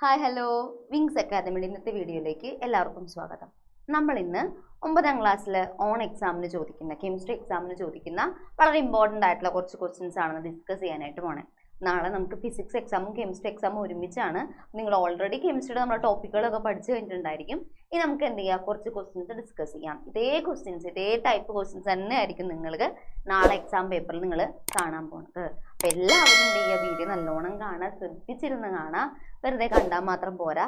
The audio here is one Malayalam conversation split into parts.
ഹായ് ഹലോ വിങ്സ് അക്കാദമിയുടെ ഇന്നത്തെ വീഡിയോയിലേക്ക് എല്ലാവർക്കും സ്വാഗതം. നമ്മൾ ഇന്ന് 9ാം ക്ലാസ്സിൽ ഓൺ എക്സാമിന് ചോദിക്കുന്ന കെമിസ്ട്രി എക്സാമിന് ചോദിക്കുന്ന വളരെ ഇമ്പോർട്ടൻ്റ് ആയിട്ടുള്ള കുറച്ച് ക്വസ്റ്റ്യൻസ് ആണ് ഡിസ്കസ് ചെയ്യാനായിട്ട് പോണേ. നാളെ നമുക്ക് ഫിസിക്സ് എക്സാമും കെമിസ്ട്രി എക്സാമും ഒരുമിച്ചാണ്. നിങ്ങൾ ഓൾറെഡി കെമിസ്ട്രിയുടെ നമ്മുടെ ടോപ്പിക്കുകളൊക്കെ പഠിച്ചു കഴിഞ്ഞിട്ടുണ്ടായിരിക്കും. ഇനി നമുക്ക് എന്ത് ചെയ്യാം, കുറച്ച് ക്വസ്റ്റ്യൻസ് ഡിസ്കസ് ചെയ്യാം. ഇതേ ടൈപ്പ് ക്വസ്റ്റ്യൻസ് തന്നെ ആയിരിക്കും നിങ്ങൾക്ക് നാളെ എക്സാം പേപ്പറിൽ നിങ്ങൾ കാണാൻ പോകുന്നത്. അപ്പം എല്ലാവരും എന്ത് ചെയ്യുക, വീഡിയോ നല്ലോണം കാണുക, ശ്രദ്ധിച്ചിരുന്ന് കാണുക. വെറുതെ കണ്ടാൽ മാത്രം പോരാ.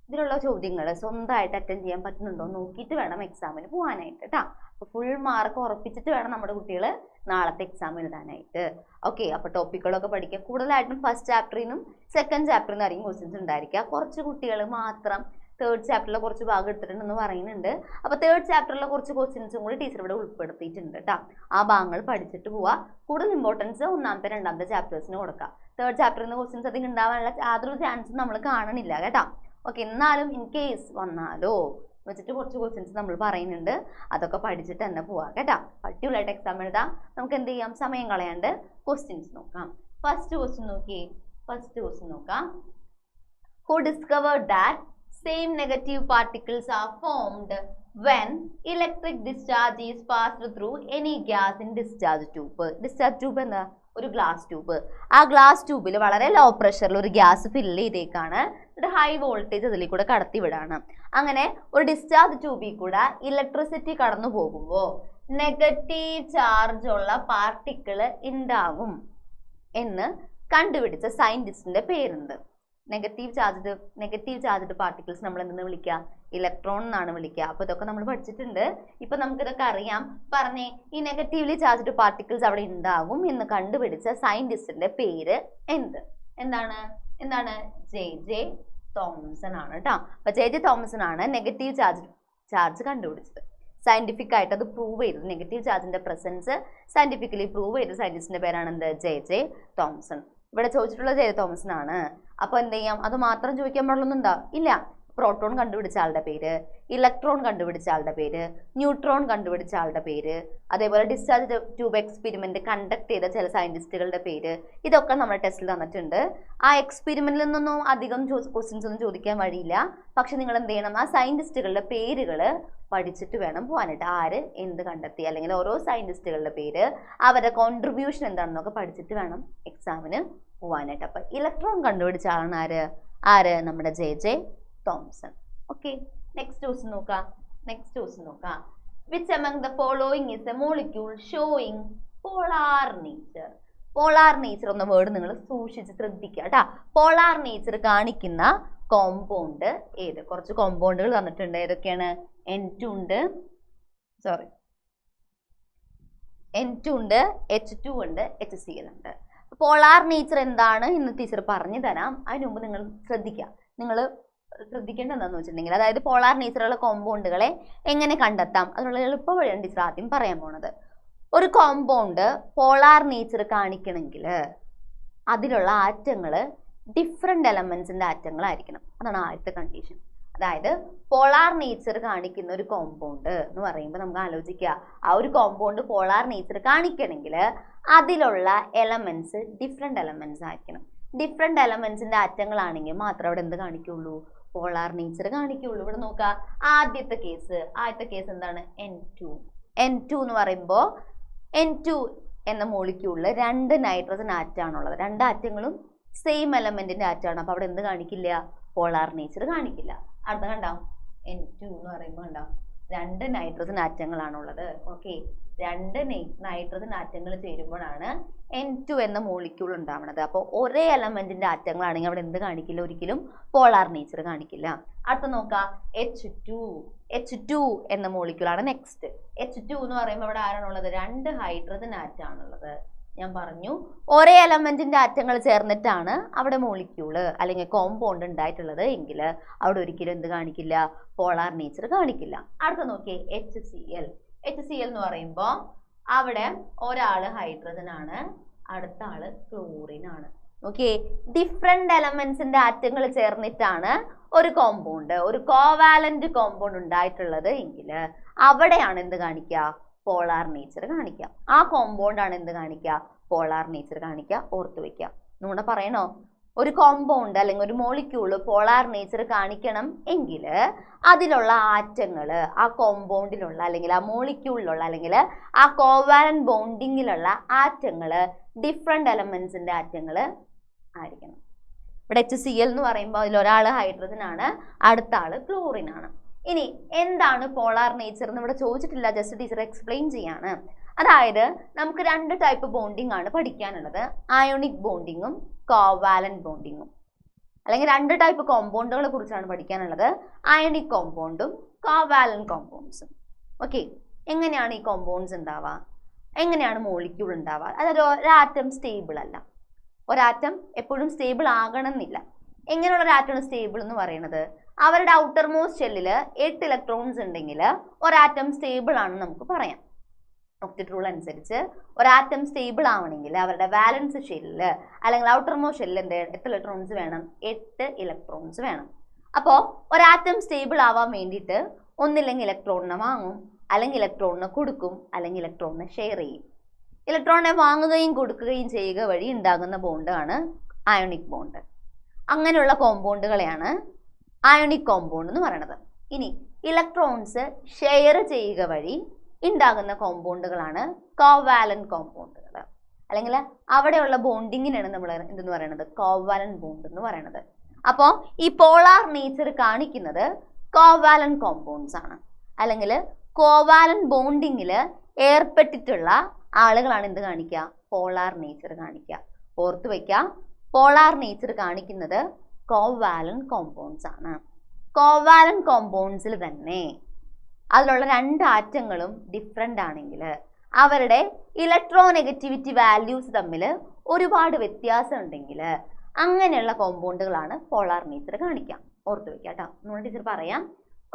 ഇതിലുള്ള ചോദ്യങ്ങൾ സ്വന്തമായിട്ട് അറ്റൻഡ് ചെയ്യാൻ പറ്റുന്നുണ്ടോ നോക്കിയിട്ട് വേണം എക്സാമിന് പോകാനായിട്ട് കേട്ടോ. അപ്പോൾ ഫുൾ മാർക്ക് ഉറപ്പിച്ചിട്ട് വേണം നമ്മുടെ കുട്ടികൾ നാളത്തെ എക്സാം എഴുതാനായിട്ട്. ഓക്കെ, അപ്പോൾ ടോപ്പിക്കുകളൊക്കെ പഠിക്കുക. കൂടുതലായിട്ടും ഫസ്റ്റ് ചാപ്റ്ററിനും സെക്കൻഡ് ചാപ്റ്ററിൽ നിന്നായിരിക്കും ക്വസ്റ്റ്യൻസ് ഉണ്ടായിരിക്കുക. കുറച്ച് കുട്ടികൾ മാത്രം തേർഡ് ചാപ്റ്ററിലെ കുറച്ച് ഭാഗം എടുത്തിട്ടുണ്ടെന്ന് പറയുന്നുണ്ട്. അപ്പോൾ തേർഡ് ചാപ്റ്ററിലെ കുറച്ച് ക്വസ്റ്റ്യൻസും കൂടി ടീച്ചർ ഇവിടെ ഉൾപ്പെടുത്തിയിട്ടുണ്ട് കേട്ടോ. ആ ഭാഗങ്ങൾ പഠിച്ചിട്ട് പോവുക. കൂടുതൽ ഇമ്പോർട്ടൻസ് ഒന്നാമത്തെ രണ്ടാമത്തെ ചാപ്റ്റേഴ്സിന് കൊടുക്കുക. തേർഡ് ചാപ്റ്ററിൽ നിന്ന് ക്വസ്റ്റ്യൻസ് അധികം ഉണ്ടാവാനുള്ള യാതൊരു ചാൻസും നമ്മൾ കാണണില്ല കേട്ടോ. ഓക്കെ, എന്നാലും ഇൻ കേസ് വന്നാലോ വെച്ചിട്ട് കുറച്ച് ക്വസ്റ്റ്യൻസ് നമ്മൾ പറയുന്നുണ്ട്. അതൊക്കെ പഠിച്ചിട്ട് തന്നെ പോവാം കേട്ടോ. അടിപൊളിയായിട്ട് എക്സാം എഴുതാം. നമുക്ക് എന്ത് ചെയ്യാം, സമയം കളയാണ്ട് ക്വസ്റ്റ്യൻസ് നോക്കാം. ഫസ്റ്റ് ക്വസ്റ്റ്യൻ നോക്കാം. Who discovered that same negative particles are formed when electric discharge is passed through any gas in discharge tube? Discharge tube എന്താ? ഒരു ഗ്ലാസ് ട്യൂബ്. ആ ഗ്ലാസ് ട്യൂബിൽ വളരെ ലോ പ്രഷറിൽ ഒരു ഗ്യാസ് ഫില്ല് ചെയ്തേക്കാണ്. ഒരു ഹൈ വോൾട്ടേജ് അതിൽ കൂടെ കടത്തി വിടാണ്. അങ്ങനെ ഒരു ഡിസ്ചാർജ് ട്യൂബിൽ കൂടെ ഇലക്ട്രിസിറ്റി കടന്നു പോകുമ്പോൾ നെഗറ്റീവ് ചാർജ് ഉള്ള പാർട്ടിക്കിള് ഉണ്ടാകും എന്ന് കണ്ടുപിടിച്ച സയന്റിസ്റ്റിന്റെ പേരുണ്ട്. നെഗറ്റീവ് ചാർജ്ഡ് പാർട്ടിക്കിൾസ് നമ്മൾ എന്തെന്ന് വിളിക്കുക, ഇലക്ട്രോൺ എന്നാണ് വിളിക്കുക. അപ്പോൾ ഇതൊക്കെ നമ്മൾ പഠിച്ചിട്ടുണ്ട്. ഇപ്പൊ നമുക്കിതൊക്കെ അറിയാം. പറഞ്ഞേ, ഈ നെഗറ്റീവ്ലി ചാർജ്ഡ് പാർട്ടിക്കിൾസ് അവിടെ ഉണ്ടാകും എന്ന് കണ്ടുപിടിച്ച സയന്റിസ്റ്റിന്റെ പേര് എന്താണ്? ജെ തോംസൺ ആണ് കേട്ടോ. അപ്പൊ ജെ തോംസൺ ആണ് നെഗറ്റീവ് ചാർജ് കണ്ടുപിടിച്ചത്. സയന്റിഫിക് ആയിട്ട് അത് പ്രൂവ് ചെയ്തത്, നെഗറ്റീവ് ചാർജിന്റെ പ്രസൻസ് സയന്റിഫിക്കലി പ്രൂവ് ചെയ്ത സയന്റിസ്റ്റിന്റെ പേരാണ് എന്ത്? J Thomson. ഇവിടെ ചോദിച്ചിട്ടുള്ള ജെ തോമസൺ ആണ്. അപ്പൊ എന്ത് ചെയ്യാം, അത് മാത്രം ചോദിക്കാൻ പാടുള്ളൊന്നുണ്ടോ? ഇല്ല. പ്രോട്ടോൺ കണ്ടുപിടിച്ച ആളുടെ പേര്, ഇലക്ട്രോൺ കണ്ടുപിടിച്ച ആളുടെ പേര്, ന്യൂട്രോൺ കണ്ടുപിടിച്ച ആളുടെ പേര്, അതേപോലെ ഡിസ്ചാർജ് ട്യൂബ് എക്സ്പെരിമെന്റ് കണ്ടക്ട് ചെയ്ത ചില സയന്റിസ്റ്റുകളുടെ പേര്, ഇതൊക്കെ നമ്മുടെ ടെസ്റ്റിൽ തന്നിട്ടുണ്ട്. ആ എക്സ്പെരിമെന്റിൽ നിന്നൊന്നും അധികം ക്വസ്റ്റ്യൻസ് ഒന്നും ചോദിക്കാൻ വഴിയില്ല. പക്ഷെ നിങ്ങൾ എന്ത് ചെയ്യണം, ആ സയന്റിസ്റ്റുകളുടെ പേരുകൾ പഠിച്ചിട്ട് വേണം പോകാനായിട്ട്. ആര് എന്ത് കണ്ടെത്തി, അല്ലെങ്കിൽ ഓരോ സയന്റിസ്റ്റുകളുടെ പേര്, അവരുടെ കോൺട്രിബ്യൂഷൻ എന്താണെന്നൊക്കെ പഠിച്ചിട്ട് വേണം എക്സാമിന് പോകാനായിട്ട്. അപ്പൊ ഇലക്ട്രോൺ കണ്ടുപിടിച്ച ആളാണ് ആര്? നമ്മുടെ J Thomson. Okay, next question നോക്കാം. Which among the following is a molecule showing polar nature? Polar nature എന്ന വേർഡ് നിങ്ങൾ സൂക്ഷിച്ച് ശ്രദ്ധിക്കുക കേട്ടോ. പോളാർ നേച്ചർ കാണിക്കുന്ന കോമ്പൗണ്ട് ഏത്? കുറച്ച് കോമ്പൗണ്ടുകൾ തന്നിട്ടുണ്ട്. ഏതൊക്കെയാണ്? N2 ഉണ്ട്, H2 ഉണ്ട്, HCl ഉണ്ട്. പോളാർ നേച്ചർ എന്താണ് എന്ന് ടീച്ചർ പറഞ്ഞു തരാം. അതിന് മുമ്പ് നിങ്ങൾ ശ്രദ്ധിക്കേണ്ടത് എന്താണെന്ന് വെച്ചിട്ടുണ്ടെങ്കിൽ, അതായത് പോളാർ നേച്ചറുള്ള കോമ്പൗണ്ടുകളെ എങ്ങനെ കണ്ടെത്താം, അതിനുള്ള എളുപ്പ വഴിയാണ് ടീച്ചർ ആദ്യം പറയാൻ പോണത്. ഒരു കോമ്പൗണ്ട് പോളാർ നേച്ചർ കാണിക്കണമെങ്കിൽ അതിലുള്ള ആറ്റങ്ങൾ ഡിഫറെന്റ് എലമെന്റ്സിന്റെ ആറ്റങ്ങളായിരിക്കണം. അതാണ് ആദ്യത്തെ കണ്ടീഷൻ. അതായത് പോളാർ നേച്ചർ കാണിക്കുന്ന ഒരു കോമ്പൗണ്ട് എന്ന് പറയുമ്പോൾ നമുക്ക് ആലോചിക്കുക, ആ ഒരു കോമ്പൗണ്ട് പോളാർ നേച്ചർ കാണിക്കണമെങ്കിൽ അതിലുള്ള എലമെന്റ്സ് ഡിഫറെന്റ് എലമെന്റ്സ് ആയിരിക്കണം. ഡിഫറെന്റ് എലമെന്റ്സിന്റെ ആറ്റങ്ങളാണെങ്കിൽ മാത്രം അവിടെ എന്ത് കാണിക്കുള്ളൂ? Polar nature കാണിക്കുള്ളൂ. ഇവിടെ നോക്കുക, ആദ്യത്തെ കേസ് എന്താണ്? N2 എന്ന് പറയുമ്പോൾ N2 എന്ന മോളിക്യൂളിൽ 2 നൈട്രജൻ ആറ്റാണുള്ളത്. 2 ആറ്റങ്ങളും സെയിം എലമെന്റിന്റെ ആറ്റാണ്. അപ്പൊ അവിടെ എന്ത് കാണിക്കില്ല? പോളാർ നേച്ചർ കാണിക്കില്ല. അടുത്ത കണ്ടോ, N2 എന്ന് പറയുമ്പോൾ കണ്ടോ 2 നൈട്രജൻ ആറ്റങ്ങളാണുള്ളത്. ഓക്കെ, 2 നൈട്രജൻ ആറ്റങ്ങൾ ചേരുമ്പോഴാണ് N2 എന്ന മോളിക്യൂൾ ഉണ്ടാവുന്നത്. അപ്പോൾ ഒരേ എലമെന്റിന്റെ ആറ്റങ്ങളാണെങ്കിൽ അവിടെ എന്ത് കാണിക്കില്ല? ഒരിക്കലും പോളാർ നേച്ചർ കാണിക്കില്ല. അടുത്ത നോക്കാം, H2 എന്ന മോളിക്യൂൾ ആണ് നെക്സ്റ്റ്. H2 എന്ന് പറയുമ്പോൾ അവിടെ ആരാണുള്ളത്? 2 ഹൈഡ്രജൻ ആറ്റാണുള്ളത്. ഞാൻ പറഞ്ഞു, ഒരേ എലമെന്റിന്റെ ആറ്റങ്ങൾ ചേർന്നിട്ടാണ് അവിടെ മോളിക്യൂള് അല്ലെങ്കിൽ കോമ്പൗണ്ട് ഉണ്ടായിട്ടുള്ളത് എങ്കിൽ അവിടെ ഒരിക്കലും എന്ത് കാണിക്കില്ല? പോളാർ നേച്ചർ കാണിക്കില്ല. അടുത്ത നോക്കിയേ, HCl എന്ന് പറയുമ്പോൾ അവിടെ ഒരാള് ഹൈഡ്രജൻ ആണ്, അടുത്ത ആള് ക്ലോറിൻ ആണ്. ഓക്കെ, ഡിഫറെന്റ് എലമെന്റ്സിന്റെ ആറ്റങ്ങൾ ചേർന്നിട്ടാണ് ഒരു കോമ്പൗണ്ട്, ഒരു കോവാലന്റ് കോമ്പൗണ്ട് ഉണ്ടായിട്ടുള്ളത് എങ്കിൽ അവിടെയാണ് എന്ത് കാണിക്കുക? പോളാർ നേച്ചർ കാണിക്കുക. ആ കോമ്പൗണ്ട് ആണ് എന്ത് കാണിക്കുക? പോളാർ നേച്ചർ കാണിക്കുക. ഓർത്തു വെക്കുക. നമ്മുടെ പറയണോ, ഒരു കോമ്പൗണ്ട് അല്ലെങ്കിൽ ഒരു മോളിക്യൂള് പോളാർ നേച്ചർ കാണിക്കണം എങ്കിൽ അതിലുള്ള ആറ്റങ്ങൾ ആ കോമ്പൗണ്ടിലുള്ള അല്ലെങ്കിൽ ആ മോളിക്യൂളിലുള്ള അല്ലെങ്കിൽ ആ കോവാലന്റ് ബോണ്ടിങ്ങിലുള്ള ആറ്റങ്ങൾ ഡിഫറെന്റ് എലമെന്റ്സിന്റെ ആറ്റങ്ങൾ ആയിരിക്കണം. ഇവിടെ HCl എന്ന് പറയുമ്പോൾ അതിൽ ഒരാൾ ഹൈഡ്രജൻ ആണ്, അടുത്ത ആള് ക്ലോറിൻ ആണ്. ഇനി എന്താണ് പോളാർ നേച്ചർ എന്ന് ഇവിടെ ചോദിച്ചിട്ടില്ല, ജസ്റ്റ് ടീച്ചർ എക്സ്പ്ലെയിൻ ചെയ്യാണ്. അതായത് നമുക്ക് രണ്ട് ടൈപ്പ് ബോണ്ടിങ് ആണ് പഠിക്കാനുള്ളത്, അയോണിക് ബോണ്ടിങ്ങും കോവാലന്റ് ബോണ്ടിങ്ങും. അല്ലെങ്കിൽ രണ്ട് ടൈപ്പ് കോമ്പൗണ്ടുകളെ കുറിച്ചാണ് പഠിക്കാനുള്ളത്, അയോണിക് കോമ്പൗണ്ടും കോവാലന്റ് കോമ്പൗണ്ട്സും. ഓക്കെ, എങ്ങനെയാണ് ഈ കോമ്പൗണ്ട്സ് ഉണ്ടാവുക, എങ്ങനെയാണ് മോളിക്യൂൾ ഉണ്ടാവുക? അതായത് ഒരാറ്റം സ്റ്റേബിൾ അല്ല, ഒരാറ്റം എപ്പോഴും സ്റ്റേബിൾ ആകണമെന്നില്ല. എങ്ങനെയുള്ള ഒരു ആറ്റം സ്റ്റേബിൾ എന്ന് പറയുന്നത്, അവരുടെ ഔട്ടർ മോസ്റ്റ് ഷെല്ലിൽ 8 ഇലക്ട്രോൺസ് ഉണ്ടെങ്കിൽ ഒരാറ്റം സ്റ്റേബിൾ ആണെന്ന് നമുക്ക് പറയാം. ഒക്ടറ്റ് റൂൾ അനുസരിച്ച് ഒരാറ്റം സ്റ്റേബിൾ ആവണമെങ്കിൽ അവരുടെ വാലൻസ് ഷെല്ലിൽ അല്ലെങ്കിൽ ഔട്ടർ മോസ്റ്റ് ഷെല്ലിൽ എത്ര ഇലക്ട്രോൺസ് വേണം? 8 ഇലക്ട്രോൺസ് വേണം. അപ്പോൾ ഒരാറ്റം സ്റ്റേബിൾ ആവാൻ വേണ്ടിയിട്ട് ഒന്നില്ലെങ്കിൽ ഇലക്ട്രോണിനെ വാങ്ങും, അല്ലെങ്കിൽ ഇലക്ട്രോണിനെ കൊടുക്കും, അല്ലെങ്കിൽ ഇലക്ട്രോണിനെ ഷെയർ ചെയ്യും. ഇലക്ട്രോണിനെ വാങ്ങുകയും കൊടുക്കുകയും ചെയ്യുക വഴി ഉണ്ടാകുന്ന ബോണ്ടാണ് അയോണിക് ബോണ്ട്. അങ്ങനെയുള്ള കോമ്പൗണ്ടുകളെയാണ് അയോണിക് കോമ്പൗണ്ട് എന്ന് പറയുന്നത്. ഇനി ഇലക്ട്രോൺസ് ഷെയർ ചെയ്യുക വഴി ഉണ്ടാകുന്ന കോമ്പൗണ്ടുകളാണ് കോവാലന്റ് കോമ്പൗണ്ടുകൾ. അല്ലെങ്കിൽ അവിടെയുള്ള ബോണ്ടിങ്ങിനാണ് നമ്മൾ എന്തെന്ന് പറയുന്നത്? കോവാലന്റ് ബോണ്ട് എന്ന് പറയുന്നത്. അപ്പോൾ ഈ പോളാർ നേച്ചർ കാണിക്കുന്നത് കോവാലന്റ് കോമ്പൗണ്ട്സ് ആണ്. അല്ലെങ്കിൽ കോവാലന്റ് ബോണ്ടിങ്ങിൽ ഏർപ്പെട്ടിട്ടുള്ള ആളുകളാണ് എന്ത് കാണിക്കുക? പോളാർ നേച്ചർ കാണിക്കുക. ഓർത്ത് വയ്ക്കുക, പോളാർ നേച്ചർ കാണിക്കുന്നത് കോവാലന്റ് കോമ്പൗണ്ട്സ് ആണ്. കോവാലന്റ് കോമ്പൗണ്ട്സിൽ തന്നെ അതിലുള്ള രണ്ട് ആറ്റങ്ങളും ഡിഫറെൻ്റ് ആണെങ്കിൽ അവരുടെ ഇലക്ട്രോനെഗറ്റിവിറ്റി വാല്യൂസ് തമ്മിൽ ഒരുപാട് വ്യത്യാസം ഉണ്ടെങ്കിൽ അങ്ങനെയുള്ള കോമ്പൗണ്ടുകളാണ് പോളാർ നേച്ചർ കാണിക്കുക. ഓർത്ത് വയ്ക്കുക കേട്ടോ. നമ്മൾ ടീച്ചർ പറയാം,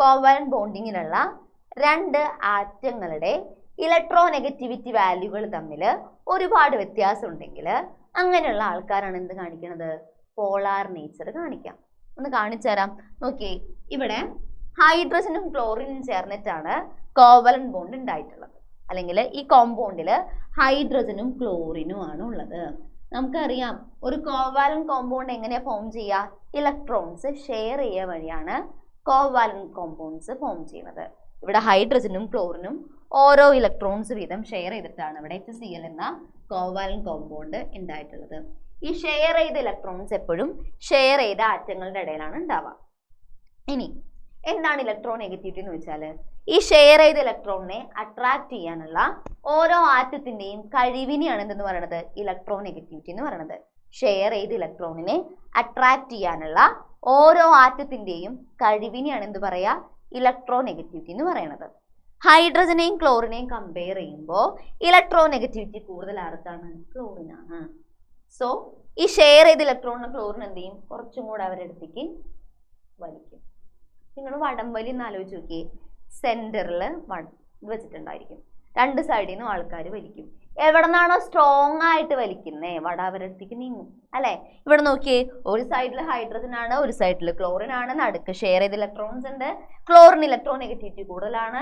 കോവാലന്റ് ബോണ്ടിങ്ങിലുള്ള രണ്ട് ആറ്റങ്ങളുടെ ഇലക്ട്രോനെഗറ്റിവിറ്റി വാല്യൂകൾ തമ്മിൽ ഒരുപാട് വ്യത്യാസം ഉണ്ടെങ്കിൽ അങ്ങനെയുള്ള ആൾക്കാരാണ് എന്ത് കാണിക്കുന്നത്? പോളാർ നേച്ചർ കാണിക്കാം. ഒന്ന് കാണിച്ചു തരാം. നോക്കിയേ, ഇവിടെ ഹൈഡ്രജനും ക്ലോറിനും ചേർന്നിട്ടാണ് കോവലന്റ് ബോണ്ട് ഉണ്ടായിട്ടുള്ളത്. അല്ലെങ്കിൽ ഈ കോമ്പൗണ്ടിൽ ഹൈഡ്രജനും ക്ലോറിനും ആണ് ഉള്ളത്. നമുക്കറിയാം ഒരു കോവാലന്റ് കോമ്പൗണ്ട് എങ്ങനെയാ ഫോം ചെയ്യുക? ഇലക്ട്രോൺസ് ഷെയർ ചെയ്യുക വഴിയാണ് കോവാലന്റ് കോമ്പൗണ്ട്സ് ഫോം ചെയ്യുന്നത്. ഇവിടെ ഹൈഡ്രജനും ക്ലോറിനും ഓരോ ഇലക്ട്രോൺസ് വീതം ഷെയർ ചെയ്തിട്ടാണ് ഇവിടെ HCl എന്ന കോവാലന്റ് കോമ്പൗണ്ട് ഉണ്ടായിട്ടുള്ളത്. ഈ ഷെയർ ചെയ്ത ഇലക്ട്രോൺസ് എപ്പോഴും ഷെയർ ചെയ്ത ആറ്റങ്ങളുടെ ഇടയിലാണ് ഉണ്ടാവുക. ഇനി എന്താണ് ഇലക്ട്രോനെഗറ്റിവിറ്റി എന്ന് വെച്ചാൽ, ഈ ഷെയർ ചെയ്ത ഇലക്ട്രോണിനെ അട്രാക്ട് ചെയ്യാനുള്ള ഓരോ ആറ്റത്തിന്റെയും കഴിവിനെയാണ് എന്തെന്ന് പറയുന്നത്? ഇലക്ട്രോനെഗറ്റിവിറ്റി എന്ന് പറയുന്നത്. ഷെയർ ചെയ്ത ഇലക്ട്രോണിനെ അട്രാക്ട് ചെയ്യാനുള്ള ഓരോ ആറ്റത്തിന്റെയും കഴിവിനെയാണ് എന്ത് പറയാ? ഇലക്ട്രോനെഗറ്റിവിറ്റി എന്ന് പറയുന്നത്. ഹൈഡ്രജനെയും ക്ലോറിനെയും കമ്പയർ ചെയ്യുമ്പോൾ ഇലക്ട്രോനെഗറ്റിവിറ്റി കൂടുതൽ ആർക്കാണ്? ക്ലോറിനാണ്. സോ ഈ ഷെയർ ചെയ്ത ഇലക്ട്രോണിനെ ക്ലോറിൻ എന്ത് ചെയ്യും? കുറച്ചും കൂടെ അവരുടെ അടുത്തേക്ക് വലിക്കും. നിങ്ങൾ വടംവലി എന്ന് ആലോചിച്ച് നോക്കിയേ, സെന്ററിൽ ഇത് വെച്ചിട്ടുണ്ടായിരിക്കും, രണ്ട് സൈഡിൽ നിന്നും ആൾക്കാർ വലിക്കും. എവിടെ നിന്നാണോ സ്ട്രോങ് ആയിട്ട് വലിക്കുന്നേ വട അവരുടെ അടുത്തേക്ക് നീങ്ങും അല്ലെ. ഇവിടെ നോക്കിയേ, ഒരു സൈഡിൽ ഹൈഡ്രജൻ ആണ്, ഒരു സൈഡിൽ ക്ലോറിൻ ആണ്, നടുക്ക് ഷെയർ ചെയ്ത ഇലക്ട്രോൺസ് ഉണ്ട്. ക്ലോറിൻ ഇലക്ട്രോനെഗറ്റിവിറ്റി കൂടുതലാണ്.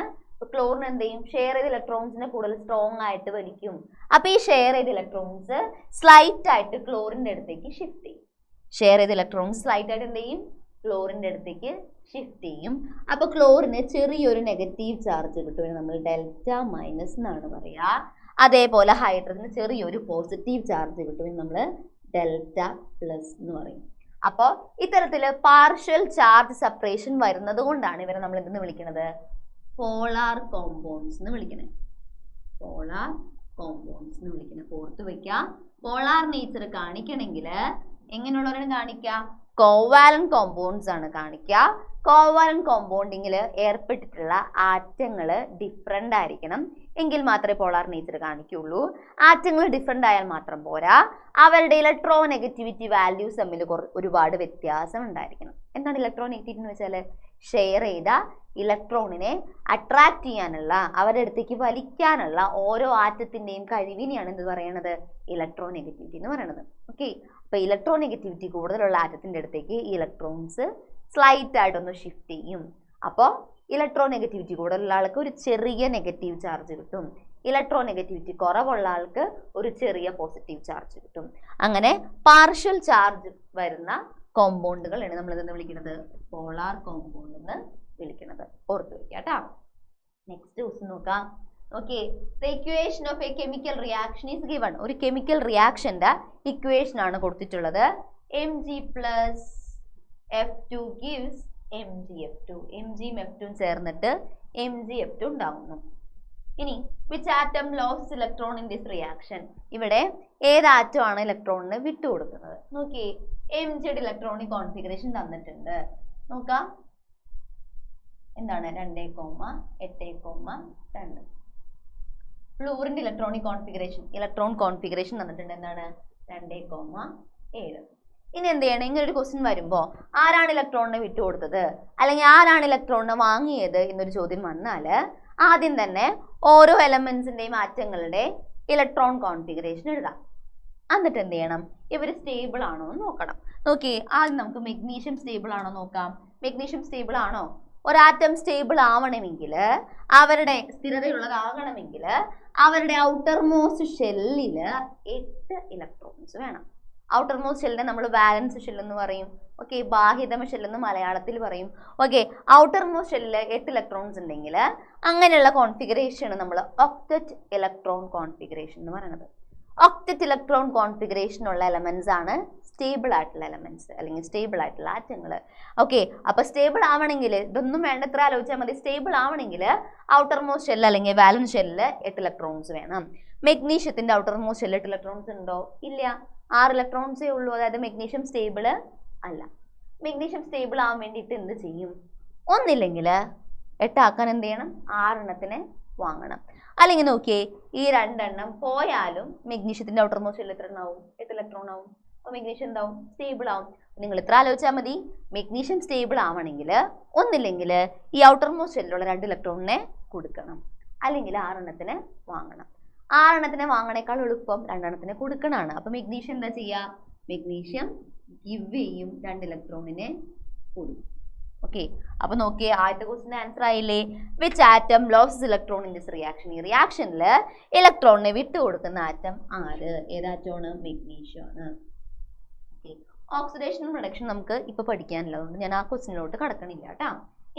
ക്ലോറിൻ എന്ത് ചെയ്യും? ഷെയർ ചെയ്ത ഇലക്ട്രോൺസിനെ കൂടുതൽ സ്ട്രോങ് ആയിട്ട് വലിക്കും. അപ്പൊ ഈ ഷെയർ ചെയ്ത ഇലക്ട്രോൺസ് സ്ലൈറ്റ് ആയിട്ട് ക്ലോറിന്റെ അടുത്തേക്ക് ഷിഫ്റ്റ് ചെയ്യും. ഷെയർ ചെയ്ത ഇലക്ട്രോൺസ് സ്ലൈറ്റ് ആയിട്ട് എന്ത് ചെയ്യും? ക്ലോറിന്റെ അടുത്തേക്ക് ഷിഫ്റ്റ് ചെയ്യും. അപ്പൊ ക്ലോറിന് ചെറിയൊരു നെഗറ്റീവ് ചാർജ് കിട്ടും, നമ്മൾ ഡെൽറ്റ മൈനസ് എന്നാണ് പറയാ. അതേപോലെ ഹൈഡ്രജന് ചെറിയൊരു പോസിറ്റീവ് ചാർജ് കിട്ടും, നമ്മൾ ഡെൽറ്റ പ്ലസ് എന്ന് പറയും. അപ്പോൾ ഇത്തരത്തില് പാർഷ്യൽ ചാർജ് സെപ്പറേഷൻ വരുന്നത് കൊണ്ടാണ് ഇവരെ നമ്മൾ എന്തെന്ന് വിളിക്കുന്നത്? പോളാർ കോമ്പൗണ്ട്സ് എന്ന് വിളിക്കുന്നത്. പോളാർ കോമ്പൗണ്ട്സ് എന്ന് വിളിക്കുന്നത്. ഓർത്ത് വയ്ക്കുക, പോളാർ നേച്ചർ കാണിക്കണമെങ്കിൽ എങ്ങനെയുള്ളവരാണ് കാണിക്കുക? കോവാലന്റ് കോമ്പൗണ്ട്സ് ആണ് കാണിക്കുക. കോവാലന്റ് കോമ്പൗണ്ടിങ്ങിൽ ഏർപ്പെട്ടിട്ടുള്ള ആറ്റങ്ങൾ ഡിഫറെൻ്റ് ആയിരിക്കണം, എങ്കിൽ മാത്രമേ പോളാർ നേച്ചർ കാണിക്കുള്ളൂ. ആറ്റങ്ങൾ ഡിഫറെൻ്റ് ആയാൽ മാത്രം പോരാ, അവരുടെ ഇലക്ട്രോനെഗറ്റിവിറ്റി വാല്യൂസ് തമ്മിൽ ഒരുപാട് വ്യത്യാസം ഉണ്ടായിരിക്കണം. എന്താണ് ഇലക്ട്രോനെഗറ്റിവിറ്റി എന്ന് വെച്ചാൽ? ഷെയർ ചെയ്ത ഇലക്ട്രോണിനെ അട്രാക്ട് ചെയ്യാനുള്ള, അവരുടെ അടുത്തേക്ക് വലിക്കാനുള്ള ഓരോ ആറ്റത്തിന്റെയും കഴിവിനെയാണ് എന്ത് പറയണത്? ഇലക്ട്രോനെഗറ്റിവിറ്റി എന്ന് പറയുന്നത്. ഓക്കെ, അപ്പൊ ഇലക്ട്രോനെഗറ്റിവിറ്റി കൂടുതലുള്ള ആറ്റത്തിന്റെ അടുത്തേക്ക് ഈ ഇലക്ട്രോൺസ് സ്ലൈറ്റ് ആയിട്ടൊന്ന് ഷിഫ്റ്റ് ചെയ്യും. അപ്പോൾ ഇലക്ട്രോനെഗറ്റിവിറ്റി കൂടുതലുള്ള ആൾക്ക് ഒരു ചെറിയ നെഗറ്റീവ് ചാർജ് കിട്ടും. ഇലക്ട്രോനെഗറ്റിവിറ്റി കുറവുള്ള ആൾക്ക് ഒരു ചെറിയ പോസിറ്റീവ് ചാർജ് കിട്ടും. അങ്ങനെ പാർഷ്യൽ ചാർജ് വരുന്ന കോമ്പൗണ്ടുകളാണ് നമ്മൾ ഇതെന്ന് വിളിക്കുന്നത് പോളാർ കോമ്പൗണ്ട് എന്ന് വിളിക്കുന്നത്. ഓർത്ത് വെക്കുക കേട്ടോ. നെക്സ്റ്റ് ക്വസ്റ്റ്യൻ നോക്കാം. Okay, the equation of A chemical reaction is given. ഒരു കെമിക്കൽ റിയാക്ഷന്റെ ഇക്വേഷൻ ആണ് കൊടുത്തിട്ടുള്ളത്. Mg plus F2 gives MgF2. Mg ഉം F2 ചേർന്നിട്ട് MgF2 ഉണ്ടാകുന്നു. ഇനി which atom loses electron in this reaction? ഇവിടെ ഏത് ആറ്റം ആണ് ഇലക്ട്രോണിന് വിട്ടുകൊടുക്കുന്നത്? നോക്കിയേ, Mg യുടെ ഇലക്ട്രോണിക് കോൺഫിഗറേഷൻ തന്നിട്ടുണ്ട്. നോക്കാം, എന്താണ് 2,8,2. ഫ്ലൂറിന്റെ ഇലക്ട്രോണിക് കോൺഫിഗറേഷൻ, ഇലക്ട്രോൺ കോൺഫിഗറേഷൻ തന്നിട്ടുണ്ട്. എന്താണ് 2,7. ഇനി എന്ത് ചെയ്യണം? ഇങ്ങനെ ഒരു ക്വസ്റ്റ്യൻ വരുമ്പോൾ ആരാണ് ഇലക്ട്രോണിനെ വിട്ടുകൊടുത്തത് അല്ലെങ്കിൽ ആരാണ് ഇലക്ട്രോണിനെ വാങ്ങിയത് എന്നൊരു ചോദ്യം വന്നാൽ ആദ്യം തന്നെ ഓരോ എലമെന്റ്സിന്റെയും ആറ്റങ്ങളുടെ ഇലക്ട്രോൺ കോൺഫിഗറേഷൻ എഴുതാം. എന്നിട്ട് എന്ത് ചെയ്യണം? ഇവർ സ്റ്റേബിൾ ആണോ എന്ന് നോക്കണം. നോക്കി, ആദ്യം നമുക്ക് മെഗ്നീഷ്യം സ്റ്റേബിൾ ആണോ നോക്കാം. മെഗ്നീഷ്യം സ്റ്റേബിൾ ആണോ? ഒരാറ്റം സ്റ്റേബിൾ ആവണമെങ്കിൽ, അവരുടെ സ്ഥിരതയുള്ളതാകണമെങ്കിൽ അവരുടെ ഔട്ടർ മോസ്റ്റ് ഷെല്ലിൽ 8 ഇലക്ട്രോൺസ് വേണം. ഔട്ടർ മോസ്റ്റ് ഷെല്ലിനെ നമ്മൾ വാലൻസ് ഷെൽ എന്ന് പറയും. ഓക്കെ, ബാഹ്യതമ ഷെൽ എന്ന് മലയാളത്തിൽ പറയും. ഓക്കെ, ഔട്ടർ മോസ്റ്റ് ഷെല്ലിൽ 8 ഇലക്ട്രോൺസ് ഉണ്ടെങ്കിൽ അങ്ങനെയുള്ള കോൺഫിഗറേഷൻ നമ്മൾ ഒക്ടറ്റ് ഇലക്ട്രോൺ കോൺഫിഗറേഷൻ എന്ന് പറയുന്നത്. ഒക്ടറ്റ് ഇലക്ട്രോൺ കോൺഫിഗറേഷൻ ഉള്ള എലമെന്റ്സ് ആണ് സ്റ്റേബിൾ ആയിട്ടുള്ള എലമെന്റ്സ് അല്ലെങ്കിൽ സ്റ്റേബിൾ ആയിട്ടുള്ള ആറ്റങ്ങൾ. ഓക്കെ, അപ്പൊ സ്റ്റേബിൾ ആവണമെങ്കിൽ ഇതൊന്നും വേണ്ടത്ര ആലോചിച്ചാൽ മതി. സ്റ്റേബിൾ ആവണമെങ്കിൽ ഔട്ടർ മോസ്റ്റ് ഷെൽ അല്ലെങ്കിൽ വാലൻസ് ഷെല്ലിൽ 8 ഇലക്ട്രോൺസ് വേണം. മെഗ്നീഷ്യത്തിന്റെ ഔട്ടർ മോസ്റ്റ് ഷെല്ലിൽ 8 ഇലക്ട്രോൺസ് ഉണ്ടോ? ഇല്ല, 6 ഇലക്ട്രോൺസേ ഉള്ളൂ. അതായത് മെഗ്നീഷ്യം സ്റ്റേബിൾ അല്ല. മെഗ്നീഷ്യം സ്റ്റേബിൾ ആവാൻ വേണ്ടിയിട്ട് എന്ത് ചെയ്യും? ഒന്നില്ലെങ്കിൽ 8 ആക്കാൻ എന്ത് ചെയ്യണം? 6 എണ്ണത്തിനെ വാങ്ങണം. അല്ലെങ്കിൽ നോക്കിയേ, ഈ 2 എണ്ണം പോയാലും മെഗ്നീഷ്യത്തിന്റെ ഔട്ടർ മോസ്റ്റ് ഷെല്ലിൽ എത്ര എണ്ണാവും? 8 ഇലക്ട്രോൺ ആവും. അപ്പോൾ മെഗ്നീഷ്യം എന്താവും? സ്റ്റേബിൾ ആവും. നിങ്ങൾ ഇത്ര ആലോചിച്ചാൽ മതി. മെഗ്നീഷ്യം സ്റ്റേബിൾ ആവണമെങ്കിൽ ഒന്നില്ലെങ്കിൽ ഈ ഔട്ടർ മോസ്റ്റ് ഷെല്ലിലുള്ള 2 ഇലക്ട്രോണിനെ കൊടുക്കണം, അല്ലെങ്കിൽ 6 എണ്ണത്തിനെ വാങ്ങണം. 6 എണ്ണത്തിനെ വാങ്ങണേക്കാൾ എളുപ്പം 2 എണ്ണത്തിനെ കൊടുക്കണമാണ്. അപ്പൊ മെഗ്നീഷ്യം എന്താ ചെയ്യുക? മെഗ്നീഷ്യം ഗിവ് ചെയ്യും, 2 ഇലക്ട്രോണിനെ കൊടുക്കും. ഓക്കെ, അപ്പൊ നോക്കിയേ, ആദ്യത്തെ ക്വസ്റ്റിന്റെ ആൻസർ ആയില്ലേ? Which atom losses electron in this reaction? ഈ റിയാക്ഷനിൽ ഇലക്ട്രോണിനെ വിട്ടുകൊടുക്കുന്ന ആറ്റം ആര്? ഏതാറ്റമാണ്? മെഗ്നീഷ്യം ആണ്. ഓക്കെ, ഓക്സിഡേഷനും റിഡക്ഷൻ നമുക്ക് ഇപ്പൊ പഠിക്കാനില്ല, അതുകൊണ്ട് ഞാൻ ആ ക്വസ്റ്റിനിലോട്ട് കടക്കണില്ല കേട്ടോ.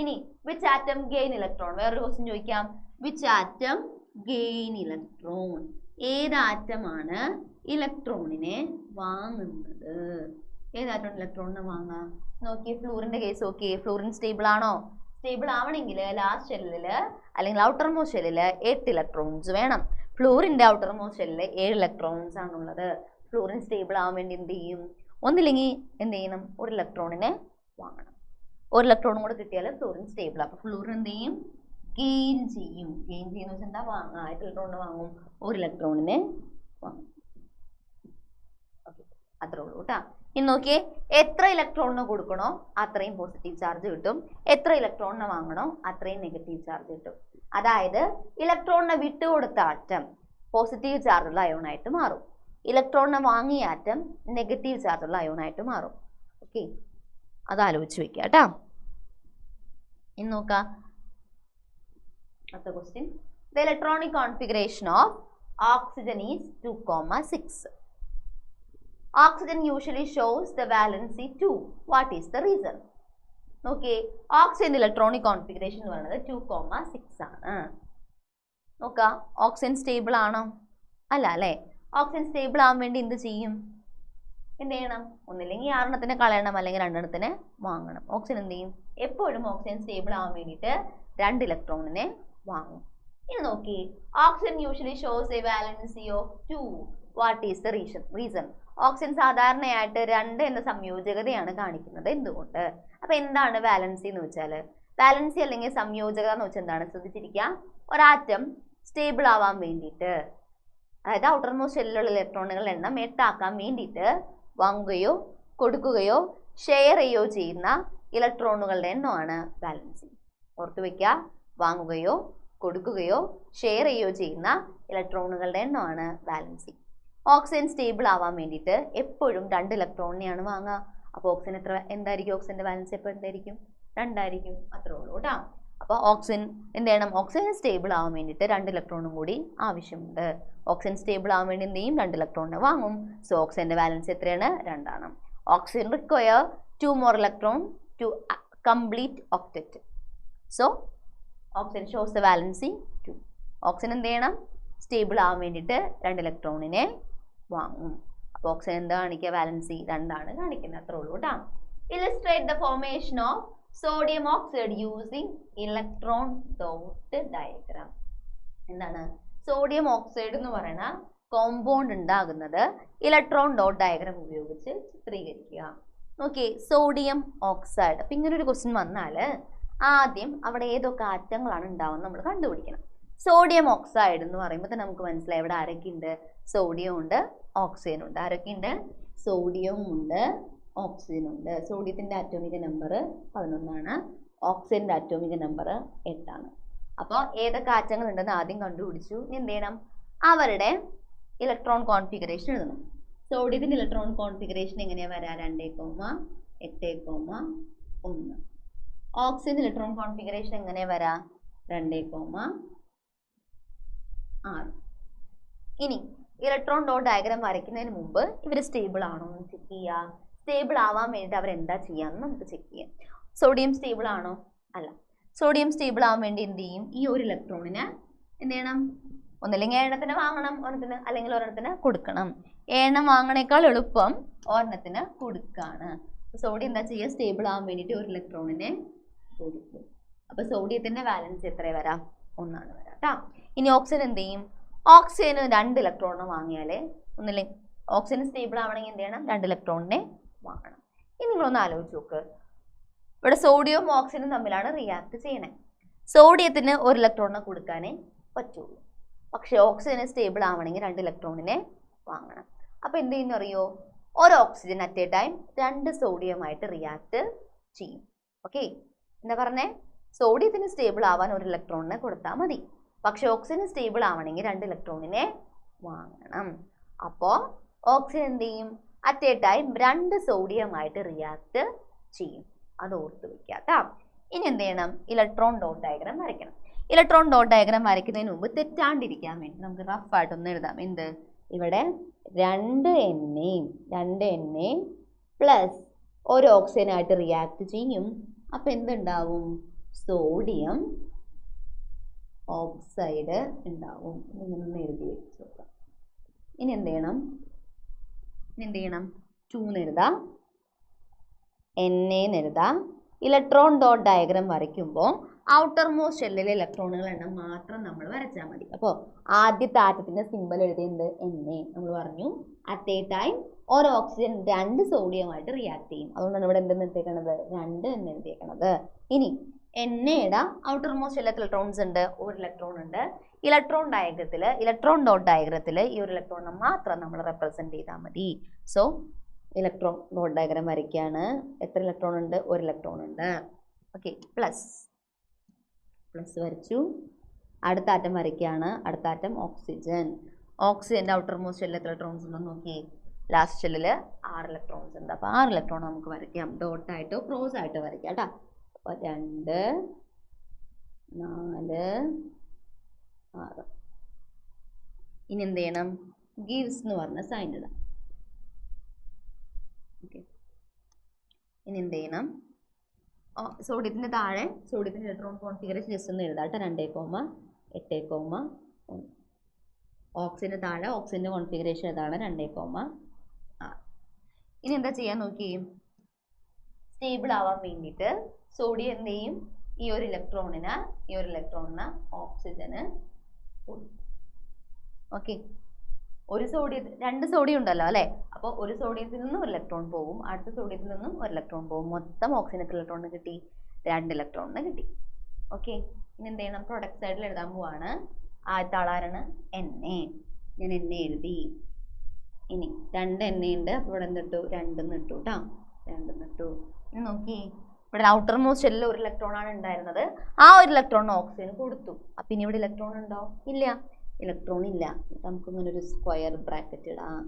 ഇനി വിച്ച് ആറ്റം ഗെയിൻ ഇലക്ട്രോൺ? വേറൊരു ക്വസ്റ്റ്യൻ ചോദിക്കാം. Which atom gain electron? ഏതാറ്റമാണ് ഇലക്ട്രോണിനെ വാങ്ങുന്നത്? ഏതാറ്റം ഇലക്ട്രോണിനെ വാങ്ങാം? നോക്കിയേ, ഫ്ലൂറിന്റെ കേസ് നോക്കിയേ. ഫ്ലൂറിൻ സ്റ്റേബിൾ ആണോ? സ്റ്റേബിൾ ആവണമെങ്കിൽ ലാസ്റ്റ് ഷെല്ലില് അല്ലെങ്കിൽ ഔട്ടർ മോസ്റ്റ് ഷെല്ലില് 8 ഇലക്ട്രോൺസ് വേണം. ഫ്ലൂറിന്റെ ഔട്ടർ മോസ്റ്റ് ഷെല്ലില് 7 ഇലക്ട്രോൺസ് ആണുള്ളത്. ഫ്ലൂറിൻ സ്റ്റേബിൾ ആവാൻ വേണ്ടി എന്ത് ചെയ്യും? ഒന്നില്ലെങ്കിൽ എന്ത് ചെയ്യണം? 1 ഇലക്ട്രോണിനെ വാങ്ങണം. 1 ഇലക്ട്രോണും കൂടെ കിട്ടിയാൽ ഫ്ലൂറിൻ സ്റ്റേബിൾ. അപ്പൊ ഫ്ലൂറിൻ എന്ത് ചെയ്യും? ഗെയിൻ ചെയ്യും. ഗെയിൻ ചെയ്യുന്ന വെച്ചാൽ എന്താ? വാങ്ങാം. 8 ഇലക്ട്രോണിനെ വാങ്ങും, 1 ഇലക്ട്രോണിനെ വാങ്ങും. ഓക്കെ, അത്രേ ഉള്ളൂ കേട്ടോ. ഇനി നോക്കിയേ, എത്ര ഇലക്ട്രോണിന് കൊടുക്കണോ അത്രയും പോസിറ്റീവ് ചാർജ് കിട്ടും, എത്ര ഇലക്ട്രോണിനെ വാങ്ങണോ അത്രയും നെഗറ്റീവ് ചാർജ് കിട്ടും. അതായത് ഇലക്ട്രോണിനെ വിട്ടുകൊടുത്ത ആറ്റം പോസിറ്റീവ് ചാർജുള്ള അയോണായിട്ട് മാറും, ഇലക്ട്രോണിനെ വാങ്ങിയ ആറ്റം നെഗറ്റീവ് ചാർജുള്ള അയോണായിട്ട് മാറും. ഓക്കെ, അത് ആലോചിച്ച് വെക്കുക കേട്ടോ. ഇനി നോക്കാം അടുത്ത question. The electronic configuration of oxygen is 2,6. Oxygen usually shows the valency 2. What is the reason? നോക്കിയേ, ഓക്സിജൻ ഇലക്ട്രോണിക് കോൺഫിഗറേഷൻ എന്ന് പറയുന്നത് 2,6 ആണ്. നോക്കാം, ഓക്സിജൻ സ്റ്റേബിൾ ആണോ? അല്ല അല്ലേ. ഓക്സിജൻ സ്റ്റേബിൾ ആവാൻ വേണ്ടി എന്ത് ചെയ്യും? എന്ത് ചെയ്യണം? ഒന്നില്ലെങ്കിൽ 6 എണ്ണത്തിനെ കളയണം, അല്ലെങ്കിൽ 2 എണ്ണത്തിനെ വാങ്ങണം. ഓക്സിജൻ എന്ത് ചെയ്യും? എപ്പോഴും ഓക്സിജൻ സ്റ്റേബിൾ ആവാൻ വേണ്ടിയിട്ട് 2 ഇലക്ട്രോണിനെ വാങ്ങും. ഇനി നോക്കിയേ, oxygen usually shows A valency of 2. What is the reason? Oxygen സാധാരണയായിട്ട് 2 എന്ന സംയോജകതയാണ് കാണിക്കുന്നത്. എന്തുകൊണ്ട്? അപ്പൊ എന്താണ് വാലൻസി എന്ന് വെച്ചാൽ? വാലൻസി അല്ലെങ്കിൽ സംയോജകത എന്ന് വെച്ചാൽ എന്താണ്? ശ്രദ്ധിച്ചിരിക്കുക. ഒരാറ്റം സ്റ്റേബിൾ ആവാൻ വേണ്ടിയിട്ട്, അതായത് ഔട്ടർ മോസ്റ്റ് ഷെല്ലിലുള്ള ഇലക്ട്രോണുകളുടെ എണ്ണം 8 ആക്കാൻ വേണ്ടിയിട്ട് വാങ്ങുകയോ കൊടുക്കുകയോ ഷെയർ ചെയ്യുകയോ ചെയ്യുന്ന ഇലക്ട്രോണുകളുടെ എണ്ണമാണ് വാലൻസി. ഓർത്തു വെക്കുക, വാങ്ങുകയോ കൊടുക്കുകയോ ഷെയർ ചെയ്യുകയോ ചെയ്യുന്ന ഇലക്ട്രോണുകളുടെ എണ്ണമാണ് വാലൻസി. ഓക്സിജൻ സ്റ്റേബിൾ ആവാൻ വേണ്ടിയിട്ട് എപ്പോഴും 2 ഇലക്ട്രോണിനെയാണ് വാങ്ങുക. അപ്പോൾ ഓക്സിജൻ എന്തായിരിക്കും? ഓക്സിജന്റെ വാലൻസി എപ്പോൾ എന്തായിരിക്കും? 2 ആയിരിക്കും. അത്രേ ഉള്ളൂ കേട്ടോ. അപ്പോൾ ഓക്സിജൻ എന്ത് ചെയ്യണം? ഓക്സിജൻ സ്റ്റേബിൾ ആവാൻ വേണ്ടിയിട്ട് 2 ഇലക്ട്രോണും കൂടി ആവശ്യമുണ്ട്. ഓക്സിജൻ സ്റ്റേബിൾ ആവാൻ വേണ്ടി എന്ത് ചെയ്യും? 2 ഇലക്ട്രോണിനെ വാങ്ങും. സോ ഓക്സിജന്റെ വാലൻസി എത്രയാണ്? 2 ആണ്. Oxygen require 2 more electron to complete octet. So oxygen shows the valency 2. Oxygen എന്ത് ചെയ്യണം? സ്റ്റേബിൾ ആവാൻ വേണ്ടിയിട്ട് 2 ഇലക്ട്രോണിനെ വാങ്ങും. അപ്പോൾ ഓക്സിജൻ എന്താ കാണിക്കുക? വാലൻസി 2 ആണ് കാണിക്കുന്നത്. അത്രേ ഉള്ളൂ കേട്ടോ. Illustrate the formation of sodium oxide using electron dot diagram. എന്താണ് സോഡിയം ഓക്സൈഡ് എന്ന് പറയുന്ന കോമ്പൗണ്ട് ഉണ്ടാകുന്നത് ഇലക്ട്രോൺ ഡോട്ട് ഡയഗ്രാം ഉപയോഗിച്ച് ചിത്രീകരിക്കുക. നോക്കിയേ, സോഡിയം ഓക്സൈഡ്. അപ്പം ഇങ്ങനെ ഒരു ക്വസ്റ്റ്യൻ വന്നാൽ ആദ്യം അവിടെ ഏതൊക്കെ ആറ്റങ്ങളാണ് ഉണ്ടാവുന്നത് നമ്മൾ കണ്ടുപിടിക്കണം. സോഡിയം ഓക്സൈഡ് എന്ന് പറയുമ്പോൾ തന്നെ നമുക്ക് മനസ്സിലായി ഇവിടെ ആരൊക്കെ ഉണ്ട്? സോഡിയം ഉണ്ട്, ഓക്സിജൻ ഉണ്ട്. ആരൊക്കെ ഉണ്ട്? സോഡിയം ഉണ്ട്, ഓക്സിജൻ ഉണ്ട്. സോഡിയത്തിൻ്റെ അറ്റോമിക നമ്പർ 11 ആണ്, ഓക്സിജൻ്റെ അറ്റോമിക നമ്പർ 8 ആണ്. അപ്പോൾ ഏതൊക്കെ ആറ്റങ്ങൾ ഉണ്ടെന്ന് ആദ്യം കണ്ടുപിടിച്ചു. ഇനി എന്ത് ചെയ്യണം? അവരുടെ ഇലക്ട്രോൺ കോൺഫിഗറേഷൻ എഴുതണം. സോഡിയത്തിൻ്റെ ഇലക്ട്രോൺ കോൺഫിഗറേഷൻ എങ്ങനെയാണ് വരാ? 2,8,1. ഓക്സിജൻ ഇലക്ട്രോൺ കോൺഫിഗറേഷൻ എങ്ങനെയാണ് വരാ? 2,6. ഇനി ഇലക്ട്രോൺ ഡോട്ട് ഡയഗ്രാം വരയ്ക്കുന്നതിന് മുമ്പ് ഇവർ സ്റ്റേബിൾ ആണോ എന്ന് ചെക്ക് ചെയ്യുക. സ്റ്റേബിൾ ആവാൻ വേണ്ടിയിട്ട് അവരെന്താ ചെയ്യാമെന്ന് നമുക്ക് ചെക്ക് ചെയ്യാം. സോഡിയം സ്റ്റേബിൾ ആണോ? അല്ല. സോഡിയം സ്റ്റേബിൾ ആവാൻ വേണ്ടി എന്ത് ചെയ്യും? ഈ ഒരു ഇലക്ട്രോണിന് എന്ത് ചെയ്യണം? ഒന്നില്ലെങ്കിൽ എണ്ണത്തിന് വാങ്ങണം ഒരെണ്ണത്തിന്, അല്ലെങ്കിൽ ഒരെണ്ണത്തിന് കൊടുക്കണം. എണ്ണം വാങ്ങണേക്കാൾ എളുപ്പം ഒരെണ്ണത്തിന് കൊടുക്കാണ്. സോഡിയം എന്താ ചെയ്യുക? സ്റ്റേബിൾ ആവാൻ വേണ്ടിയിട്ട് ഒരു ഇലക്ട്രോണിനെ കൊടുക്കും. അപ്പോൾ സോഡിയത്തിൻ്റെ വാലൻസി എത്ര വരാം? 1 ആണ് വരാം കേട്ടോ. ഇനി ഓക്സിജൻ എന്ത് ചെയ്യും? ഓക്സിജന് 2 ഇലക്ട്രോണിനെ വാങ്ങിയാലേ ഒന്നില്ലെങ്കിൽ ഓക്സിജൻ സ്റ്റേബിൾ ആവണമെങ്കിൽ എന്ത് ചെയ്യണം? 2 ഇലക്ട്രോണിനെ വാങ്ങണം. ഇനി നിങ്ങളൊന്ന് ആലോചിച്ച് നോക്ക്. ഇവിടെ സോഡിയവും ഓക്സിജനും തമ്മിലാണ് റിയാക്ട് ചെയ്യണേ. സോഡിയത്തിന് 1 ഇലക്ട്രോണിനെ കൊടുക്കാനേ പറ്റുള്ളൂ. പക്ഷേ ഓക്സിജന് സ്റ്റേബിൾ ആവണമെങ്കിൽ 2 ഇലക്ട്രോണിനെ വാങ്ങണം. അപ്പോൾ എന്ത് ചെയ്യുന്നു അറിയോ? ഒരു ഓക്സിജൻ അറ്റ് എ ടൈം 2 സോഡിയമായിട്ട് റിയാക്ട് ചെയ്യും. ഓക്കെ, എന്താ പറഞ്ഞേ? സോഡിയത്തിന് സ്റ്റേബിൾ ആവാൻ 1 ഇലക്ട്രോണിനെ കൊടുത്താൽ മതി. പക്ഷെ ഓക്സിജൻ സ്റ്റേബിൾ ആവണമെങ്കിൽ 2 ഇലക്ട്രോണിനെ വാങ്ങണം. അപ്പോൾ ഓക്സിജൻ എന്ത് ചെയ്യും? അറ്റ് എ ടൈം 2 സോഡിയമായിട്ട് റിയാക്ട് ചെയ്യും. അത് ഓർത്ത് വെക്കുക കേട്ടോ. ഇനി എന്ത് ചെയ്യണം? ഇലക്ട്രോൺ ഡോട്ട് ഡയഗ്രാം വരയ്ക്കണം. ഇലക്ട്രോൺ ഡോട്ട് ഡയഗ്രാം വരയ്ക്കുന്നതിന് മുമ്പ് തെറ്റാണ്ടിരിക്കാൻ വേണ്ടി നമുക്ക് റഫായിട്ടൊന്ന് എഴുതാം. എന്ത്? ഇവിടെ 2Na പ്ലസ് ഒരു ഓക്സിജനായിട്ട് റിയാക്ട് ചെയ്യും. അപ്പം എന്തുണ്ടാവും? സോഡിയം ഓക്സൈഡ് ഉണ്ടാവും. ഇങ്ങനെ ഒന്ന് എഴുതി വെച്ച് നോക്കാം. ഇനി എന്ത് ചെയ്യണം? 2 എന്ന് എഴുതാം, Na എന്ന് എഴുതാം. ഇലക്ട്രോൺ ഡോട്ട് ഡയഗ്രാം വരയ്ക്കുമ്പോൾ ഔട്ടർ മോസ്റ്റ് ഷെല്ലിലെ ഇലക്ട്രോണുകൾ എണ്ണം മാത്രം നമ്മൾ വരച്ചാൽ മതി. അപ്പോൾ ആദ്യത്തെ ആറ്റത്തിൻ്റെ സിമ്പൽ എഴുതിയത് Na. നമ്മൾ പറഞ്ഞു അറ്റ് എ ടൈം ഒരു ഓക്സിജൻ 2 സോഡിയമായിട്ട് റിയാക്ട് ചെയ്യും. അതുകൊണ്ടാണ് ഇവിടെ എന്തെന്ന് എഴുതിയേക്കണത്? 2 എന്ന് എഴുതിയേക്കണത്. ഇനി Na-യുടെ ഔട്ടർ മോസ്റ്റ് ഷെല്ലിൽ ഇലക്ട്രോൺസ് ഉണ്ട്, 1 ഇലക്ട്രോൺ ഉണ്ട്. ഇലക്ട്രോൺ ഡോട്ട് ഡയഗ്രത്തിൽ ഈ 1 ഇലക്ട്രോണിനെ മാത്രം നമ്മൾ റെപ്രസെൻറ്റ് ചെയ്താൽ മതി. സോ ഇലക്ട്രോൺ ഡോട്ട് ഡയഗ്രാം വരയ്ക്കുകയാണ്. എത്ര ഇലക്ട്രോൺ ഉണ്ട്? 1 ഇലക്ട്രോൺ ഉണ്ട്. ഓക്കെ, പ്ലസ് വരച്ചു. അടുത്ത ആറ്റം വരയ്ക്കുകയാണ്. അടുത്ത ആറ്റം ഓക്സിജൻ. ഓക്സിജൻ്റെ ഔട്ടർ മോസ്റ്റ് ഷെല്ലിൽ എത്ര ഇലക്ട്രോൺസ് ഉണ്ടെന്ന് നോക്കി. ലാസ്റ്റ് ഷെല്ലിൽ 6 ഇലക്ട്രോൺസ് ഉണ്ട്. അപ്പോൾ 6 ഇലക്ട്രോൺ നമുക്ക് വരയ്ക്കാം. ഡോട്ടായിട്ടോ ക്രോസ് ആയിട്ടോ വരയ്ക്കാം കേട്ടോ. അപ്പോൾ 2, 4, 6. ഇനി എന്ത് ചെയ്യണം? ഗീവ്സ് എന്ന് പറഞ്ഞ സൈൻ ഇടാം. ഓക്കെ, ഇനി എന്ത് ചെയ്യണം? സോഡിയത്തിൻ്റെ താഴെ സോഡിയത്തിൻ്റെ ഇലക്ട്രോൺ കോൺഫിഗറേഷൻ ജസ്റ്റ് ഒന്ന് എഴുതാം കേട്ടോ. 2,8,1. ഓക്സിജൻ്റെ താഴെ ഓക്സിജൻ്റെ കോൺഫിഗറേഷൻ ഏതാണ്? 2,6. ഇനി എന്താ ചെയ്യാൻ നോക്കി? സ്റ്റേബിൾ ആവാൻ വേണ്ടിയിട്ട് സോഡിയം എന്ത് ചെയ്യും? ഈ ഒരു ഇലക്ട്രോണിന് ഓക്സിജന് കൊടുക്കും. ഓക്കെ, 2 സോഡിയം ഉണ്ടല്ലോ അല്ലേ? അപ്പോൾ ഒരു സോഡിയത്തിൽ നിന്നും 1 ഇലക്ട്രോൺ പോകും, അടുത്ത സോഡിയത്തിൽ നിന്നും 1 ഇലക്ട്രോൺ പോകും. മൊത്തം ഓക്സിജൻ എത്ര ഇലക്ട്രോണിന് കിട്ടി? 2 ഇലക്ട്രോണിന് കിട്ടി. ഓക്കെ, ഇനി എന്ത് ചെയ്യണം? പ്രൊഡക്റ്റ് സൈഡിൽ എഴുതാൻ പോവാണ്. ആദ്യത്തെ ആളാരാണ്? Na. ഞാൻ Na എഴുതി. ഇനി 2 Na ഉണ്ട്. അപ്പോൾ ഇവിടെ എന്തിട്ടു? 2 ഇട്ടു കേട്ടോ. 2 ഇട്ടു. ഇനി നോക്കി, ഇവിടെ ഔട്ടർ മോസ്റ്റ് ഷെല്ലിൽ 1 ഇലക്ട്രോൺ ആണ് ഉണ്ടായിരുന്നത്. ആ 1 ഇലക്ട്രോൺ ഓക്സിജൻ കൊടുത്തു. അപ്പം ഇനി ഇവിടെ ഇലക്ട്രോൺ ഉണ്ടോ? ഇല്ല, ഇലക്ട്രോൺ ഇല്ല. നമുക്കിങ്ങനെ ഒരു സ്ക്വയർ ബ്രാക്കറ്റ് ഇടാം.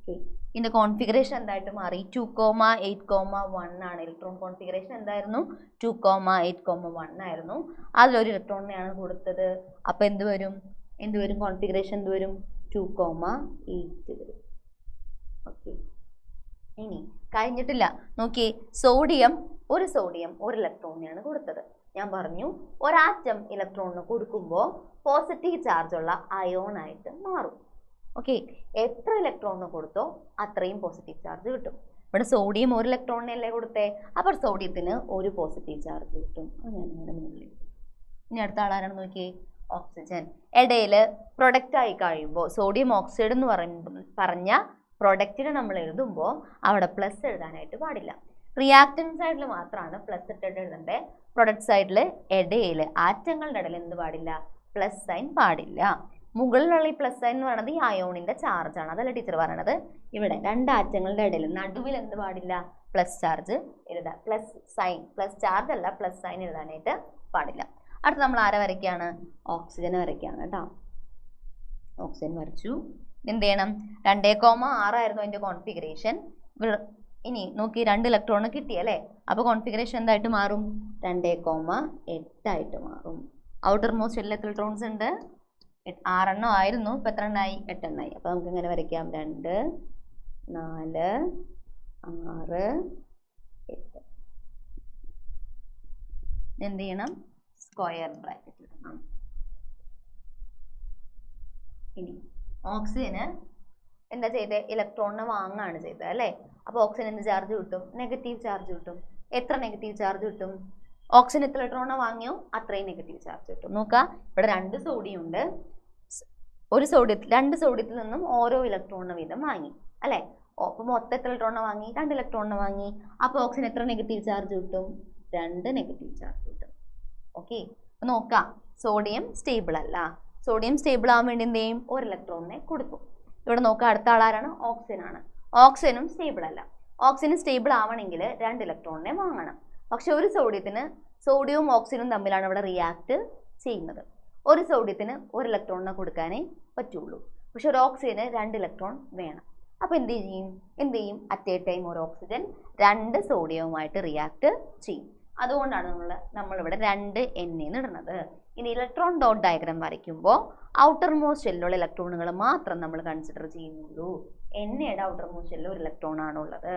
ഓക്കെ, ഇതിന്റെ കോൺഫിഗറേഷൻ എന്തായിട്ട് മാറി? 2,8,1 ആണ്. ഇലക്ട്രോൺ കോൺഫിഗറേഷൻ എന്തായിരുന്നു? 2,8,1 ആയിരുന്നു. അതിലൊരു ഇലക്ട്രോണിനെയാണ് കൊടുത്തത്. അപ്പൊ എന്ത് വരും? കോൺഫിഗറേഷൻ എന്ത് വരും? 2,8 വരും. ഓക്കെ, ഇനി കഴിഞ്ഞിട്ടില്ല. നോക്കിയേ, ഒരു സോഡിയം ഒരു ഇലക്ട്രോണിനെയാണ് കൊടുത്തത്. ഞാൻ പറഞ്ഞു ഒരാറ്റം ഇലക്ട്രോണിന് കൊടുക്കുമ്പോൾ പോസിറ്റീവ് ചാർജ് ഉള്ള അയോൺ ആയിട്ട് മാറും. ഓക്കെ, എത്ര ഇലക്ട്രോണിന് കൊടുത്തോ അത്രയും പോസിറ്റീവ് ചാർജ് കിട്ടും. ഇവിടെ സോഡിയം ഒരു ഇലക്ട്രോണിനല്ലേ കൊടുത്തേ, അപ്പോൾ സോഡിയത്തിന് ഒരു പോസിറ്റീവ് ചാർജ് കിട്ടും. ഞാൻ ഇങ്ങനെ മുകളിൽ. ഇനി അടുത്ത ആളാരാണ് നോക്കിയേ, ഓക്സിജൻ. ഇടയിൽ പ്രൊഡക്റ്റ് ആയി കഴിയുമ്പോൾ സോഡിയം ഓക്സൈഡ് എന്ന് പറഞ്ഞ പ്രൊഡക്റ്റിന് നമ്മൾ എഴുതുമ്പോൾ അവിടെ പ്ലസ് എഴുതാനായിട്ട് പാടില്ല. റിയാക്ടൻറ്റ് സൈഡിൽ മാത്രമാണ് പ്ലസ് ഇട്ടിട്ട് എഴുതണ്ടേ. പ്രൊഡക്റ്റ് സൈഡിൽ ഇടയിൽ ആറ്റങ്ങളുടെ ഇടയിൽ എന്ത് പാടില്ല? പ്ലസ് സൈൻ പാടില്ല. മുകളിലുള്ള ഈ പ്ലസ് സൈൻ എന്ന് പറയുന്നത് ഈ അയോണിന്റെ ചാർജ് ആണ്. അതല്ല ടീച്ചർ പറയണത്. ഇവിടെ രണ്ട് ആറ്റങ്ങളുടെ ഇടയിൽ നടുവിൽ എന്ത് പാടില്ല? പ്ലസ് ചാർജ് എഴുതാം. പ്ലസ് ചാർജ് അല്ല, പ്ലസ് സൈൻ എഴുതാനായിട്ട് പാടില്ല. അടുത്ത് നമ്മൾ ആരെ വരയ്ക്കുകയാണ്? ഓക്സിജനെ വരയ്ക്കുകയാണ് കേട്ടോ. ഓക്സിജൻ വരച്ചു. എന്ത് ചെയ്യണം? 2,6 ആയിരുന്നു അതിന്റെ കോൺഫിഗറേഷൻ. ഇനി നോക്കി, 2 ഇലക്ട്രോൺ കിട്ടിയല്ലേ, അപ്പോൾ കോൺഫിഗറേഷൻ എന്തായിട്ട് മാറും? 2,8 ആയിട്ട് മാറും. ഔട്ടർ മോസ്റ്റ് ഷെല്ലിൽ എത്ര ഇലക്ട്രോൺസ് ഉണ്ട്? 6 എണ്ണം ആയിരുന്നു. ഇപ്പം എത്ര എണ്ണമായി? 8 എണ്ണമായി. അപ്പോൾ നമുക്ക് ഇങ്ങനെ വരയ്ക്കാം. 2, 4, 6, 8. എന്ത് ചെയ്യണം? സ്ക്വയർ ബ്രാക്കറ്റ് ഇടണം. ഇനി ഓക്സിജന് എന്താ ചെയ്തത്? ഇലക്ട്രോണിനെ വാങ്ങാണ് ചെയ്തത് അല്ലേ. അപ്പോൾ ഓക്സിജൻ എന്ത് ചാർജ് കിട്ടും? നെഗറ്റീവ് ചാർജ് കിട്ടും. എത്ര നെഗറ്റീവ് ചാർജ് കിട്ടും? ഓക്സിജൻ എത്ര ഇലക്ട്രോണിനെ വാങ്ങിയോ അത്രയും നെഗറ്റീവ് ചാർജ് കിട്ടും. നോക്കുക, ഇവിടെ 2 സോഡിയം ഉണ്ട്. രണ്ട് സോഡിയത്തിൽ നിന്നും ഓരോ ഇലക്ട്രോണിനെ വീതം വാങ്ങി അല്ലേ. അപ്പോൾ മൊത്തം എത്ര ഇലക്ട്രോണിനെ വാങ്ങി? 2 ഇലക്ട്രോണിനെ വാങ്ങി. അപ്പോൾ ഓക്സിജൻ എത്ര നെഗറ്റീവ് ചാർജ് കിട്ടും? 2 നെഗറ്റീവ് ചാർജ് കിട്ടും. ഓക്കെ, അപ്പോൾ നോക്കാം, സോഡിയം സ്റ്റേബിൾ അല്ല. സോഡിയം സ്റ്റേബിൾ ആവാൻ വേണ്ടി എന്ത് ചെയ്യും? ഒരു ഇലക്ട്രോണിനെ കൊടുക്കും. ഇവിടെ നോക്കുക, അടുത്ത ആളാരാണ്? ഓക്സിജൻ ആണ്. ഓക്സിജനും സ്റ്റേബിൾ അല്ല. ഓക്സിജൻ സ്റ്റേബിൾ ആവണമെങ്കിൽ 2 ഇലക്ട്രോണിനെ വാങ്ങണം. പക്ഷെ ഒരു സോഡിയത്തിന് സോഡിയവും ഓക്സിജനും തമ്മിലാണ് ഇവിടെ റിയാക്ട് ചെയ്യുന്നത്. ഒരു സോഡിയത്തിന് ഒരു ഇലക്ട്രോണിനെ കൊടുക്കാനേ പറ്റുള്ളൂ. പക്ഷെ ഒരു ഓക്സിജന് 2 ഇലക്ട്രോൺ വേണം. അപ്പോൾ എന്ത് ചെയ്യും? അറ്റ് എ ടൈം ഒരു ഓക്സിജൻ 2 സോഡിയവുമായിട്ട് റിയാക്ട് ചെയ്യും. അതുകൊണ്ടാണ് നമ്മളിവിടെ 2 എന്ന് ഇടുന്നത്. ഇനി ഇലക്ട്രോൺ ഡോട്ട് ഡയഗ്രാം വരയ്ക്കുമ്പോൾ ഔട്ടർ മോസ്റ്റ് ഷെല്ലുള്ള ഇലക്ട്രോണുകൾ മാത്രം നമ്മൾ കൺസിഡർ ചെയ്യുന്നുള്ളൂ. എന്നയുടെ ഔട്ടർ മോസ്റ്റ് ഷെല്ലിൽ ഒരു ഇലക്ട്രോൺ ആണുള്ളത്.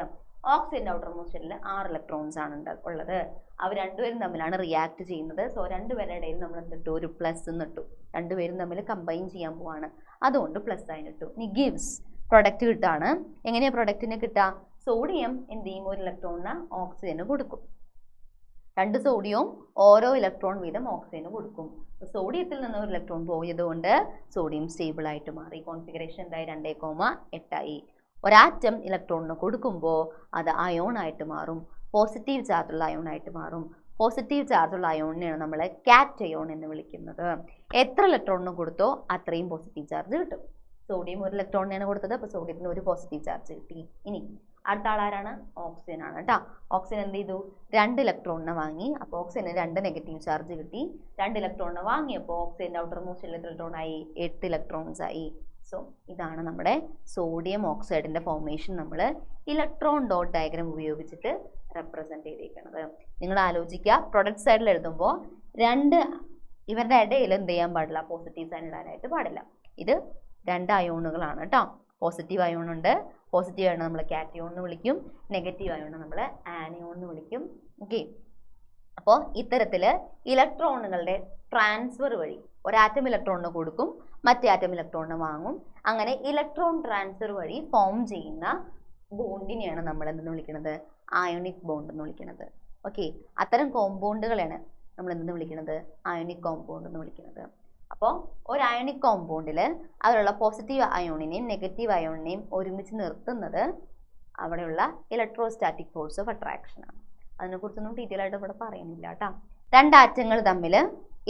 ഓക്സിജന്റെ ഔട്ടർ മോസ്റ്റ് ഷെല്ലിൽ 6 ഇലക്ട്രോൺസ് ആണ് ഉള്ളത്. അവർ രണ്ടുപേരും തമ്മിലാണ് റിയാക്ട് ചെയ്യുന്നത്. സോ രണ്ടുപേരുടെ ഇടയിൽ നമ്മൾ എന്തിട്ടു? ഒരു പ്ലസ് എന്നിട്ടു. രണ്ടുപേരും തമ്മിൽ കമ്പൈൻ ചെയ്യാൻ പോവാണ്, അതുകൊണ്ട് പ്ലസ് സൈൻ ഇട്ടു. ഇനി ഗിവ്സ് പ്രൊഡക്റ്റ് കിട്ടാണ്. എങ്ങനെയാണ് പ്രൊഡക്റ്റിനെ കിട്ടുക? സോഡിയം എന്ത് ചെയ്യും? ഒരു ഇലക്ട്രോണിന് ഓക്സിജന് കൊടുക്കും. 2 സോഡിയവും ഓരോ ഇലക്ട്രോൺ വീതം ഓക്സിജന് കൊടുക്കും. സോഡിയത്തിൽ നിന്ന് ഒരു ഇലക്ട്രോൺ പോയതുകൊണ്ട് സോഡിയം സ്റ്റേബിൾ ആയിട്ട് മാറി. കോൺഫിഗറേഷൻ എന്തായി? 2,8 ആയി. ഒരാറ്റം ഇലക്ട്രോണിന് കൊടുക്കുമ്പോൾ അത് അയോൺ ആയിട്ട് മാറും. പോസിറ്റീവ് ചാർജുള്ള അയോൺ ആയിട്ട് മാറും. പോസിറ്റീവ് ചാർജുള്ള അയോണിനെയാണ് നമ്മൾ കാറ്റയോൺ എന്ന് വിളിക്കുന്നത്. എത്ര ഇലക്ട്രോണിന് കൊടുത്തോ അത്രയും പോസിറ്റീവ് ചാർജ് കിട്ടും. സോഡിയം ഒരു ഇലക്ട്രോണിനെയാണ് കൊടുത്തത്, അപ്പോൾ സോഡിയത്തിന് ഒരു പോസിറ്റീവ് ചാർജ് കിട്ടി. ഇനി അടുത്ത ആളാരാണ്? ഓക്സിജൻ ആണ് കേട്ടോ. ഓക്സിജൻ എന്ത് ചെയ്തു? 2 ഇലക്ട്രോണിനെ വാങ്ങി. അപ്പോൾ ഓക്സിജന് 2 നെഗറ്റീവ് ചാർജ് കിട്ടി. 2 ഇലക്ട്രോണിനെ വാങ്ങിയപ്പോൾ ഓക്സിജന്റെ ഔട്ടർ മോസ്റ്റ് ഇലക്ട്രോൺ ആയി 8 ഇലക്ട്രോൺസ് ആയി. സോ ഇതാണ് നമ്മുടെ സോഡിയം ഓക്സൈഡിന്റെ ഫോർമേഷൻ നമ്മൾ ഇലക്ട്രോൺ ഡോട്ട് ഡയഗ്രാം ഉപയോഗിച്ചിട്ട് റെപ്രസെന്റ് ചെയ്തിരിക്കുന്നത്. നിങ്ങൾ ആലോചിക്കുക, പ്രൊഡക്റ്റ് സൈഡിൽ എഴുതുമ്പോൾ ഇവരുടെ ഇടയിൽ എന്ത് ചെയ്യാൻ പാടില്ല? പോസിറ്റീവ് സൈൻ ഇടാനായിട്ട് പാടില്ല. ഇത് 2 അയോണുകളാണ് കേട്ടോ. പോസിറ്റീവ് അയോൺ ഉണ്ട്. പോസിറ്റീവ് അയോൺ നമ്മൾ കാറ്റയോൺ എന്ന് വിളിക്കും. നെഗറ്റീവ് അയോൺ നമ്മൾ ആനിയോൺ എന്ന് വിളിക്കും. ഓക്കെ, അപ്പോൾ ഇത്തരത്തിൽ ഇലക്ട്രോണുകളുടെ ട്രാൻസ്ഫർ വഴി ഒരാറ്റം ഇലക്ട്രോണിന് കൊടുക്കും, മറ്റേ ആറ്റം ഇലക്ട്രോണിനെ വാങ്ങും. അങ്ങനെ ഇലക്ട്രോൺ ട്രാൻസ്ഫർ വഴി ഫോം ചെയ്യുന്ന ബോണ്ടിനെയാണ് നമ്മൾ എന്തെന്ന് വിളിക്കുന്നത്? അയോണിക് ബോണ്ട് എന്ന് വിളിക്കുന്നത്. ഓക്കെ, അത്തരം കോമ്പൗണ്ടുകളാണ് നമ്മൾ എന്തെന്ന് വിളിക്കുന്നത്? അയോണിക് കോമ്പൗണ്ട് എന്ന് വിളിക്കുന്നത്. അപ്പോൾ ഒരു അയോണിക് കോമ്പൗണ്ടിൽ അതിലുള്ള പോസിറ്റീവ് അയോണിനെയും നെഗറ്റീവ് അയോണിനെയും ഒരുമിച്ച് നിർത്തുന്നത് അവിടെയുള്ള ഇലക്ട്രോസ്റ്റാറ്റിക് ഫോഴ്സ് ഓഫ് അട്രാക്ഷൻ ആണ്. അതിനെക്കുറിച്ചൊന്നും ഡീറ്റെയിൽ ആയിട്ട് ഇവിടെ പറയുന്നില്ല കേട്ടോ. 2 ആറ്റങ്ങൾ തമ്മിൽ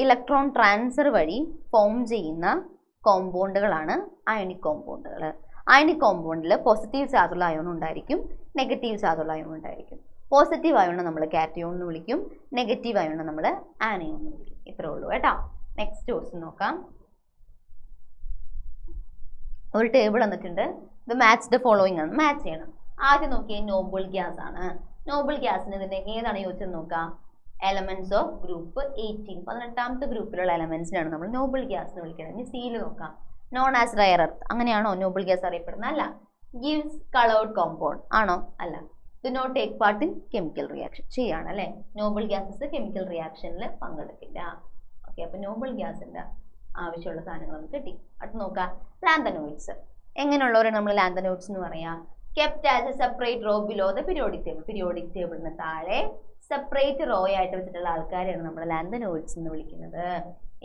ഇലക്ട്രോൺ ട്രാൻസ്ഫർ വഴി ഫോം ചെയ്യുന്ന കോമ്പൗണ്ടുകളാണ് അയോണിക് കോമ്പൗണ്ടുകൾ. അയോണിക് കോമ്പൗണ്ടിൽ പോസിറ്റീവ് ചാർജുള്ള അയോൺ ഉണ്ടായിരിക്കും, നെഗറ്റീവ് ചാർജുള്ള അയോൺ ഉണ്ടായിരിക്കും. പോസിറ്റീവ് അയോൺ നമ്മൾ കാറ്റയോൺ എന്ന് വിളിക്കും, നെഗറ്റീവ് അയോൺ നമ്മൾ ആനയോൺ എന്ന് വിളിക്കും. ഇത്രേ ഉള്ളൂ കേട്ടോ. നെക്സ്റ്റ് ക്വസ്റ്റ്യൻ നോക്കാം. ഒരു ടേബിൾ തന്നിട്ടുണ്ട്. ഇത് മാച്ച് ദ ഫോളോയിങ് ആണ്, മാച്ച് ചെയ്യണം. ആദ്യം നോക്കിയേ നോബിൾ ഗ്യാസ് ആണ്. നോബിൾ ഗ്യാസിന് ഇതിന്റെ ഏതാണ് ചോദിച്ചത് നോക്കാം. എലമെന്റ്സ് ഓഫ് ഗ്രൂപ്പ് 18, 18ാമത്തെ ഗ്രൂപ്പിലുള്ള എലമെന്റ്സിനാണ് നമ്മൾ നോബിൾ ഗ്യാസ് എന്ന് വിളിക്കുന്നത്. ഇനി സിയിൽ നോക്കാം. നോൺ ആസ് റയർ എർത്ത്, അങ്ങനെയാണോ നോബിൾ ഗ്യാസ് അറിയപ്പെടുന്നത്? അല്ല. ഗിവ്സ് കളേർഡ് കോമ്പൗണ്ട് ആണോ? അല്ല. Do not take part in chemical reaction, ശരിയാണ് അല്ലേ. നോബിൾ ഗ്യാസസ് കെമിക്കൽ റിയാക്ഷനിൽ പങ്കെടുക്കില്ല. ഓക്കെ, അപ്പൊ നോബിൾ ഗ്യാസിന്റെ ആവശ്യമുള്ള സാധനങ്ങൾ നമുക്ക് കിട്ടി. അടുത്ത് നോക്കാം ലാന്തനോയിഡ്സ്. എങ്ങനെയുള്ളവരാണ് നമ്മൾ ലാന്തനോയിഡ്സ് എന്ന് പറയാം? Kept as a separate row below the periodic table. Periodic ടേബിളിന് താഴെ സെപ്പറേറ്റ് റോ ആയിട്ട് വെച്ചിട്ടുള്ള ആൾക്കാരെയാണ് നമ്മൾ ലാന്തനോയിഡ്സ് എന്ന് വിളിക്കുന്നത്.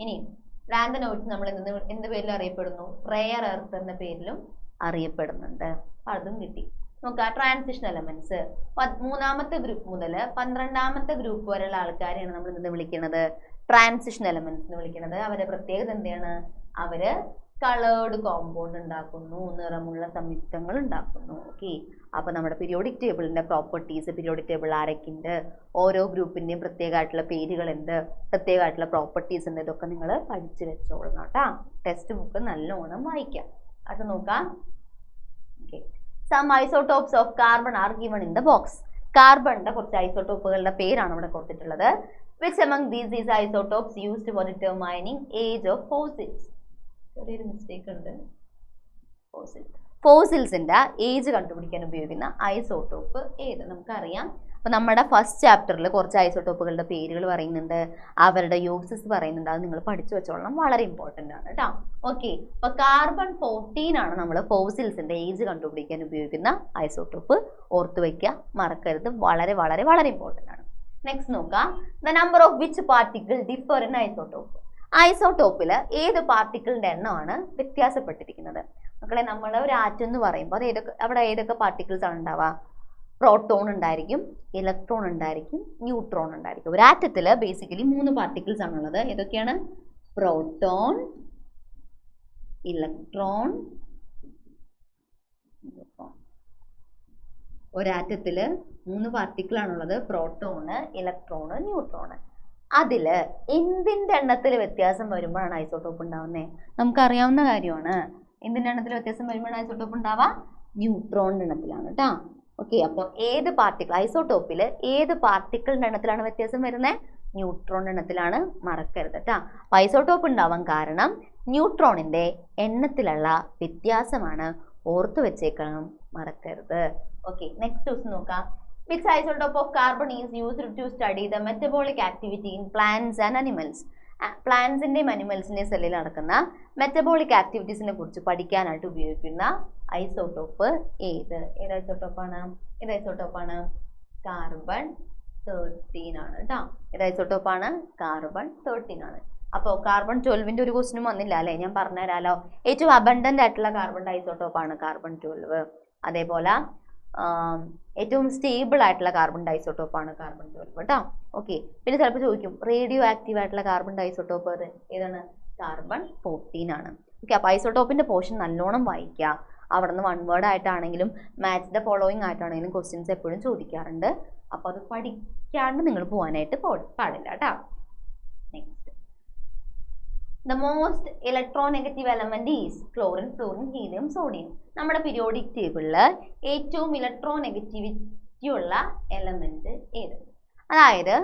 ഇനി ലാന്തനോയിഡ്സ് നമ്മൾ എന്ത് പേരിൽ അറിയപ്പെടുന്നു? റെയർ എർത്ത് എന്ന പേരിലും അറിയപ്പെടുന്നുണ്ട്. അതും കിട്ടി. നോക്കാം ട്രാൻസിഷൻ എലമെന്റ്സ്. 3ാമത്തെ ഗ്രൂപ്പ് മുതൽ 12ാമത്തെ ഗ്രൂപ്പ് വരെയുള്ള ആൾക്കാരെയാണ് നമ്മൾ എന്ത് വിളിക്കുന്നത്? ട്രാൻസിഷൻ എലമെന്റ്സ് എന്ന് വിളിക്കുന്നത്. അവരുടെ പ്രത്യേകത എന്താണ്? അവര് കളേർഡ് കോമ്പൗണ്ട് ഉണ്ടാക്കുന്നു, നിറമുള്ള സംയുക്തങ്ങൾ ഉണ്ടാക്കുന്നു. ഓക്കെ, അപ്പൊ നമ്മുടെ പീരിയോഡിക് ടേബിളിന്റെ പ്രോപ്പർട്ടീസ്, പീരിയോഡിക് ടേബിൾ ആരൊക്കെയുണ്ട്, ഓരോ ഗ്രൂപ്പിന്റെയും പ്രത്യേകമായിട്ടുള്ള പേരുകൾ എന്ത്, പ്രത്യേകമായിട്ടുള്ള പ്രോപ്പർട്ടീസ് ഉണ്ട്, ഇതൊക്കെ നിങ്ങൾ പഠിച്ചു വെച്ചോളണം കേട്ടാ. ടെക്സ്റ്റ് ബുക്ക് നല്ലോണം വായിക്കാം. അത് നോക്കാം. Okay, some isotopes of carbon are given in the box. കാർബണിന്റെ കുറച്ച് ഐസോടോപ്പുകളുടെ പേരാണ് ഇവിടെ കൊടുത്തിട്ടുള്ളത്. Which among these is isotopes used for determining age of fossils? ചെറിയൊരു മിസ്റ്റേക്ക് ഉണ്ട്. ഫോസിൽസിന്റെ ഏജ് കണ്ടുപിടിക്കാൻ ഉപയോഗിക്കുന്ന ഐസോടോപ്പ് ഏത്? നമുക്കറിയാം. അപ്പൊ നമ്മുടെ ഫസ്റ്റ് ചാപ്റ്ററിൽ കുറച്ച് ഐസോടോപ്പുകളുടെ പേരുകൾ പറയുന്നുണ്ട്, അവരുടെ യൂസസ് പറയുന്നുണ്ട്. അത് നിങ്ങൾ പഠിച്ചു വെച്ചോളണം, വളരെ ഇമ്പോർട്ടൻ്റ് ആണ് കേട്ടോ. ഓക്കെ, അപ്പൊ കാർബൺ 14 ആണ് നമ്മൾ ഫോസിൽസിന്റെ ഏജ് കണ്ടുപിടിക്കാൻ ഉപയോഗിക്കുന്ന ഐസോടോപ്പ്. ഓർത്തു വയ്ക്കുക, മറക്കരുത്, വളരെ വളരെ വളരെ ഇമ്പോർട്ടൻ്റ് ആണ്. നെക്സ്റ്റ് നോക്കാം. The number of which particle differ in isotope. ഐസോടോപ്പിൽ ഏത് പാർട്ടിക്കിളിന്റെ എണ്ണമാണ് വ്യത്യാസപ്പെട്ടിരിക്കുന്നത്? മക്കളെ, നമ്മൾ ഒരു ആറ്റം എന്ന് പറയുമ്പോൾ അത് അവിടെ ഏതൊക്കെ പാർട്ടിക്കിൾസ് ആണ് ഉണ്ടാവുക? പ്രോട്ടോൺ ഉണ്ടായിരിക്കും, ഇലക്ട്രോൺ ഉണ്ടായിരിക്കും, ന്യൂട്രോൺ ഉണ്ടായിരിക്കും. ഒരു ആറ്റത്തിൽ ബേസിക്കലി 3 പാർട്ടിക്കിൾസ് ആണുള്ളത്. ഏതൊക്കെയാണ്? പ്രോട്ടോൺ, ഇലക്ട്രോൺ, ഒരാറ്റത്തില് 3 പാർട്ടിക്കിൾ ആണുള്ളത്. Proton, electron, neutron. അതില് എന്തിന്റെ എണ്ണത്തിൽ വ്യത്യാസം വരുമ്പോഴാണ് ഐസോടോപ്പ് ഉണ്ടാവുന്നത്? നമുക്കറിയാവുന്ന കാര്യമാണ്. എന്തിന്റെ എണ്ണത്തിൽ വ്യത്യാസം വരുമ്പോഴാണ് ഐസോടോപ്പ് ഉണ്ടാവുക? ന്യൂട്രോണിന്റെ എണ്ണത്തിലാണ് കേട്ടോ. ഓക്കെ, അപ്പോൾ ഏത് പാർട്ടിക്കിൾ ഐസോടോപ്പിൽ ഏത് പാർട്ടിക്കിളിന്റെ എണ്ണത്തിലാണ് വ്യത്യാസം വരുന്നത്? ന്യൂട്രോണിന്റെ എണ്ണത്തിലാണ്, മറക്കരുത് കേട്ടോ. അപ്പോൾ ഐസോടോപ്പ് ഉണ്ടാവാൻ കാരണം ന്യൂട്രോണിന്റെ എണ്ണത്തിലുള്ള വ്യത്യാസമാണ്. ഓർത്തു വെച്ചേക്കണം, മറക്കരുത്. ഓക്കെ, നെക്സ്റ്റ് ക്വസ്റ്റ്യൻ നോക്കാം. Which isotope of carbon is used to study the metabolic activity in plants and animals? പ്ലാന്റ്സിന്റെയും അനിമൽസിന്റെയും സെല്ലിൽ നടക്കുന്ന മെറ്റബോളിക് ആക്ടിവിറ്റീസിനെ കുറിച്ച് പഠിക്കാനായിട്ട് ഉപയോഗിക്കുന്ന ഐസോടോപ്പ് ഏത്? ഏത് ഐസോടോപ്പാണ്? ഏത് ഐസോടോപ്പാണ്? കാർബൺ 13 ആണ് കേട്ടോ. ഏത് ഐസോടോപ്പാണ്? കാർബൺ 13 ആണ്. അപ്പോൾ കാർബൺ 12ന്റെ ഒരു ക്വസ്റ്റിനും വന്നില്ല അല്ലേ? ഞാൻ പറഞ്ഞുതരാലോ. ഏറ്റവും അബണ്ടന്റ് ആയിട്ടുള്ള കാർബൺ ഐസോടോപ്പാണ് കാർബൺ 12. അതേപോലെ ഏറ്റവും സ്റ്റേബിൾ ആയിട്ടുള്ള കാർബൺ ഐസോടോപ്പാണ് കാർബൺ 12 കേട്ടോ. ഓക്കെ, പിന്നെ ചിലപ്പോൾ ചോദിക്കും റേഡിയോ ആക്റ്റീവ് ആയിട്ടുള്ള കാർബൺ ഐസോടോപ്പ് ഏതാണ്? കാർബൺ 14 ആണ്. ഓക്കെ, അപ്പോൾ ഐസോടോപ്പിന്റെ പോർഷൻ നല്ലോണം വായിക്കുക. അവിടെ നിന്ന് 1 വേർഡ് ആയിട്ടാണെങ്കിലും മാച്ച് ദ ഫോളോയിങ് ആയിട്ടാണെങ്കിലും ക്വസ്റ്റ്യൻസ് എപ്പോഴും ചോദിക്കാറുണ്ട്. അപ്പോൾ അത് പഠിക്കാണ്ട് നിങ്ങൾ പോകാനായിട്ട് പാടില്ല കേട്ടോ. Next, the most electronegative element is chlorine, fluorine, helium, sodium. നമ്മുടെ പീരിയോഡിക് ടേബിളിൽ ഏറ്റവും ഇലക്ട്രോനെഗറ്റിവിറ്റി ഉള്ള എലമെന്റ് ഏത്? അതായത്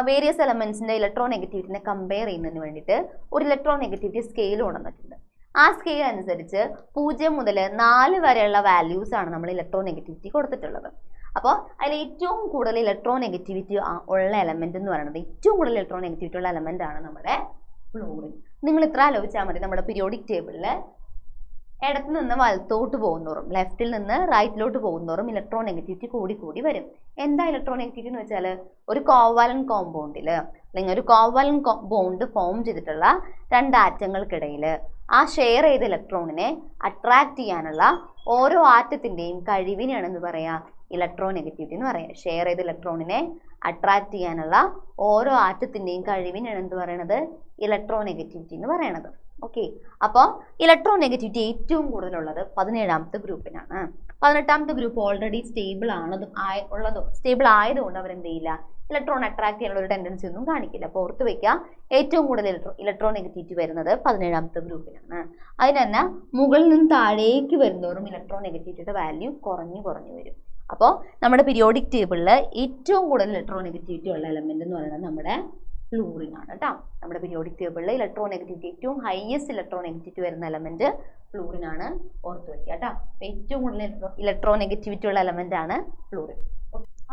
വേരിയസ് എലമെന്റ്സിന്റെ ഇലക്ട്രോനെഗറ്റിവിറ്റിനെ കമ്പയർ ചെയ്യുന്നതിന് വേണ്ടിയിട്ട് ഒരു ഇലക്ട്രോനെഗറ്റിവിറ്റി സ്കെയിൽ കൊണ്ടുവന്നിട്ടുണ്ട്. ആ സ്കെയിൽ അനുസരിച്ച് 0 മുതൽ 4 വരെയുള്ള വാല്യൂസ് ആണ് നമ്മൾ ഇലക്ട്രോനെഗറ്റിവിറ്റി കൊടുത്തിട്ടുള്ളത്. അപ്പോൾ അതിൽ ഏറ്റവും കൂടുതൽ ഇലക്ട്രോനെഗറ്റിവിറ്റി ഉള്ള എലമെന്റ് എന്ന് പറയുന്നത്, ഏറ്റവും കൂടുതൽ ഇലക്ട്രോനെഗറ്റിവിറ്റി ഉള്ള എലമെന്റ് ആണ് നമ്മുടെ ഫ്ലോറിൻ. നിങ്ങൾ ഇത്ര ആലോചിച്ചാൽ മതി. നമ്മുടെ പീരിയോഡിക് ടേബിളിൽ ഇടത്ത് നിന്ന് വലത്തോട്ട് പോകുന്നോറും ലെഫ്റ്റിൽ നിന്ന് റൈറ്റിലോട്ട് പോകുന്നോറും ഇലക്ട്രോനെഗറ്റിവിറ്റി കൂടി കൂടി വരും. എന്താ ഇലക്ട്രോനെഗറ്റിവിറ്റി എന്ന് വെച്ചാൽ, ഒരു കോവാലന്റ് കോമ്പൗണ്ടിൽ അല്ലെങ്കിൽ ഒരു കോവാലന്റ് ബോണ്ട് ഫോം ചെയ്തിട്ടുള്ള 2 ആറ്റങ്ങൾക്കിടയിൽ ആ ഷെയർ ചെയ്ത ഇലക്ട്രോണിനെ അട്രാക്ട് ചെയ്യാനുള്ള ഓരോ ആറ്റത്തിൻ്റെയും കഴിവിനെയാണ് എന്ന് പറയാ ഇലക്ട്രോനെഗറ്റിവിറ്റി എന്ന് പറയാം. ഷെയർ ചെയ്ത ഇലക്ട്രോണിനെ അട്രാക്ട് ചെയ്യാനുള്ള ഓരോ ആറ്റത്തിൻ്റെയും കഴിവിനെയാണ് എന്ത് പറയണത്? ഇലക്ട്രോനെഗറ്റിവിറ്റി എന്ന് പറയണത്. ഓക്കെ, അപ്പോൾ ഇലക്ട്രോനെഗറ്റിവിറ്റി ഏറ്റവും കൂടുതലുള്ളത് 17ാമത്തെ ഗ്രൂപ്പിനാണ്. 18ാമത്തെ ഗ്രൂപ്പ് ഓൾറെഡി സ്റ്റേബിൾ സ്റ്റേബിൾ ആയതുകൊണ്ട് അവർ എന്ത് ചെയ്യില്ല, ഇലക്ട്രോൺ അട്രാക്ട് ചെയ്യാനുള്ള ഒരു ടെൻഡൻസി ഒന്നും കാണിക്കില്ല. അപ്പോൾ ഓർത്ത് വെക്കുക, ഏറ്റവും കൂടുതൽ ഇലക്ട്രോനെഗറ്റിവിറ്റി വരുന്നത് 17ാമത്തെ ഗ്രൂപ്പിലാണ്. അതിന് തന്നെ മുകളിൽ നിന്ന് താഴേക്ക് വരുന്നതോറും ഇലക്ട്രോനെഗറ്റിവിറ്റിയുടെ വാല്യൂ കുറഞ്ഞു വരും. അപ്പോൾ നമ്മുടെ പീരിയോഡിക് ടേബിളിൽ ഏറ്റവും കൂടുതൽ ഇലക്ട്രോനെഗറ്റിവിറ്റി ഉള്ള എലമെന്റ് എന്ന് പറയുന്നത് നമ്മുടെ ഫ്ലൂറിൻ ആണ് കേട്ടോ. നമ്മുടെ പീരിയോഡിക് ടേബിളിൽ ഇലക്ട്രോനെഗറ്റിവിറ്റി ഏറ്റവും ഹയസ്റ്റ് ഇലക്ട്രോനെഗറ്റിവിറ്റി വരുന്ന എലമെന്റ് ഫ്ലൂറിൻ ആണ്, ഓർത്ത് വെക്കുക കേട്ടോ. ഏറ്റവും കൂടുതൽ ഇലക്ട്രോനെഗറ്റിവിറ്റി ഉള്ള എലമെന്റ് ആണ് ഫ്ലൂറിൻ.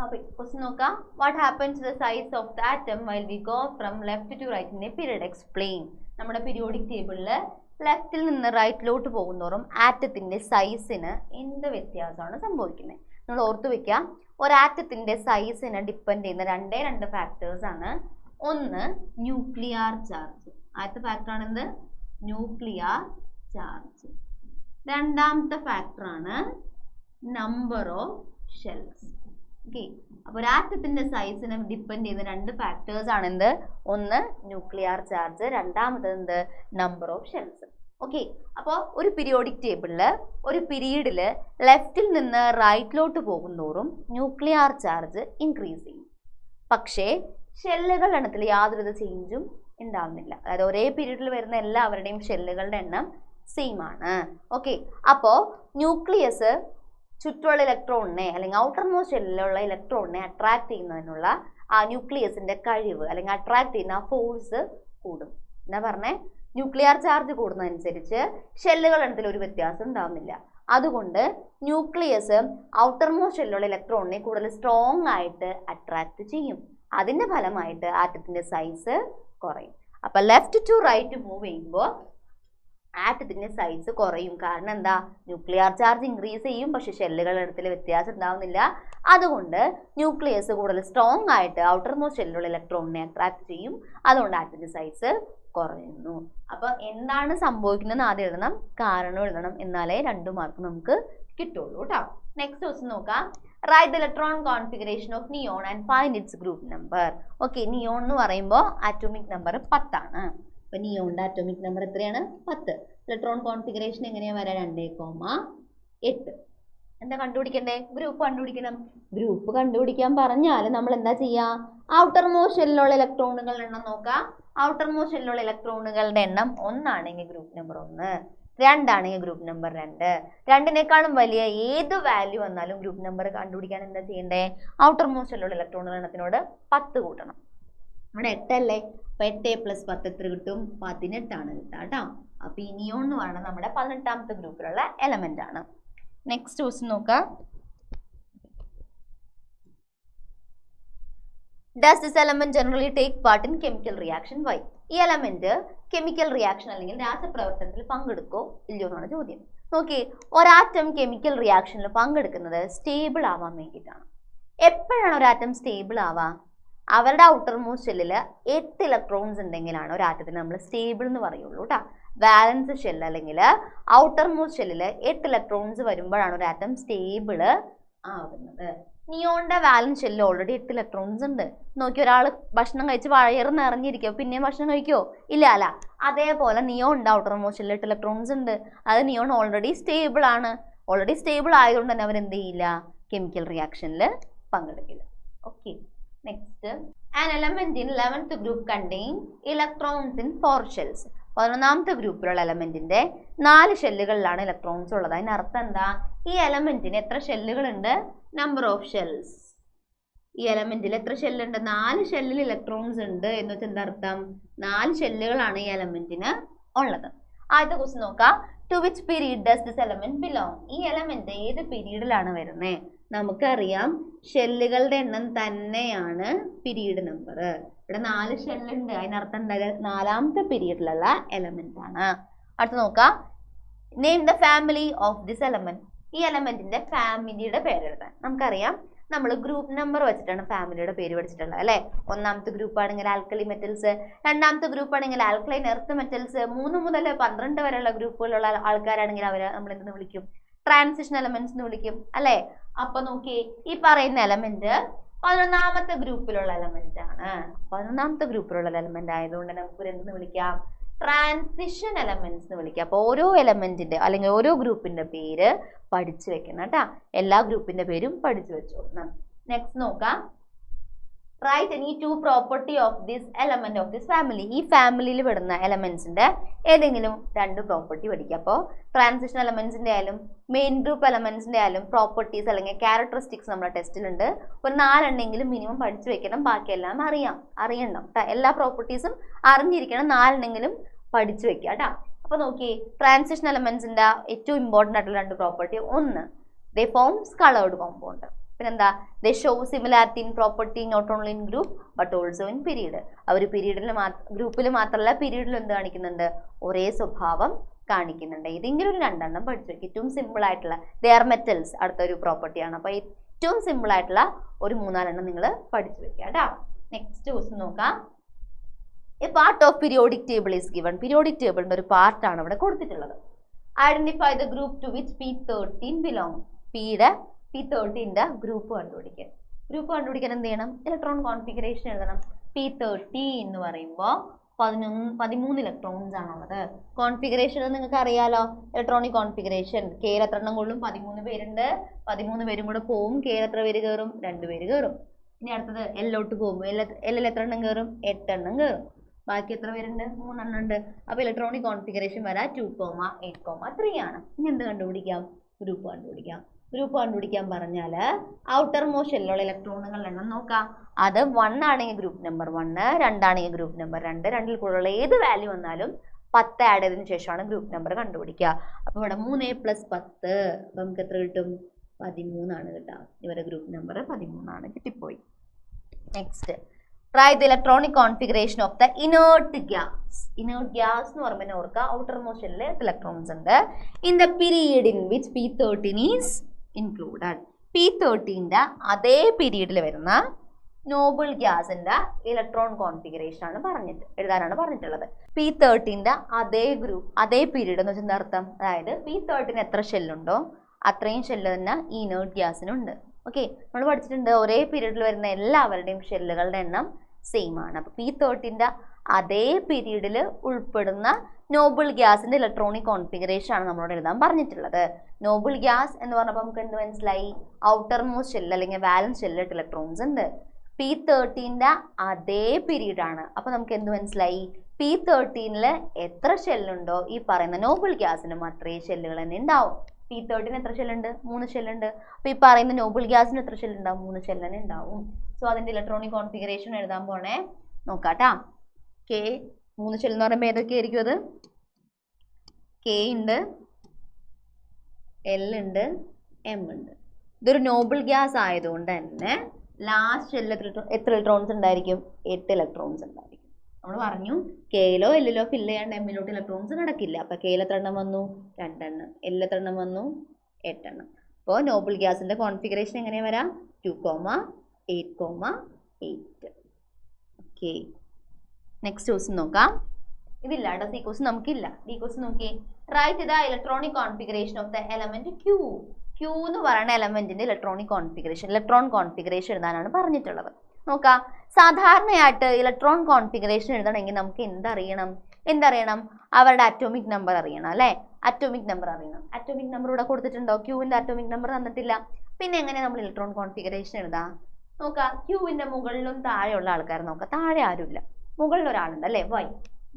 അപ്പോൾ ക്വസ്റ്റ്യൻ നോക്കാം. What happens to the size of the atom while we go from left to right in a period, explain. നമ്മുടെ പീരിയോഡിക് ടേബിളിൽ ലെഫ്റ്റിൽ നിന്ന് റൈറ്റിലോട്ട് പോകുന്നതോറും ആറ്റത്തിന്റെ സൈസിന് എന്ത് വ്യത്യാസമാണ് സംഭവിക്കുന്നത്? നമ്മൾ ഓർത്ത് വെക്കുക, ഒരാറ്റത്തിന്റെ സൈസിനെ ഡിപ്പെൻഡ് ചെയ്യുന്ന രണ്ട് ഫാക്ടേഴ്സ് ആണ്. ഒന്ന് ന്യൂക്ലിയർ ചാർജ്, ആദ്യത്തെ ഫാക്ടർ ആണ് എന്ത്? Nuclear charge. രണ്ടാമത്തെ ഫാക്ടർ ആണ് നമ്പർ ഓഫ് ഷെൽസ്. ഓക്കെ, അപ്പോൾ ഒരാറ്റത്തിന്റെ സൈസിനെ ഡിപ്പെൻഡ് ചെയ്യുന്ന രണ്ട് ഫാക്ടേഴ്സ് ആണ് എന്ത്? ഒന്ന് ന്യൂക്ലിയർ ചാർജ്, രണ്ടാമത് എന്ത്? Number of shells. ഓക്കെ, അപ്പോൾ ഒരു പീരിയോഡിക് ടേബിളിൽ ഒരു പീരീഡിൽ ലെഫ്റ്റിൽ നിന്ന് റൈറ്റിലോട്ട് പോകുന്തോറും ന്യൂക്ലിയർ ചാർജ് ഇൻക്രീസ് ചെയ്യും. പക്ഷേ ഷെല്ലുകളുടെ എണ്ണത്തിൽ യാതൊരു ചേഞ്ചും ഉണ്ടാവുന്നില്ല. അതായത് ഒരേ പീരീഡിൽ വരുന്ന എല്ലാവരുടെയും ഷെല്ലുകളുടെ എണ്ണം സെയിം ആണ്. ഓക്കെ, അപ്പോൾ ന്യൂക്ലിയസ് ചുറ്റുമുള്ള ഇലക്ട്രോണിനെ അല്ലെങ്കിൽ ഔട്ടർ മോസ്റ്റ് ഷെല്ലിലുള്ള ഇലക്ട്രോണിനെ അട്രാക്ട് ചെയ്യുന്നതിനുള്ള ആ ന്യൂക്ലിയസിന്റെ കഴിവ് അല്ലെങ്കിൽ അട്രാക്ട് ചെയ്യുന്ന ആ ഫോഴ്സ് കൂടും. എന്താ പറഞ്ഞേ? ന്യൂക്ലിയർ ചാർജ് കൂടുന്നതനുസരിച്ച് ഷെല്ലുകളുടെ എണ്ണത്തിൽ ഒരു വ്യത്യാസം ഉണ്ടാവുന്നില്ല. അതുകൊണ്ട് ന്യൂക്ലിയസ് ഔട്ടർ മോസ്റ്റ് ഷെല്ലിലുള്ള ഇലക്ട്രോണിനെ കൂടുതൽ സ്ട്രോങ് ആയിട്ട് അട്രാക്ട് ചെയ്യും. അതിന്റെ ഫലമായിട്ട് ആറ്റത്തിന്റെ സൈസ് കുറയും. അപ്പൊ ലെഫ്റ്റ് ടു റൈറ്റ് മൂവ് ചെയ്യുമ്പോൾ ആറ്റത്തിന്റെ സൈസ് കുറയും. കാരണം എന്താ? ന്യൂക്ലിയർ ചാർജ് ഇൻക്രീസ് ചെയ്യും, പക്ഷെ ഷെല്ലുകളുടെ ഇടത്തിൽ വ്യത്യാസം ഉണ്ടാവുന്നില്ല. അതുകൊണ്ട് ന്യൂക്ലിയസ് കൂടുതൽ സ്ട്രോങ് ആയിട്ട് ഔട്ടർ മോസ്റ്റ് ഷെല്ലിലുള്ള ഇലക്ട്രോണിനെ അട്രാക്ട് ചെയ്യും. അതുകൊണ്ട് ആറ്റത്തിന്റെ സൈസ് കുറയുന്നു. അപ്പൊ എന്താണ് സംഭവിക്കുന്നത് ആദ്യം എഴുതണം, കാരണം എഴുതണം, എന്നാലേ 2 മാർക്ക് നമുക്ക് കിട്ടുള്ളൂ കേട്ടോ. നെക്സ്റ്റ് ക്വസ്റ്റ്യൻ നോക്കാം. Write the electron configuration of neon and find it's group number. Okay, neon എന്ന് പറയുമ്പോൾ ആറ്റോമിക് നമ്പർ 10 ആണ്. അപ്പൊ നിയോണിന്റെ ആറ്റോമിക് നമ്പർ എത്രയാണ്? 10. ഇലക്ട്രോൺ കോൺഫിഗറേഷൻ എങ്ങനെയാ വരാ? 2,8. എന്താ കണ്ടുപിടിക്കണ്ടേ? ഗ്രൂപ്പ് കണ്ടുപിടിക്കണം. ഗ്രൂപ്പ് കണ്ടുപിടിക്കാൻ പറഞ്ഞാൽ നമ്മൾ എന്താ ചെയ്യാ? ഔട്ടർ മോസ്റ്റ് ഷെല്ലിലുള്ള ഇലക്ട്രോണുകളുടെ എണ്ണം നോക്കാം. ഔട്ടർ മോസ്റ്റ് ഷെല്ലിലുള്ള ഇലക്ട്രോണുകളുടെ എണ്ണം 1 ആണെങ്കിൽ ഗ്രൂപ്പ് നമ്പർ 1, 2 ആണെങ്കിൽ ഗ്രൂപ്പ് നമ്പർ 2. 2നേക്കാളും വലിയ ഏത് വാല്യൂ വന്നാലും ഗ്രൂപ്പ് നമ്പർ കണ്ടുപിടിക്കാൻ എന്താ ചെയ്യണ്ടേ? ഔട്ടർ മോസ്റ്റ് ഷെല്ലിലുള്ള ഇലക്ട്രോണുകളുടെ എണ്ണത്തിനോട് 10 കൂട്ടണം. ഇവിടെ 8 അല്ലേ? അപ്പൊ 8 + 10 എത്ര കിട്ടും? 18 ആണ് കിട്ടുക കേട്ടോ. അപ്പൊ ഈ നിയോൺ എന്ന് പറയുന്നത് നമ്മുടെ 18ാമത്തെ ഗ്രൂപ്പിലുള്ള എലമെന്റ് ആണ്. നെക്സ്റ്റ് ക്വസ്റ്റ്യൻ നോക്കാം. Does this element generally take part in chemical reaction? Why? ഈ എലമെന്റ് കെമിക്കൽ റിയാക്ഷൻ അല്ലെങ്കിൽ രാസപ്രവർത്തനത്തിൽ പങ്കെടുക്കോ ഇല്ലയോ എന്നാണ് ചോദ്യം. നോക്കി, ഒരാറ്റം കെമിക്കൽ റിയാക്ഷനിൽ പങ്കെടുക്കുന്നത് സ്റ്റേബിൾ ആവാൻ വേണ്ടിയിട്ടാണ്. എപ്പോഴാണ് ഒരാറ്റം സ്റ്റേബിൾ ആവാ? അവരുടെ ഔട്ടർ മോസ്റ്റ് ഷെല്ലിൽ 8 ഇലക്ട്രോൺസ് ഉണ്ടെങ്കിലാണ് ഒരാറ്റത്തിന് നമ്മൾ സ്റ്റേബിൾ എന്ന് പറയുള്ളൂ കേട്ടോ. വാലൻസ് ഷെല്ല് അല്ലെങ്കിൽ ഔട്ടർ മോസ്റ്റ് ഷെല്ലിൽ 8 ഇലക്ട്രോൺസ് വരുമ്പോഴാണ് ഒരു ആറ്റം സ്റ്റേബിൾ ആവുന്നത്. നിയോണിന്റെ വാലൻസ് ഷെല്ലിൽ ഓൾറെഡി 8 ഇലക്ട്രോൺസ് ഉണ്ട്. നോക്കി, ഒരാൾ ഭക്ഷണം കഴിച്ച് വയറ് നിറഞ്ഞിരിക്കുമോ പിന്നെയും ഭക്ഷണം കഴിക്കുമോ? ഇല്ല അല്ല. അതേപോലെ നിയോണിന്റെ ഔട്ടർ മോസ്റ്റ് ഷെല്ലിൽ 8 ഇലക്ട്രോൺസ് ഉണ്ട്. അത് നിയോൺ ഓൾറെഡി സ്റ്റേബിൾ ആണ്. ഓൾറെഡി സ്റ്റേബിൾ ആയതുകൊണ്ട് തന്നെ അവരെന്ത് ചെയ്യില്ല? കെമിക്കൽ റിയാക്ഷനിൽ പങ്കെടുക്കില്ല. Okay, next. An element in 11th group contains electrons in 4 shells. 11ാമത്തെ ഗ്രൂപ്പിലുള്ള എലമെന്റിന്റെ 4 ഷെല്ലുകളിലാണ് ഇലക്ട്രോൺസ് ഉള്ളത്. അതിന്റെ അർത്ഥം എന്താ? ഈ എലമെന്റിന് എത്ര ഷെല്ലുകൾ ഉണ്ട്? Number of shells. ഈ എലമെന്റിൽ എത്ര ഷെല്ലുണ്ട്? 4 ഷെല്ലിൽ ഇലക്ട്രോൺസ് ഉണ്ട് എന്ന് വെച്ചാൽ എന്താ അർത്ഥം? 4 ഷെല്ലുകളാണ് ഈ എലമെന്റിന് ഉള്ളത്. ആദ്യത്തെ ക്വസ്റ്റ്യൻ നോക്കാം. To which period does this element belong? ഈ എലമെന്റ് ഏത് പീരീഡിലാണ് വരുന്നത്? നമുക്കറിയാം, ഷെല്ലുകളുടെ എണ്ണം തന്നെയാണ് പീരീഡ് നമ്പർ. ഇവിടെ 4 ഷെല്ലുണ്ട്. അതിനർത്ഥം എന്താ? 4ാമത്തെ പീരീഡിലുള്ള എലമെന്റ് ആണ്. അടുത്ത് നോക്കാം. Name the family of this element. ഈ എലമെന്റിന്റെ ഫാമിലിയുടെ പേരെഴുതാൻ നമുക്കറിയാം. നമ്മൾ ഗ്രൂപ്പ് നമ്പർ വെച്ചിട്ടാണ് ഫാമിലിയുടെ പേര് പഠിച്ചിട്ടുള്ളത് അല്ലേ? 1ാമത്തെ ഗ്രൂപ്പ് ആണെങ്കിൽ ആൽക്കലി മെറ്റൽസ്, 2ാമത്തെ ഗ്രൂപ്പ് ആണെങ്കിൽ ആൽക്കലൈൻ എർത്ത് മെറ്റൽസ്, 3 മുതൽ 12 വരെയുള്ള ഗ്രൂപ്പുകളുള്ള ആൾക്കാരാണെങ്കിൽ അവരെ നമ്മൾ എന്തെന്ന് വിളിക്കും? ട്രാൻസിഷൻ എലമെന്റ്സ് എന്ന് വിളിക്കും അല്ലേ? അപ്പൊ നോക്കി, ഈ പറയുന്ന എലമെന്റ് 11ാമത്തെ ഗ്രൂപ്പിലുള്ള എലമെന്റ് ആണ്. 11ാമത്തെ ഗ്രൂപ്പിലുള്ള എലമെന്റ് ആയതുകൊണ്ട് നമുക്ക് എന്തെന്ന് വിളിക്കാം? ട്രാൻസിഷൻ എലമെന്റ്സ് എന്ന് വിളിക്കുക. അപ്പോൾ ഓരോ എലമെന്റിന്റെ അല്ലെങ്കിൽ ഓരോ ഗ്രൂപ്പിന്റെ പേര് പഠിച്ചു വെക്കണം കേട്ടാ. എല്ലാ ഗ്രൂപ്പിന്റെ പേരും പഠിച്ചു വെച്ചോളണം. നെക്സ്റ്റ് നോക്കാം. Write any two property of this element of this family. ഈ ഫാമിലിയിൽ പെടുന്ന എലമെന്റ്സിന്റെ ഏതെങ്കിലും രണ്ട് പ്രോപ്പർട്ടി പഠിക്കുക. അപ്പോൾ ട്രാൻസിഷൻ എലമെന്റ്സിന്റെ ആയാലും മെയിൻ ഗ്രൂപ്പ് എലമെന്റ്സിന്റെ ആയാലും പ്രോപ്പർട്ടീസ് അല്ലെങ്കിൽ ക്യാരക്ടറിസ്റ്റിക്സ് നമ്മുടെ ടെസ്റ്റിലുണ്ട്. ഒരു 4 എണ്ണെങ്കിലും മിനിമം പഠിച്ചു വെക്കണം. ബാക്കിയെല്ലാം അറിയണം. എല്ലാ പ്രോപ്പർട്ടീസും അറിഞ്ഞിരിക്കണം. 4 എണ്ണെങ്കിലും പഠിച്ചു വെക്കുക കേട്ടോ. അപ്പൊ നോക്കി, ട്രാൻസിഷൻ എലമെന്റ്സിന്റെ ഏറ്റവും ഇമ്പോർട്ടൻ്റ് ആയിട്ടുള്ള രണ്ട് പ്രോപ്പർട്ടി, ഒന്ന് ദേ ഫോംസ് കളേർഡ് കോമ്പൗണ്ട്, പിന്നെന്താ they show similarity in property not only in group but also in period. അവർ ഗ്രൂപ്പിൽ മാത്രമല്ല പീരീഡിലും എന്ത് കാണിക്കുന്നുണ്ട്, ഒരേ സ്വഭാവം കാണിക്കുന്നുണ്ട്. ഇതെങ്കിലും ഒരു 2 എണ്ണം പഠിച്ചു വെക്കും. ഏറ്റവും സിമ്പിൾ ആയിട്ടുള്ള ദേ ആർ മെറ്റൽസ് അടുത്തൊരു പ്രോപ്പർട്ടിയാണ്. അപ്പൊ ഏറ്റവും സിമ്പിൾ ആയിട്ടുള്ള ഒരു 3-4 എണ്ണം നിങ്ങൾ പഠിച്ചു വെക്കുക കേട്ടോ. നെക്സ്റ്റ് ക്വസ്റ്റ്യൻ നോക്കാം. A part of periodic table is given. Periodic table ഒരു പാർട്ട് ആണ് ഇവിടെ കൊടുത്തിട്ടുള്ളത്. Identify the group to which P13 belong. P13ന്റെ ഗ്രൂപ്പ് കണ്ടുപിടിക്കുക. ഗ്രൂപ്പ് കണ്ടുപിടിക്കാൻ എന്ത് ചെയ്യണം, ഇലക്ട്രോൺ കോൺഫിഗറേഷൻ എഴുതണം. P13 എന്ന് പറയുമ്പോൾ 13 ഇലക്ട്രോൺസ് ആണുള്ളത്. കോൺഫിഗറേഷൻ നിങ്ങൾക്ക് അറിയാലോ, ഇലക്ട്രോണിക് കോൺഫിഗറേഷൻ. കെയിൽ എത്ര എണ്ണം കൊള്ളും, 13 പേരുണ്ട്. 13 പേരും കൂടെ പോവും. കെയിൽ എത്ര പേര് കയറും, 2 പേര് കയറും. ഇനി അടുത്തത് എല്ലോട്ട് പോകുമ്പോൾ എല്ലിൽ എത്ര എണ്ണം കയറും, 8 എണ്ണം കയറും. ബാക്കി എത്ര പേരുണ്ട്, 3 എണ്ണം ഉണ്ട്. അപ്പൊ ഇലക്ട്രോണിക് കോൺഫിഗറേഷൻ വരാ 2,8,3 ആണ്. ഇനി എന്ത് കണ്ടുപിടിക്കാം, ഗ്രൂപ്പ് കണ്ടുപിടിക്കാം. ഗ്രൂപ്പ് കണ്ടുപിടിക്കാൻ പറഞ്ഞാൽ ഔട്ടർ മോസ്റ്റ് ഷെല്ലുള്ള ഇലക്ട്രോണുകളുടെ എണ്ണം നോക്കാം. അത് 1 ആണെങ്കിൽ ഗ്രൂപ്പ് നമ്പർ 1, 2 ആണെങ്കിൽ ഗ്രൂപ്പ് നമ്പർ 2, 2ൽ കൂടുതലുള്ള ഏത് വാല്യൂ വന്നാലും 10 ആഡ് ചെയ്തതിനു ശേഷമാണ് ഗ്രൂപ്പ് നമ്പർ കണ്ടുപിടിക്കുക. അപ്പൊ ഇവിടെ 3 + 10, അപ്പൊ നമുക്ക് എത്ര കിട്ടും, 13 ആണ് കിട്ടുക. ഇവരുടെ ഗ്രൂപ്പ് നമ്പർ 13 ആണ്, കിട്ടിപ്പോയി. Next, write the electronic configuration of the inert gas. Inert gas എന്ന് പറയുമ്പോൾ ഓർക്കുക, ഔട്ടർ മോസ്റ്റ് ഷെല്ലിൽ ഇലക്ട്രോൺസ് ഉണ്ട്. In the period in which P13 is included. P13ന്റെ അതേ പീരീഡിൽ വരുന്ന നോബിൾ ഗ്യാസിന്റെ ഇലക്ട്രോൺ കോൺഫിഗറേഷൻ ആണ് എഴുതാനാണ് പറഞ്ഞിട്ടുള്ളത്. P13ന്റെ അതേ പീരീഡ് എന്ന് വെച്ചാൽ അർത്ഥം, അതായത് P13 എത്ര ഷെല്ലുണ്ടോ അത്രയും ഷെല്ല് തന്നെ ഈ ഇനേർട്ട് ഗ്യാസിനുണ്ട്. ഓക്കെ, നമ്മൾ പഠിച്ചിട്ടുണ്ട് ഒരേ പീരീഡിൽ വരുന്ന എല്ലാവരുടെയും ഷെല്ലുകളുടെ എണ്ണം സെയിം ആണ്. അപ്പോൾ P13ന്റെ അതേ പീരീഡിൽ ഉൾപ്പെടുന്ന നോബിൾ ഗ്യാസിന്റെ ഇലക്ട്രോണിക് കോൺഫിഗറേഷൻ ആണ് നമ്മളോട് എഴുതാൻ പറഞ്ഞിട്ടുള്ളത്. നോബിൾ ഗ്യാസ് എന്ന് പറഞ്ഞപ്പോൾ നമുക്ക് എന്ത് മനസ്സിലായി, ഔട്ടർ മോസ്റ്റ് ഷെല്ല് അല്ലെങ്കിൽ വാലൻസ് ഷെല്ലിൽ ഇലക്ട്രോൺസ് ഉണ്ട്. P13ന്റെ അതേ പീരീഡ് ആണ്. അപ്പൊ നമുക്ക് എന്ത് മനസ്സിലായി, P13ൽ എത്ര ഷെല്ലുണ്ടോ ഈ പറയുന്ന നോബിൾ ഗ്യാസിനും അത്രയും ഷെല്ലുകൾ തന്നെ ഉണ്ടാവും. P13 എത്ര ഷെല്ലുണ്ട്, 3 ഷെല്ലുണ്ട്. അപ്പൊ ഈ പറയുന്ന നോബിൾ ഗ്യാസിന് എത്ര ഷെല്ലുണ്ടാവും, 3 ഷെല്ല് തന്നെ ഉണ്ടാവും. സോ അതിന്റെ ഇലക്ട്രോണിക് കോൺഫിഗറേഷൻ എഴുതാൻ പോണേ, നോക്കാട്ടാ. K 3 ഷെല്ല് എന്ന് പറയുമ്പോൾ ഏതൊക്കെയായിരിക്കും അത്, K ഉണ്ട്, L ഉണ്ട്, M ഉണ്ട്. ഇതൊരു നോബിൾ ഗ്യാസ് ആയതുകൊണ്ട് തന്നെ ലാസ്റ്റ് ഷെല്ലിൽ എത്ര ഇലക്ട്രോൺസ് ഉണ്ടായിരിക്കും, 8 ഇലക്ട്രോൺസ് ഉണ്ടായിരിക്കും. നമ്മൾ പറഞ്ഞു കെയിലോ എല്ലിലോ ഫില്ല് ചെയ്യാണ്ട് എമ്മിലോട്ട് ഇലക്ട്രോൺസ് നടക്കില്ല. അപ്പൊ കെയിൽ എത്ര എണ്ണം വന്നു, 2 എണ്ണം. എല്ലിൽ എത്ര എണ്ണം വന്നു, 8 എണ്ണം. അപ്പോൾ നോബിൾ ഗ്യാസിന്റെ കോൺഫിഗറേഷൻ എങ്ങനെയാ വരാം, 2,8,8. ഓക്കെ, നെക്സ്റ്റ് ക്വസ്റ്റ്യൻ നോക്കാം. ഇതില്ല കേട്ടോ, സി ക്വസ്റ്റ്യൻ നമുക്കില്ല. ഡി ക്വസ്റ്റ്യൻ നോക്കി. Write the electronic configuration of the element Q. Q എന്ന് പറയുന്ന എലമെന്റിന്റെ ഇലക്ട്രോൺ കോൺഫിഗറേഷൻ എഴുതാനാണ് പറഞ്ഞിട്ടുള്ളത്. നോക്കാം, സാധാരണയായിട്ട് ഇലക്ട്രോൺ കോൺഫിഗറേഷൻ എഴുതണമെങ്കിൽ നമുക്ക് എന്തറിയണം, അവരുടെ അറ്റോമിക് നമ്പർ അറിയണം അല്ലെ. അറ്റോമിക് നമ്പർ അറിയണം. അറ്റോമിക് നമ്പർ ഇവിടെ കൊടുത്തിട്ടുണ്ടോ, ക്യൂവിന്റെ അറ്റോമിക് നമ്പർ തന്നിട്ടില്ല. പിന്നെ എങ്ങനെ നമ്മൾ ഇലക്ട്രോൺ കോൺഫിഗറേഷൻ എഴുതാം, നോക്കാം. ക്യൂവിന്റെ മുകളിലും താഴെയുള്ള ആൾക്കാർ നോക്കാം. താഴെ ആരുമില്ല, മുകളിൽ ഒരാളുണ്ട് അല്ലെ,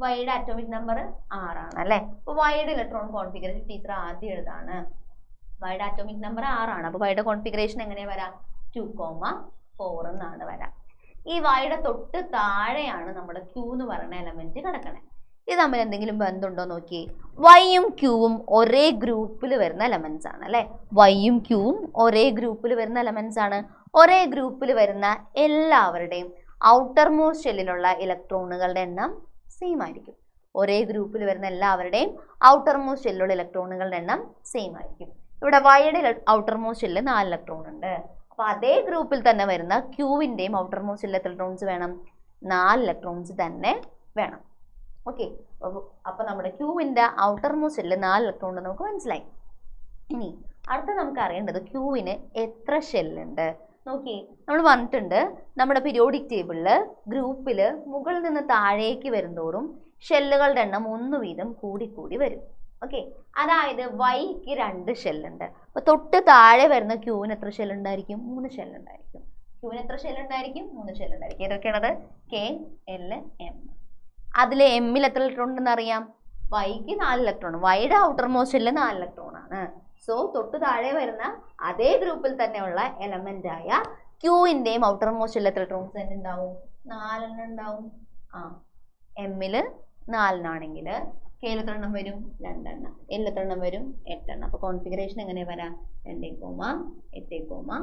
വൈയുടെ അറ്റോമിക് നമ്പർ 6 ആണ് അല്ലെ. അപ്പൊ വൈയുടെ ഇലക്ട്രോൺ കോൺഫിഗറേഷൻ ടീച്ചർ ആദ്യം എഴുതാണ്. വൈയുടെ അറ്റോമിക് നമ്പർ 6 ആണ്. അപ്പൊ വൈയുടെ കോൺഫിഗറേഷൻ എങ്ങനെയാ വരാം, 2,4 എന്നാണ് വരാം. ഈ വൈയുടെ തൊട്ട് താഴെയാണ് നമ്മുടെ ക്യൂ എന്ന് പറയുന്ന എലമെന്റ് കിടക്കണേ. ഇത് തമ്മിൽ എന്തെങ്കിലും ബന്ധമുണ്ടോ നോക്കി. വൈയും ക്യൂവും ഒരേ ഗ്രൂപ്പിൽ വരുന്ന എലമെന്റ്സ് ആണ് അല്ലെ. വൈയും ക്യൂവും ഒരേ ഗ്രൂപ്പിൽ വരുന്ന എലമെന്റ്സ് ആണ്. ഒരേ ഗ്രൂപ്പിൽ വരുന്ന എല്ലാവരുടെയും ഔട്ടർ മോസ്റ്റ് ഷെല്ലിലുള്ള ഇലക്ട്രോണുകളുടെ എണ്ണം സെയിം ആയിരിക്കും. ഒരേ ഗ്രൂപ്പിൽ വരുന്ന എല്ലാവരുടെയും ഔട്ടർ മോസ്റ്റ് ഷെല്ലിലുള്ള ഇലക്ട്രോണുകളുടെ എണ്ണം സെയിം ആയിരിക്കും. ഇവിടെ വൈയുടെ ഔട്ടർ മോസ്റ്റ് ഷെല്ലിൽ 4 ഇലക്ട്രോൺ ഉണ്ട്. അപ്പൊ അതേ ഗ്രൂപ്പിൽ തന്നെ വരുന്ന ക്യൂവിന്റെയും ഔട്ടർ മോസ്റ്റ് ഷെല്ലിൽ എത്ര ഇലക്ട്രോൺസ് വേണം, 4 ഇലക്ട്രോൺസ് തന്നെ വേണം. ഓക്കെ, അപ്പൊ നമ്മുടെ ക്യൂവിന്റെ ഔട്ടർ മോസ്റ്റ് ഷെല്ലിൽ 4 ഇലക്ട്രോൺ നമുക്ക് മനസ്സിലായി. ഇനി അടുത്ത നമുക്ക് അറിയേണ്ടത് ക്യൂവിന് എത്ര ഷെല്ലുണ്ട്. നോക്കിയേ, നമ്മൾ വന്നിട്ടുണ്ട് നമ്മുടെ പീരിയോഡിക് ടേബിളിൽ ഗ്രൂപ്പിൽ മുകളിൽ നിന്ന് താഴേക്ക് വരുന്തോറും ഷെല്ലുകളുടെ എണ്ണം 1 വീതം കൂടി വരും. ഓക്കെ, അതായത് വൈക്ക് 2 ഷെല്ലുണ്ട്. അപ്പൊ തൊട്ട് താഴെ വരുന്ന ക്യൂവിന് എത്ര ഷെൽ ഉണ്ടായിരിക്കും? 3 ഷെൽ ഉണ്ടായിരിക്കും. ക്യൂവിന് എത്ര ഷെൽ ഉണ്ടായിരിക്കും? 3 ഷെൽ ഉണ്ടായിരിക്കും. ഏതൊക്കെയാണത്? K, L, M. അതിൽ എമ്മിൽ എത്ര ഇലക്ട്രോൺ ഉണ്ടെന്ന് അറിയാം? വൈക്ക് 4 ഇലക്ട്രോൺ. വൈയുടെ ഔട്ടർ മോസ്റ്റ് ഷെല്ല് 4 ഇലക്ട്രോൺ ആണ്. സോ തൊട്ട് താഴെ വരുന്ന അതേ ഗ്രൂപ്പിൽ തന്നെയുള്ള എലമെന്റ് ആയ ക്യൂവിന്റെയും ഔട്ടർ മോസ്റ്റ് ഷെല്ലിൽ എത്ര ഇലക്ട്രോൺസ് തന്നെ ഉണ്ടാവും? 4 എണ്ണം ഉണ്ടാവും. എമ്മില് 4 ആണെങ്കിൽ കെയിൽ എത്ര എണ്ണം വരും? 2 എണ്ണം. എൽ എത്ര എണ്ണം വരും? 8 എണ്ണം. അപ്പൊ കോൺഫിഗറേഷൻ എങ്ങനെ വരാം? 2,8,4.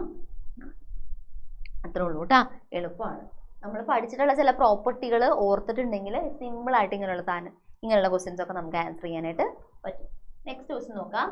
അത്രേ ഉള്ളൂ കേട്ടാ, എളുപ്പമാണ്. നമ്മൾ പഠിച്ചിട്ടുള്ള ചില പ്രോപ്പർട്ടികൾ ഓർത്തിട്ടുണ്ടെങ്കിൽ സിമ്പിൾ ആയിട്ട് ഇങ്ങനെയുള്ള ക്വസ്റ്റ്യൻസ് ഒക്കെ നമുക്ക് ആൻസർ ചെയ്യാനായിട്ട് പറ്റും. നെക്സ്റ്റ് ക്വസ്റ്റ്യൻ നോക്കാം.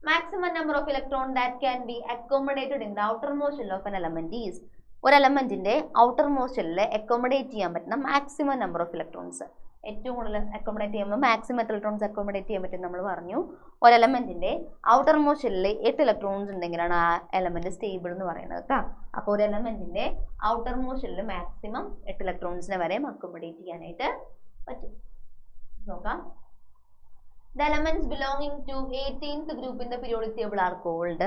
Maximum number of electron that can be accommodated in the outer most shell of an element is. ഒരു എലമെന്റിന്റെ ഔട്ടർ മോസ്റ്റ് ഷെല്ലിൽ അക്കോമഡേറ്റ് ചെയ്യാൻ പറ്റുന്ന മാക്സിമം നമ്പർ ഓഫ് ഇലക്ട്രോൺസ്, ഏറ്റവും കൂടുതൽ അക്കോമഡേറ്റ് ചെയ്യുമ്പോൾ മാക്സിമം എത്ര ഇലക്ട്രോൺസ് അക്കോമഡേറ്റ് ചെയ്യാൻ പറ്റും നമ്മൾ പറഞ്ഞു. ഒരു എലമെന്റിന്റെ ഔട്ടർ മോസ്റ്റ് ഷെല്ലിൽ 8 ഇലക്ട്രോൺസ് ഉണ്ടെങ്കിലാണ് ആ എലമെന്റ് സ്റ്റേബിൾ എന്ന് പറയുന്നത് കേട്ടോ. അപ്പോൾ ഒരു എലമെന്റിന്റെ ഔട്ടർ മോസ്റ്റ് ഷെല്ലിൽ മാക്സിമം 8 ഇലക്ട്രോൺസിനെ വരെ അക്കോമഡേറ്റ് ചെയ്യാനായിട്ട് പറ്റും. നോക്കാം. The elements belonging to 18th group in the periodic table are called.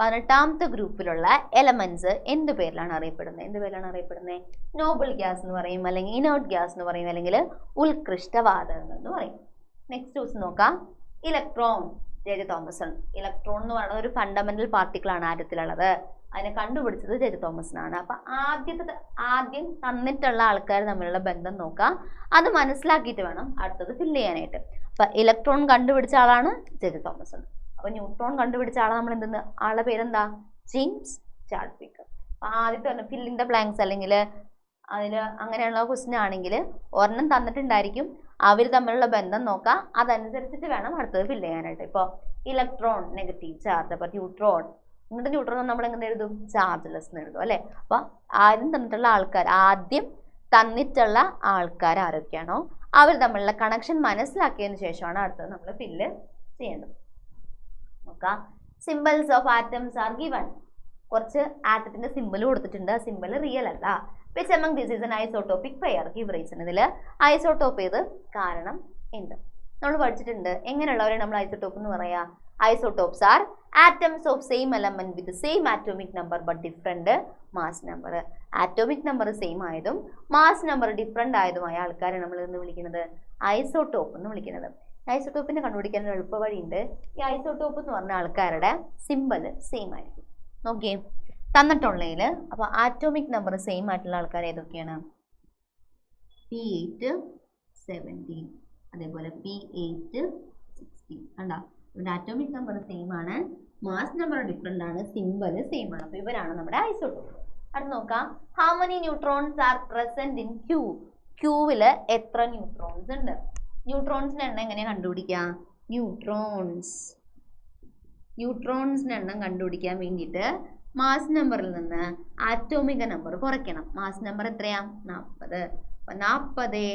18th ഗ്രൂപ്പിലുള്ള എലമെന്റ്സ് എന്ത് പേരിലാണ് അറിയപ്പെടുന്നത്? നോബിൾ ഗ്യാസ് എന്ന് പറയും, അല്ലെങ്കിൽ ഇനേർട്ട് ഗ്യാസ് എന്ന് പറയും, അല്ലെങ്കിൽ ഉത്കൃഷ്ടവാതകങ്ങൾ എന്ന് പറയും. നെക്സ്റ്റ് ക്വസ്റ്റ്യൻ നോക്കാം. Electron, J Thomason. ഇലക്ട്രോൺ എന്ന് പറയുന്നത് ഒരു ഫണ്ടമെന്റൽ പാർട്ടിക്കിൾ ആണ് ആറ്റത്തിലുള്ളത്. അതിനെ കണ്ടുപിടിച്ചത് ജെ തോമസനാണ്. അപ്പൊ ആദ്യം തന്നിട്ടുള്ള ആൾക്കാർ തമ്മിലുള്ള ബന്ധം നോക്കാം. അത് മനസ്സിലാക്കിയിട്ട് വേണം അടുത്തത് ഫില്ല് ചെയ്യാനായിട്ട്. അപ്പൊ ഇലക്ട്രോൺ കണ്ടുപിടിച്ച ആളാണ് ജെ തോമസൺ. അപ്പൊ ന്യൂട്രോൺ കണ്ടുപിടിച്ച ആളെ നമ്മൾ എന്തെന്ന്, ആളുടെ പേരെന്താ? James Chadwick. അപ്പൊ ആദ്യത്തെ പറഞ്ഞ ഫില്ലിംഗ് ദ ബ്ലാങ്ക്സ് അല്ലെങ്കിൽ അതിൽ അങ്ങനെയുള്ള ക്വസ്റ്റ്യൻ ആണെങ്കിൽ ഒരെണ്ണം തന്നിട്ടുണ്ടായിരിക്കും, അവർ തമ്മിലുള്ള ബന്ധം നോക്കാം, അതനുസരിച്ചിട്ട് വേണം അടുത്തത് ഫില്ല് ചെയ്യാനായിട്ട്. ഇപ്പോൾ ഇലക്ട്രോൺ നെഗറ്റീവ് ചാർജ്, അപ്പൊ ന്യൂട്രോൺ, ഇങ്ങനത്തെ ന്യൂട്രോൺ നമ്മൾ എങ്ങനെ എഴുതും? ചാർജ്ലെസ് എന്ന് എഴുതും അല്ലെ. അപ്പൊ ആദ്യം തന്നിട്ടുള്ള ആൾക്കാർ ആരൊക്കെയാണോ അവർ തമ്മിലുള്ള കണക്ഷൻ മനസ്സിലാക്കിയതിന് ശേഷമാണ് അടുത്തത് നമ്മൾ ഫില്ല് ചെയ്യേണ്ടത്. നോക്കാം. Symbols of atoms are given. കുറച്ച് ആറ്റത്തിന്റെ സിമ്പിൾ കൊടുത്തിട്ടുണ്ട്, ആ സിമ്പിൾ റിയൽ അല്ല. Which among this is an isotopic pair? Give reason. ഇതിൽ ഐസോട്ടോപ്പ് ഏത്? കാരണം എന്ത്? നമ്മൾ പഠിച്ചിട്ടുണ്ട് എങ്ങനെയുള്ളവരെ നമ്മൾ ഐസോട്ടോപ്പ് എന്ന് പറയാ. Isotopes are atoms of same element with the same atomic number but different mass number. Atomic number same ആയതും mass number different ആയതുമായ ആൾക്കാരെ നമ്മൾ എന്ന് വിളിക്കുന്നത് ഐസോട്ടോപ്പ് എന്ന് വിളിക്കുന്നത്. ഐസോട്ടോപ്പിനെ കണ്ടുപിടിക്കാൻ ഒരു എളുപ്പ വഴിയുണ്ട്. ഈ ഐസോട്ടോപ്പ് എന്ന് പറഞ്ഞ ആൾക്കാരുടെ സിമ്പിൾ സെയിം ആയിരിക്കും. നോക്കിയേ, തന്നിട്ടുള്ളതിൽ അപ്പോൾ ആറ്റോമിക് നമ്പർ സെയിം ആയിട്ടുള്ള ആൾക്കാർ ഏതൊക്കെയാണ്? P8 17, അതേപോലെ P8 16. കണ്ടോ, ഇവിടെ ആറ്റോമിക് നമ്പർ സെയിം ആണ്, മാസ് നമ്പർ ഡിഫറെന്റ് ആണ്, സിമ്പിൾ സെയിം ആണ്. അപ്പോൾ ഇവരാണ് നമ്മുടെ ഐസോട്ടോപ്പ്. അടുത്ത് നോക്കാം. How many neutrons are present in Q? ക്യൂവില് എത്ര ന്യൂട്രോൺസ് ഉണ്ട്? ന്യൂട്രോൺസിന്റെ എണ്ണം എങ്ങനെയാണ് കണ്ടുപിടിക്കുക? ന്യൂട്രോൺസിന്റെ എണ്ണം കണ്ടുപിടിക്കാൻ വേണ്ടിയിട്ട് മാസ് നമ്പറിൽ നിന്ന് ആറ്റോമിക നമ്പർ കുറയ്ക്കണം. മാസ് നമ്പർ എത്രയാ? 40. അപ്പൊ 40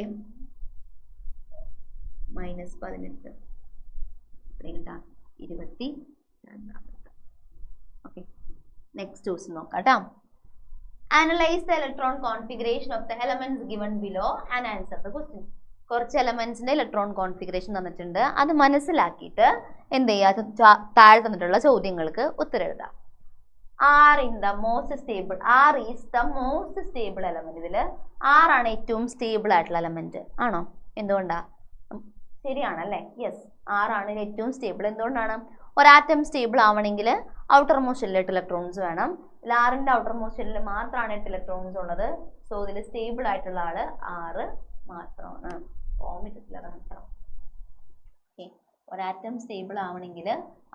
മൈനസ് 18 22. ഓക്കെ, നെക്സ്റ്റ് ക്വസ്റ്റ്യൻ നോക്കാം കേട്ടോ. Analyze the electron configuration of the elements given below and answer the question. കുറച്ച് എലമെന്റ്സിന്റെ ഇലക്ട്രോൺ കോൺഫിഗറേഷൻ തന്നിട്ടുണ്ട്, അത് മനസ്സിലാക്കിയിട്ട് എന്ത് ചെയ്യുക? താഴെ തന്നിട്ടുള്ള ചോദ്യങ്ങൾക്ക് ഉത്തരം എഴുതാം. R is the most stable element. ഇതിൽ R ആണ് ഏറ്റവും സ്റ്റേബിൾ ആയിട്ടുള്ള എലമെന്റ് ആണോ? എന്തുകൊണ്ടാ? ശരിയാണല്ലേ, യെസ്, R ആണ് ഏറ്റവും സ്റ്റേബിൾ. എന്തുകൊണ്ടാണ്? ഒരാറ്റം സ്റ്റേബിൾ ആവണമെങ്കിൽ ഔട്ടർ മോസ്റ്റ് ഷെല്ലിൽ 8 ഇലക്ട്രോൺസ് വേണം. ആറിന്റെ ഔട്ടർ മോസ്റ്റ് ഷെല്ലിൽ മാത്രമാണ് 8 ഇലക്ട്രോൺസ് ഉള്ളത്. സോ ഇതിൽ സ്റ്റേബിൾ ആയിട്ടുള്ള ആള് 6 മാത്രമാണ്. ഒരാറ്റം സ്റ്റേബിൾ ആവണമെങ്കിൽ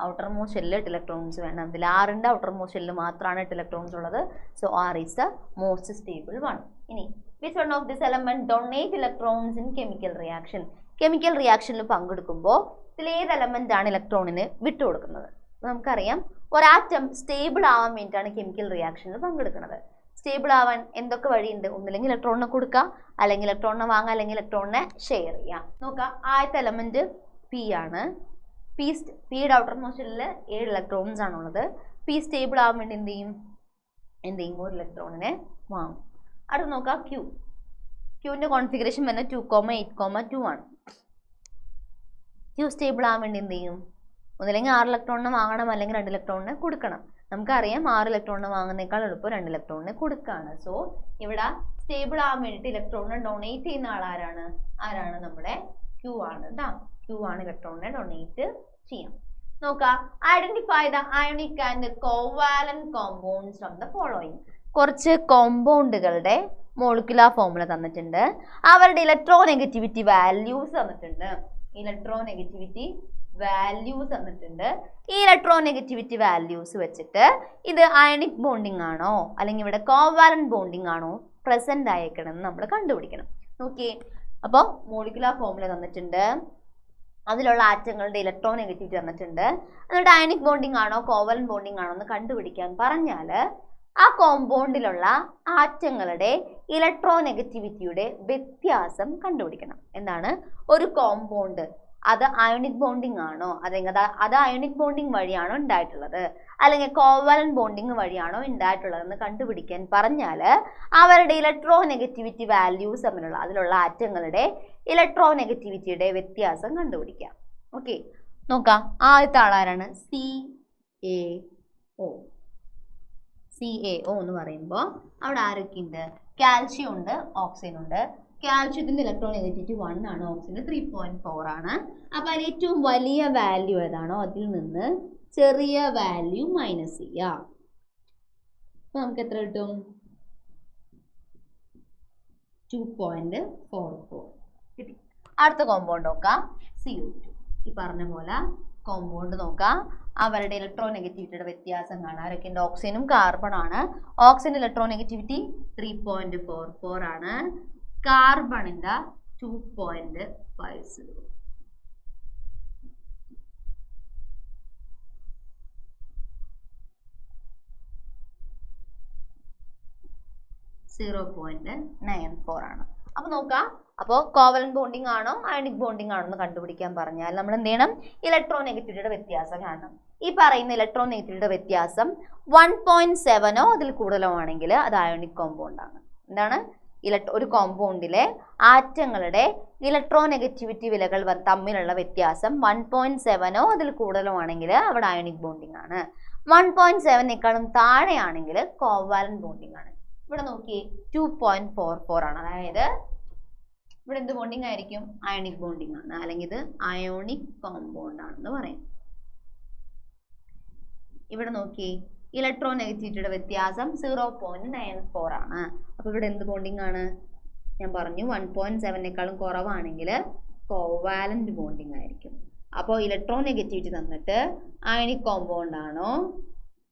ഔട്ടർ മോസ്റ്റ് ഷെല്ലിൽ 8 ഇലക്ട്രോൺസ് വേണം. ഇതിൽ ആറിന്റെ ഔട്ടർ മോസ്റ്റ് ഷെല്ലിൽ മാത്രമാണ് 8 ഇലക്ട്രോൺസ് ഉള്ളത്. So R is the most stable one. ഇനി which one of this element donate electrons in chemical reaction? Chemical റിയാക്ഷനിൽ പങ്കെടുക്കുമ്പോൾ ഇതിലേത് എലമെന്റ് ആണ് ഇലക്ട്രോണിന് വിട്ടുകൊടുക്കുന്നത്? നമുക്കറിയാം ഒരാറ്റം സ്റ്റേബിൾ ആവാൻ വേണ്ടിയിട്ടാണ് കെമിക്കൽ റിയാക്ഷനിൽ പങ്കെടുക്കുന്നത്. സ്റ്റേബിൾ ആവാൻ എന്തൊക്കെ വഴിയുണ്ട്? ഒന്നില്ലെങ്കിൽ ഇലക്ട്രോണിനെ കൊടുക്കുക, അല്ലെങ്കിൽ ഇലക്ട്രോണിനെ വാങ്ങുക, അല്ലെങ്കിൽ ഇലക്ട്രോണിനെ ഷെയർ ചെയ്യാം. നോക്കാം, ആദ്യത്തെ എലമെന്റ് പി ആണ്. പിയുടെ ഔട്ടർ മോസ്റ്റ് ഷെല്ലിൽ 7 ഇലക്ട്രോൺസ് ആണുള്ളത്. പി സ്റ്റേബിൾ ആവാൻ വേണ്ടി എന്ത് ചെയ്യും? എന്ത് ചെയ്യും, ഒരു ഇലക്ട്രോണിനെ വാങ്ങും. അടുത്ത് നോക്കാം ക്യൂ. ക്യൂവിന്റെ കോൺഫിഗറേഷൻ വരുന്നത് 2,8,2 ആണ്. ക്യൂ സ്റ്റേബിൾ ആവാൻ വേണ്ടി എന്ത് ചെയ്യും, ഒന്നില്ലെങ്കിൽ 6 ഇലക്ട്രോണിനെ വാങ്ങണം, അല്ലെങ്കിൽ 2 ഇലക്ട്രോണിനെ കൊടുക്കണം. നമുക്കറിയാം 6 ഇലക്ട്രോണിനെ വാങ്ങുന്നേക്കാൾ എളുപ്പം 2 ഇലക്ട്രോണിനെ കൊടുക്കുകയാണ്. സോ ഇവിടെ സ്റ്റേബിൾ ആവാൻ വേണ്ടിയിട്ട് ഇലക്ട്രോണിനെ ഡൊണേറ്റ് ചെയ്യുന്ന ആളാരാണ്, നമ്മുടെ ക്യൂ ആണ് കേട്ടോ. ക്യൂ ആണ് ഇലക്ട്രോണിനെ ഡൊണേറ്റ് ചെയ്യാം. നോക്കാം, identify the ionic and covalent compounds from the following. കുറച്ച് കോമ്പൗണ്ടുകളുടെ മോളിക്കുലാർ ഫോർമുല തന്നിട്ടുണ്ട്, അവരുടെ ഇലക്ട്രോനെഗറ്റിവിറ്റി വാല്യൂസ് തന്നിട്ടുണ്ട്. ഇലക്ട്രോനെഗറ്റിവിറ്റി വാല്യൂസ് തന്നിട്ടുണ്ട്. ഈ ഇലക്ട്രോനെഗറ്റിവിറ്റി വാല്യൂസ് വെച്ചിട്ട് ഇത് അയണിക് ബോണ്ടിങ് ആണോ അല്ലെങ്കിൽ ഇവിടെ കോവാലന്റ് ബോണ്ടിങ് ആണോ പ്രസന്റ് ആയേക്കണമെന്ന് നമ്മൾ കണ്ടുപിടിക്കണം. നോക്കിയേ, അപ്പോൾ മോളിക്കുലാർ ഫോർമുല തന്നിട്ടുണ്ട്, അതിലുള്ള ആറ്റങ്ങളുടെ ഇലക്ട്രോനെഗറ്റിവിറ്റി തന്നിട്ടുണ്ട്, എന്നിട്ട് അയണിക് ബോണ്ടിങ് ആണോ കോവാലന്റ് ബോണ്ടിങ് ആണോ എന്ന് കണ്ടുപിടിക്കാൻ പറഞ്ഞാൽ ആ കോമ്പൗണ്ടിലുള്ള ആറ്റങ്ങളുടെ ഇലക്ട്രോനെഗറ്റിവിറ്റിയുടെ വ്യത്യാസം കണ്ടുപിടിക്കണം. എന്താണ്, ഒരു കോമ്പൗണ്ട് അത് അയോണിക് ബോണ്ടിങ് ആണോ, അല്ലെങ്കിൽ അത് അയോണിക് ബോണ്ടിങ് വഴിയാണോ ഉണ്ടായിട്ടുള്ളത്, അല്ലെങ്കിൽ കോവാലന്റ് ബോണ്ടിങ് വഴിയാണോ ഉണ്ടായിട്ടുള്ളതെന്ന് കണ്ടുപിടിക്കാൻ പറഞ്ഞാൽ അവരുടെ ഇലക്ട്രോനെഗറ്റിവിറ്റി വാല്യൂസ് തമ്മിലുള്ള അതിലുള്ള ആറ്റങ്ങളുടെ ഇലക്ട്രോനെഗറ്റിവിറ്റിയുടെ വ്യത്യാസം കണ്ടുപിടിക്കാം. ഓക്കെ, നോക്കാം. ആദ്യത്തെ ആളാരാണ്, CaO. CaO എന്ന് പറയുമ്പോൾ അവിടെ ആരൊക്കെയുണ്ട്, കാൽഷ്യം ഉണ്ട്, ഓക്സിജൻ ഉണ്ട്. കാൽഷ്യത്തിന്റെ ഇലക്ട്രോനെഗറ്റിവിറ്റി 1 ആണ്, ഓക്സിജന് 3.4 ആണ്. അപ്പോൾ അതിൽ ഏറ്റവും വലിയ വാല്യൂ ഏതാണോ അതിൽ നിന്ന് ചെറിയ വാല്യൂ മൈനസ് ചെയ്യാം. അപ്പോൾ നമുക്ക് എത്ര കിട്ടും, 2.44 കിട്ടി. അടുത്ത കോമ്പൗണ്ട് നോക്കാം, CO2. ഈ പറഞ്ഞ പോലെ കോമ്പൗണ്ട് നോക്കാം, അവരുടെ ഇലക്ട്രോനെഗറ്റിവിറ്റിയുടെ വ്യത്യാസം കാണാം. ആരൊക്കെയുണ്ട്, ഓക്സിജനും കാർബൺ ആണ്. ഓക്സിജന്റെ ഇലക്ട്രോനെഗറ്റിവിറ്റി 3.44 ആണ്, കാർബണിന്റെ 2.50. ആണ്. അപ്പൊ നോക്കാം, അപ്പോൾ കോവലന്റ് ബോണ്ടിങ് ആണോ അയണിക് ബോണ്ടിങ് ആണോ എന്ന് കണ്ടുപിടിക്കാൻ പറഞ്ഞാൽ നമ്മൾ എന്ത് ചെയ്യണം, ഇലക്ട്രോനെഗറ്റിവിറ്റിയുടെ വ്യത്യാസം കാണണം. ഈ പറയുന്ന ഇലക്ട്രോനെഗറ്റിവിറ്റിയുടെ വ്യത്യാസം 1.7 അതിൽ കൂടുതലോ ആണെങ്കിൽ അത് അയോണിക് കോമ്പൗണ്ട് ആണ്. എന്താണ്, ഒരു കോമ്പൗണ്ടിലെ ആറ്റങ്ങളുടെ ഇലക്ട്രോനെഗറ്റിവിറ്റി വിലകൾ തമ്മിലുള്ള വ്യത്യാസം 1.7 അതിൽ കൂടുതലോ ആണെങ്കിൽ അവിടെ അയോണിക് ബോണ്ടിങ് ആണ്. 1.7നേക്കാളും താഴെയാണെങ്കിൽ കോവാലന്റ് ബോണ്ടിങ് ആണ്. ഇവിടെ നോക്കി 2.44 ആണ്, അതായത് ഇവിടെ എന്ത് ബോണ്ടിങ് ആയിരിക്കും, അയോണിക് ബോണ്ടിങ് ആണ്, അല്ലെങ്കിൽ ഇത് അയോണിക് കോമ്പൗണ്ട് ആണെന്ന് പറയും. ഇവിടെ നോക്കി ഇലക്ട്രോനെഗറ്റിവിറ്റിയുടെ വ്യത്യാസം 0.94 ആണ്. അപ്പോൾ ഇവിടെ എന്ത് ബോണ്ടിങ് ആണ്, ഞാൻ പറഞ്ഞു 1.7നേക്കാളും കുറവാണെങ്കിൽ കോവാലന്റ് ബോണ്ടിങ് ആയിരിക്കും. അപ്പോൾ ഇലക്ട്രോനെഗറ്റിവിറ്റി തന്നിട്ട് അയോണിക് കോമ്പൗണ്ട് ആണോ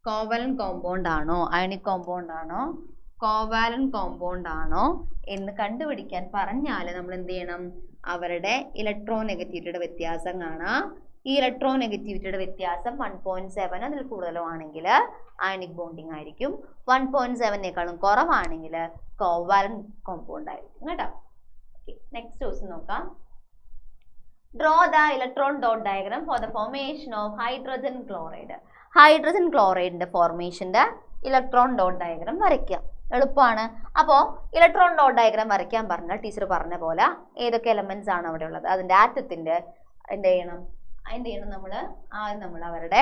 കോവാലന്റ് കോമ്പൗണ്ട് ആണോ അയോണിക് കോമ്പൗണ്ട് ആണോ കോവാലന്റ് കോമ്പൗണ്ട് ആണോ എന്ന് കണ്ടുപിടിക്കാൻ പറഞ്ഞാൽ നമ്മൾ എന്ത് ചെയ്യണം, അവരുടെ ഇലക്ട്രോനെഗറ്റിവിറ്റിയുടെ വ്യത്യാസം കാണാം. ഈ ഇലക്ട്രോനെഗറ്റിവിറ്റിയുടെ വ്യത്യാസം 1.7 അതിൽ കൂടുതലോ ആണെങ്കിൽ അയോണിക് ബോണ്ടിങ് ആയിരിക്കും. 1.7നേക്കാളും കുറവാണെങ്കിൽ കോവാലന്റ് കോമ്പൗണ്ട് ആയിരിക്കും കേട്ടോ. ഓക്കെ, നെക്സ്റ്റ് ക്വസ്റ്റ്യൻ നോക്കാം. Draw the electron dot diagram for the formation of hydrogen chloride. Hydrogen ക്ലോറൈഡിന്റെ ഫോർമേഷന്റെ ഇലക്ട്രോൺ ഡോട്ട് ഡയഗ്രാം വരയ്ക്കാം. എളുപ്പമാണ്. അപ്പോൾ ഇലക്ട്രോൺ ഡോട്ട് ഡയഗ്രാം വരയ്ക്കാൻ പറഞ്ഞാൽ ടീച്ചർ പറഞ്ഞ പോലെ ഏതൊക്കെ എലമെന്റ്സ് ആണ് അവിടെ ഉള്ളത്, അതിന്റെ ആറ്റത്തിന്റെ എന്ത് ചെയ്യണം നമ്മൾ അവരുടെ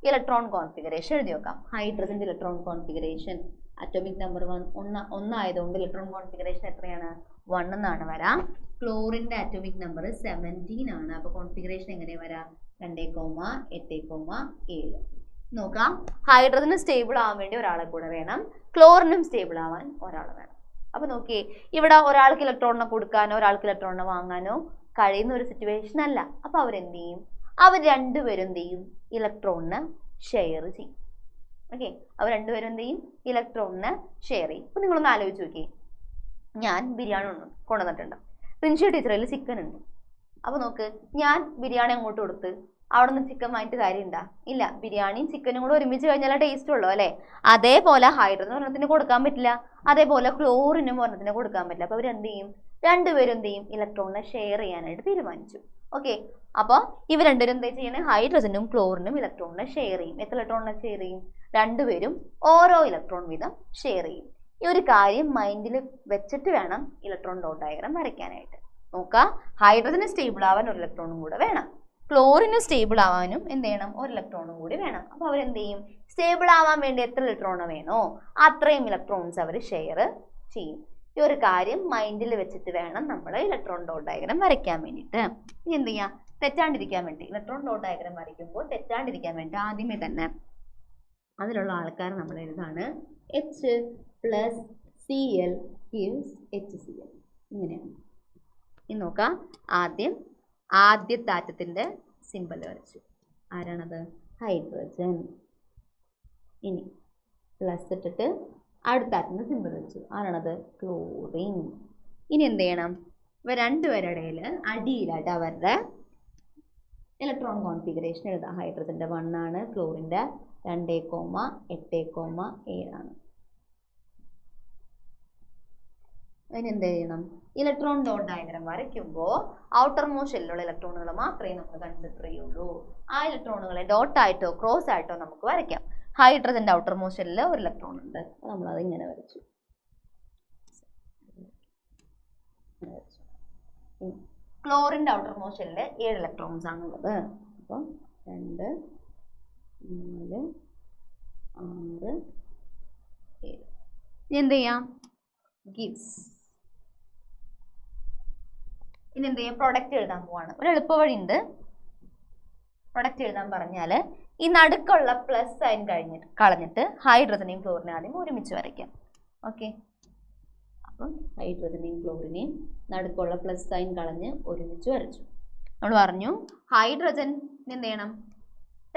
ഇലക്ട്രോൺ കോൺഫിഗറേഷൻ എഴുതി വെക്കാം. ഹൈഡ്രജന്റെ ഇലക്ട്രോൺ കോൺഫിഗറേഷൻ അറ്റോമിക് നമ്പർ 1 ആയതുകൊണ്ട് ഇലക്ട്രോൺ കോൺഫിഗറേഷൻ എത്രയാണ്, 1 എന്നാണ് വരാം. ക്ലോറിന്റെ അറ്റോമിക് നമ്പർ 17 ആണ്. അപ്പോൾ കോൺഫിഗറേഷൻ എങ്ങനെ വരാം, 2,8,7. നോക്കാം, ഹൈഡ്രജന് സ്റ്റേബിൾ ആവാൻ വേണ്ടി ഒരാളെ കൂടെ വേണം, ക്ലോറിനും സ്റ്റേബിൾ ആവാൻ ഒരാൾ വേണം. അപ്പൊ നോക്കിയേ, ഇവിടെ ഒരാൾക്ക് ഇലക്ട്രോണിനെ കൊടുക്കാനോ ഒരാൾക്ക് ഇലക്ട്രോണിനെ വാങ്ങാനോ കഴിയുന്ന ഒരു സിറ്റുവേഷൻ അല്ല. അപ്പൊ അവരെന്ത് ചെയ്യും, അവർ രണ്ടുപേരും എന്ത് ചെയ്യും, ഇലക്ട്രോണിന് ഷെയർ ചെയ്യും. ഓക്കെ, അവർ രണ്ടുപേരും എന്ത് ചെയ്യും, ഇലക്ട്രോണിന് ഷെയർ ചെയ്യും. അപ്പൊ നിങ്ങളൊന്ന് ആലോചിച്ച് നോക്കിയേ, ഞാൻ ബിരിയാണി കൊണ്ടുവന്നിട്ടുണ്ട്, പ്രിൻഷി ടീച്ചറിൽ ചിക്കൻ ഉണ്ട്. അപ്പൊ നോക്ക്, ഞാൻ ബിരിയാണി അങ്ങോട്ട് കൊടുത്ത് അവിടെ നിന്ന് ചിക്കൻ വാങ്ങിയിട്ട് കാര്യമുണ്ടാ, ഇല്ല. ബിരിയാണിയും ചിക്കനും കൂടെ ഒരുമിച്ച് കഴിഞ്ഞാൽ ടേസ്റ്റ് ഉള്ളൂ അല്ലേ. അതേപോലെ ഹൈഡ്രജൻ ഒരെണ്ണത്തിന് കൊടുക്കാൻ പറ്റില്ല, അതേപോലെ ക്ലോറിനും ഒരെണ്ണത്തിന് കൊടുക്കാൻ പറ്റില്ല. അപ്പൊ അവരെന്ത് ചെയ്യും, രണ്ടുപേരും എന്ത് ചെയ്യും, ഇലക്ട്രോണിനെ ഷെയർ ചെയ്യാനായിട്ട് തീരുമാനിച്ചു. ഓക്കെ, അപ്പോൾ ഇവർ രണ്ടുപേരും എന്താ ചെയ്യണേ, ഹൈഡ്രജനും ക്ലോറിനും ഇലക്ട്രോണിനെ ഷെയർ ചെയ്യും. എത്ര ഇലക്ട്രോണിനെ ഷെയർ ചെയ്യും, രണ്ടുപേരും ഓരോ ഇലക്ട്രോൺ വീതം ഷെയർ ചെയ്യും. ഈ ഒരു കാര്യം മൈൻഡിൽ വെച്ചിട്ട് വേണം ഇലക്ട്രോൺ ഡോട്ട് ഡയഗ്രാം വരയ്ക്കാനായിട്ട്. നോക്കാം, ഹൈഡ്രജന് സ്റ്റേബിൾ ആവാൻ ഒരു ഇലക്ട്രോണും കൂടെ വേണം, ക്ലോറിന് സ്റ്റേബിൾ ആവാനും എന്ത് ചെയ്യണം, ഒരു ഇലക്ട്രോണും കൂടി വേണം. അപ്പോൾ അവരെന്ത് ചെയ്യും, സ്റ്റേബിൾ ആവാൻ വേണ്ടി എത്ര ഇലക്ട്രോൺ വേണോ അത്രയും ഇലക്ട്രോൺസ് അവർ ഷെയർ ചെയ്യും. ഈ ഒരു കാര്യം മൈൻഡിൽ വെച്ചിട്ട് വേണം നമ്മൾ ഇലക്ട്രോൺ ഡോട്ട് ഡയഗ്രാം വരയ്ക്കാൻ വേണ്ടിയിട്ട്. ഇനി എന്ത് ചെയ്യാം, തെറ്റാണ്ടിരിക്കാൻ വേണ്ടി ഇലക്ട്രോൺ ഡോട്ട് ഡയഗ്രാം വരയ്ക്കുമ്പോൾ തെറ്റാണ്ടിരിക്കാൻ വേണ്ടി ആദ്യമേ തന്നെ അതിലുള്ള ആൾക്കാർ നമ്മൾ എഴുതാണ് H+Cl gives HCl. ഇങ്ങനെയാണ്. ഇനി നോക്കാം, ആദ്യത്തെ ആറ്റത്തിന്റെ സിമ്പൽ വരച്ചു. ആരാണത്, ഹൈഡ്രജൻ. ഇനി പ്ലസ് ഇട്ടിട്ട് അടുത്ത ആറ്റത്തിന്റെ സിമ്പൽ വെച്ചു. ആരാണത്, ക്ലോറിൻ. ഇനി എന്ത് ചെയ്യണം, ഇവ രണ്ടുപേരുടെ ഇടയിൽ അടിയിലായിട്ട് അവരുടെ ഇലക്ട്രോൺ കോൺഫിഗറേഷൻ എഴുതാം. ഹൈഡ്രജന്റെ 1 ആണ്, ക്ലോറിന്റെ 2,8,7 ആണ്. അതിന് എന്ത് ചെയ്യണം, ഇലക്ട്രോൺ ഡോട്ട് ഡയഗ്രാം വരയ്ക്കുമ്പോൾ ഔട്ടർ മോസ്റ്റ് ഷെല്ലിലുള്ള ഇലക്ട്രോണുകൾ മാത്രമേ നമ്മൾ കൺസിഡർ ചെയ്യുള്ളൂ. ആ ഇലക്ട്രോണുകളെ ഡോട്ട് ആയിട്ടോ ക്രോസ് ആയിട്ടോ നമുക്ക് വരയ്ക്കാം. ഹൈഡ്രജന്റെ ഔട്ടർ മോസ്റ്റ് ഷെല്ലിൽ ഒരു ഇലക്ട്രോൺ ഉണ്ട്, നമ്മളത് ഇങ്ങനെ വരച്ചു. ക്ലോറിന്റെ ഔട്ടർ മോസ്റ്റ് ഷെല്ലിൽ 7 ഇലക്ട്രോൺസ് ആണുള്ളത്. അപ്പം 2, 4, 6, 7. ഇനി എന്ത് ചെയ്യാം, ഗിവ്സ്. ഇനി എന്ത് ചെയ്യാം, പ്രൊഡക്റ്റ് എഴുതാൻ പോവാണ്. ഒരു എളുപ്പ വഴി ഉണ്ട്. പ്രൊഡക്റ്റ് എഴുതാൻ പറഞ്ഞാൽ ഈ നടുക്കുള്ള പ്ലസ് സൈൻ കളഞ്ഞിട്ട് ഹൈഡ്രജനെയും ക്ലോറിനെയും ആദ്യം ഒരുമിച്ച് വരയ്ക്കാം. ഓക്കെ, അപ്പം ഹൈഡ്രജനെയും ക്ലോറിനെയും നടുക്കുള്ള പ്ലസ് സൈൻ കളഞ്ഞ് ഒരുമിച്ച് വരച്ചു. നമ്മൾ പറഞ്ഞു ഹൈഡ്രജൻ എന്ത് ചെയ്യണം,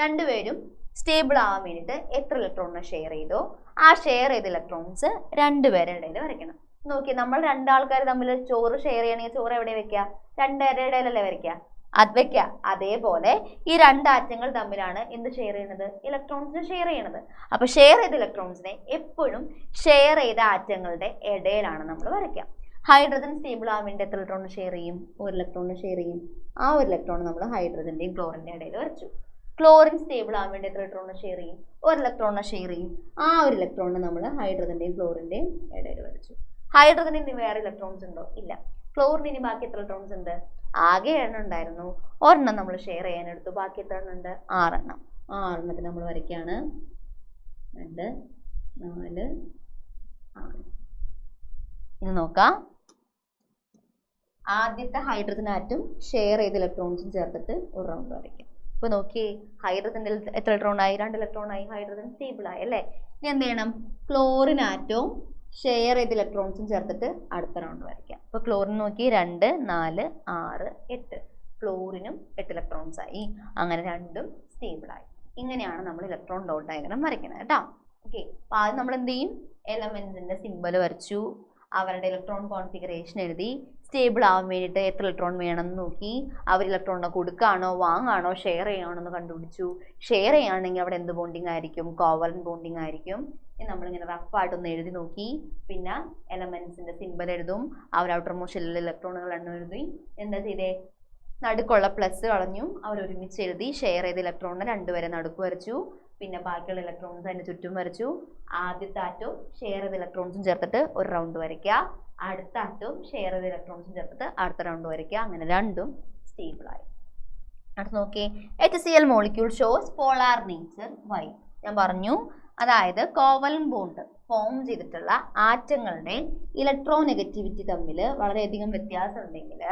രണ്ടുപേരും സ്റ്റേബിൾ ആവാൻ വേണ്ടിയിട്ട് എത്ര ഇലക്ട്രോണിനെ ഷെയർ ചെയ്തോ ആ ഷെയർ ചെയ്ത ഇലക്ട്രോൺസ് രണ്ടുപേരുടെ ഇടയിൽ വരയ്ക്കണം. നോക്കി, നമ്മൾ രണ്ടാൾക്കാർ തമ്മിൽ ചോറ് ഷെയർ ചെയ്യണമെങ്കിൽ ചോറ് എവിടെ വെക്കുക, രണ്ടുപേരുടെ ഇടയിലല്ലേ വരയ്ക്കുക, അത് വെക്കുക. അതേപോലെ ഈ രണ്ട് ആറ്റങ്ങൾ തമ്മിലാണ് എന്ത് ഷെയർ ചെയ്യുന്നത്, ഇലക്ട്രോൺസിനെ ഷെയർ ചെയ്യണത്. അപ്പൊ ഷെയർ ചെയ്ത ഇലക്ട്രോൺസിനെ എപ്പോഴും ഷെയർ ചെയ്ത ആറ്റങ്ങളുടെ ഇടയിലാണ് നമ്മൾ വരയ്ക്കുക. ഹൈഡ്രജൻ സ്റ്റേബിൾ ആവാൻ വേണ്ടി എത്ര ഇലക്ട്രോൺ ഷെയർ ചെയ്യും, ഒരു ഇലക്ട്രോൺ ഷെയർ ചെയ്യും. ആ ഒരു ഇലക്ട്രോൺ നമ്മൾ ഹൈഡ്രജന്റെയും ക്ലോറിന്റെയും ഇടയിൽ വരച്ചു. ക്ലോറിൻ സ്റ്റേബിൾ ആവാൻ വേണ്ടി എത്ര ഇലക്ട്രോൺ ഷെയർ ചെയ്യും, ഒരു ഇലക്ട്രോൺ ഷെയർ ചെയ്യും. ആ ഒരു ഇലക്ട്രോൺ നമ്മൾ ഹൈഡ്രജന്റെയും ക്ലോറിന്റെയും ഇടയിൽ വരച്ചു. ഹൈഡ്രജന് ഇനി വേറെ ഇലക്ട്രോൺസ് ഉണ്ടോ, ഇല്ല. ക്ലോറിന് ഇനി ബാക്കി എത്ര ഇലക്ട്രോൺസ് ഉണ്ട്, ആകെ 7 ഉണ്ടായിരുന്നു, ഒരെണ്ണം നമ്മൾ ഷെയർ ചെയ്യാനെടുത്തു, ബാക്കി എത്ര എണ്ണം ഉണ്ട്, 6 എണ്ണം. ആ 6 എണ്ണത്തിന് നമ്മൾ വരയ്ക്കുകയാണ്. 2, 4, 6. ഇനി നോക്കാം, ആദ്യത്തെ ഹൈഡ്രജൻ ആറ്റും ഷെയർ ചെയ്ത ഇലക്ട്രോൺസും ചേർത്തിട്ട് ഒരു റൗണ്ട് വരയ്ക്കാം. ഇപ്പൊ നോക്കി, ഹൈഡ്രജന്റെ എത്ര ഇലക്ട്രോൺ ആയി, 2 ഇലക്ട്രോൺ ആയി, ഹൈഡ്രജൻ സ്റ്റേബിൾ ആയി അല്ലേ. ഇനി എന്ത് ചെയ്യണം, ക്ലോറിൻ ആറ്റവും ഷെയർ ചെയ്ത ഇലക്ട്രോൺസും ചേർത്തിട്ട് അടുത്ത റൗണ്ട് വരയ്ക്കാം. ഇപ്പൊ ക്ലോറിൻ നോക്കി 2, 4, 6, 8. ക്ലോറിനും 8 ഇലക്ട്രോൺസ് ആയി, അങ്ങനെ രണ്ടും സ്റ്റേബിൾ ആയി. ഇങ്ങനെയാണ് നമ്മൾ ഇലക്ട്രോൺ ഡോട്ട് ഡയഗ്രാം വരയ്ക്കുന്നത് കേട്ടോ. ഓക്കെ, അപ്പൊ ആദ്യം നമ്മൾ എന്ത് ചെയ്യും, എലമെന്റ്സിന്റെ സിമ്പൽ വരച്ചു, അവരുടെ ഇലക്ട്രോൺ കോൺഫിഗറേഷൻ എഴുതി, സ്റ്റേബിൾ ആവാൻ വേണ്ടിയിട്ട് എത്ര ഇലക്ട്രോൺ വേണമെന്ന് നോക്കി, അവർ ഇലക്ട്രോണിനെ കൊടുക്കുകയാണോ വാങ്ങാണോ ഷെയർ ചെയ്യുകയാണോ എന്ന് കണ്ടുപിടിച്ചു. ഷെയർ ചെയ്യുകയാണെങ്കിൽ അവിടെ എന്ത് ബോണ്ടിങ് ആയിരിക്കും, കോവലന്റ് ബോണ്ടിങ് ആയിരിക്കും. നമ്മളിങ്ങനെ റഫായിട്ടൊന്ന് എഴുതി നോക്കി. പിന്നെ എലമെന്റ്സിന്റെ സിമ്പൽ എഴുതും, അവർ ഔട്ടർ മോസ്റ്റ് ഷെല്ലിൽ ഇലക്ട്രോണുകൾ എണ്ണം എഴുതി. എന്താ ചെയ്തേ, നടുക്കുള്ള പ്ലസ് കളഞ്ഞു, അവർ ഒരുമിച്ച് എഴുതി. ഷെയർ ചെയ്ത ഇലക്ട്രോണിനെ 2 വരെ നടുക്ക് വരച്ചു. പിന്നെ ബാക്കിയുള്ള ഇലക്ട്രോൺസ് അതിന് ചുറ്റും വരച്ചു. ആദ്യത്തെ ആറ്റവും ഷെയർ ചെയ്ത ഇലക്ട്രോൺസും ചേർത്തിട്ട് ഒരു റൗണ്ട് വരയ്ക്കുക. അടുത്ത ആറ്റവും ഷെയർ ചെയ്ത ഇലക്ട്രോൺസും ചേർത്തിട്ട് അടുത്ത റൗണ്ട് വരയ്ക്കുക. അങ്ങനെ രണ്ടും സ്റ്റേബിൾ ആയി. അടുത്ത് നോക്കി, HCl molecule shows polar nature. Why ഞാൻ പറഞ്ഞു, അതായത് കോവലന്റ് ബോണ്ട് ഫോം ചെയ്തിട്ടുള്ള ആറ്റങ്ങളുടെ ഇലക്ട്രോനെഗറ്റിവിറ്റി തമ്മിൽ വളരെയധികം വ്യത്യാസം ഉണ്ടെങ്കിൽ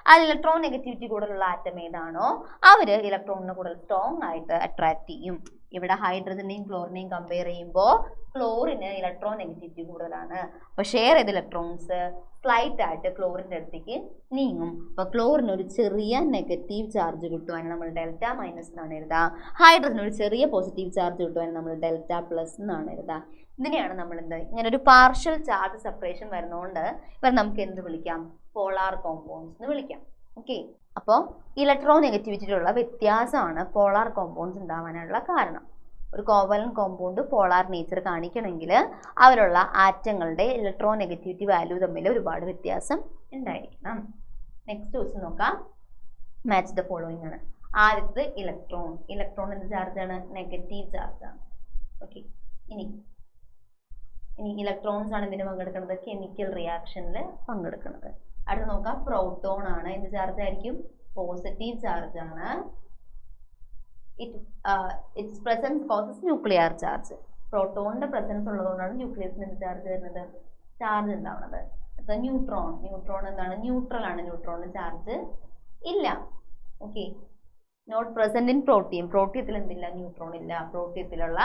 ആ ഇലക്ട്രോനെഗറ്റിവിറ്റി കൂടുതലുള്ള ആറ്റം ഏതാണോ അവര് ഇലക്ട്രോണിനെ കൂടുതൽ സ്ട്രോങ് ആയിട്ട് അട്രാക്ട് ചെയ്യും. ഇവിടെ ഹൈഡ്രജനെയും ക്ലോറിനെയും കമ്പയർ ചെയ്യുമ്പോൾ ക്ലോറിന് ഇലക്ട്രോനെഗറ്റിവിറ്റി കൂടുതലാണ്. അപ്പൊ ഷെയർ ചെയ്ത ഇലക്ട്രോൺസ് സ്ലൈറ്റ് ആയിട്ട് ക്ലോറിന്റെ അടുത്തേക്ക് നീങ്ങും. അപ്പൊ ക്ലോറിന് ഒരു ചെറിയ നെഗറ്റീവ് ചാർജ് കിട്ടുവാൻ നമ്മൾ ഡെൽറ്റ മൈനസ് എന്നാണ് എഴുതുക. ഹൈഡ്രജന് ഒരു ചെറിയ പോസിറ്റീവ് ചാർജ് കിട്ടുവാൻ നമ്മൾ ഡെൽറ്റ പ്ലസ് എന്നാണ് എഴുതുക. ഇതിനെയാണ് നമ്മൾ എന്ത്, ഇങ്ങനെ ഒരു പാർഷ്യൽ ചാർജ് സെപ്പറേഷൻ വരുന്നതുകൊണ്ട് ഇവർ നമുക്ക് എന്ത് വിളിക്കാം, പോളാർ കോമ്പൗണ്ട്സ് എന്ന് വിളിക്കാം. ഓക്കെ, അപ്പോൾ ഇലക്ട്രോനെഗറ്റിവിറ്റിയിലുള്ള വ്യത്യാസമാണ് പോളാർ കോമ്പൗണ്ട്സ് ഉണ്ടാവാനുള്ള കാരണം. ഒരു കോവലന്റ് കോമ്പൗണ്ട് പോളാർ നേച്ചർ കാണിക്കണമെങ്കിൽ അവരുള്ള ആറ്റങ്ങളുടെ ഇലക്ട്രോനെഗറ്റിവിറ്റി വാല്യൂ തമ്മിൽ ഒരുപാട് വ്യത്യാസം ഉണ്ടായിരിക്കണം. നെക്സ്റ്റ് ക്വസ്റ്റ്യൻ നോക്കാം. മാച്ച് ദ ഫോളോയിങ് ആണ്. ആദ്യത്തെ ഇലക്ട്രോൺ എന്ത് ചാർജാണ്, നെഗറ്റീവ് ചാർജാണ്. ഓക്കെ, ഇനി ഇലക്ട്രോൺസ് ആണ് ഇതിന് പങ്കെടുക്കുന്നത്, കെമിക്കൽ റിയാക്ഷനിൽ പങ്കെടുക്കുന്നത്. അടുത്ത് നോക്കാം, പ്രോട്ടോൺ ആണ്. എന്ത് ചാർജ് ആയിരിക്കും? പോസിറ്റീവ് ചാർജ് ആണ്. It's presence causes nuclear charge. പ്രോട്ടോണിന്റെ പ്രസൻസ് ഉള്ളതുകൊണ്ടാണ് ന്യൂക്ലിയസിന് എന്ത് ചാർജ് വരുന്നത്? ചാർജ് ഉണ്ടാവുന്നത്. അപ്പൊ ന്യൂട്രോൺ എന്താണ്? ന്യൂട്രൽ ആണ്. ന്യൂട്രോണിന് ചാർജ് ഇല്ല. Okay, not present in protium. പ്രോട്ടിയത്തിൽ എന്തില്ല? ന്യൂട്രോൺ ഇല്ല. പ്രോട്ടിയത്തിലുള്ള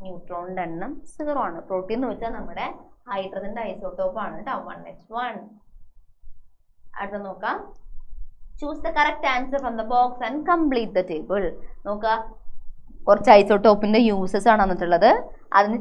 ന്യൂട്രോണിന്റെ എണ്ണം 0 ആണ്. പ്രോട്ടീൻ എന്ന് വെച്ചാൽ നമ്മുടെ ഹൈഡ്രജന്റെ ഐസോട്ടോപ്പ് ആണ് കേട്ടോ, 1h1. അടുത്ത നോക്കാം, choose the correct answer from the box and complete the table. നോക്കാം, കുറച്ച് ഐസോട്ടോപ്പിന്റെ യൂസസ് ആണ് വന്നിട്ടുള്ളത്. അതിന്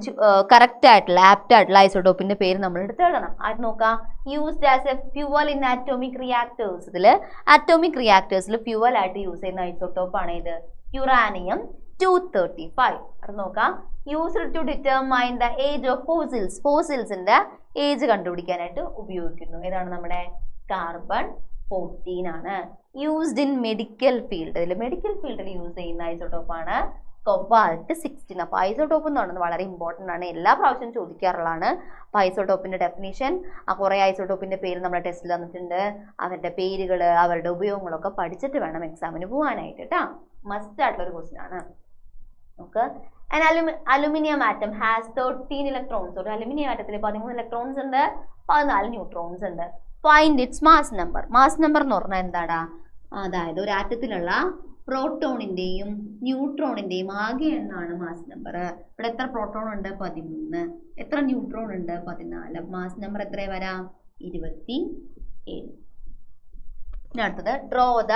കറക്റ്റ് ആയിട്ടുള്ള ആപ്റ്റ് ആയിട്ടുള്ള ഐസോട്ടോപ്പിന്റെ പേര് നമ്മൾ എടുത്ത് എഴുതണം. അത് നോക്കാം, used as a fuel in atomic reactors. ഇതിൽ ആറ്റോമിക് റിയാക്ടേഴ്സിൽ ഫ്യൂവൽ ആയിട്ട് യൂസ് ചെയ്യുന്ന ഐസോട്ടോപ്പ് ആണ് ഇത്, യുറാനിയം 235. അത് നോക്കാം, used to determine the age of fossils. ഫോസിൽസിന്റെ ഏജ് കണ്ടുപിടിക്കാനായിട്ട് ഉപയോഗിക്കുന്നു. ഏതാണ്? നമ്മുടെ കാർബൺ 14 ആണ്. Used in medical field. ഇതിൽ മെഡിക്കൽ ഫീൽഡിൽ യൂസ് ചെയ്യുന്ന ഐസോട്ടോപ്പ് ആണ് കൊബാൾട്ട് 16. അപ്പോൾ ഐസോട്ടോപ്പ് എന്ന് പറയുന്നത് വളരെ ഇമ്പോർട്ടൻ്റ് ആണ്, എല്ലാ പ്രാവശ്യവും ചോദിക്കാറുള്ളതാണ്. അപ്പോൾ ഐസോട്ടോപ്പിന്റെ ഡെഫിനിഷൻ, കുറേ ഐസോട്ടോപ്പിന്റെ പേര് നമ്മുടെ ടെസ്റ്റിൽ തന്നിട്ടുണ്ട്. അവരുടെ പേരുകൾ, അവരുടെ ഉപയോഗങ്ങളൊക്കെ പഠിച്ചിട്ട് വേണം എക്സാമിന് പോകാനായിട്ട് കേട്ടോ. മസ്റ്റ് ആയിട്ടുള്ള ഒരു ക്വസ്റ്റ്യൻ ആണ്. നമുക്ക് അലുമിനിയം ആറ്റം ഹാസ് 13 ഇലക്ട്രോൺസ്. ഒരു അലുമിനിയം ആറ്റത്തിൽ 13 ഇലക്ട്രോൺസ് ഉണ്ട്, 14 ന്യൂട്രോൺസ് ഉണ്ട്. Find it's mass number. Mass number എന്ന് പറഞ്ഞാൽ എന്താടാ? അതായത് ഒരു ആറ്റത്തിലുള്ള പ്രോട്ടോണിന്റെയും ന്യൂട്രോണിന്റെയും ആകെ എണ്ണമാണ് മാസ് നമ്പർ. ഇവിടെ എത്ര പ്രോട്ടോൺ ഉണ്ട്? 13. എത്ര ന്യൂട്രോൺ ഉണ്ട്? 14. മാസ് നമ്പർ എത്ര വരാം? 27. അടുത്തത്, draw the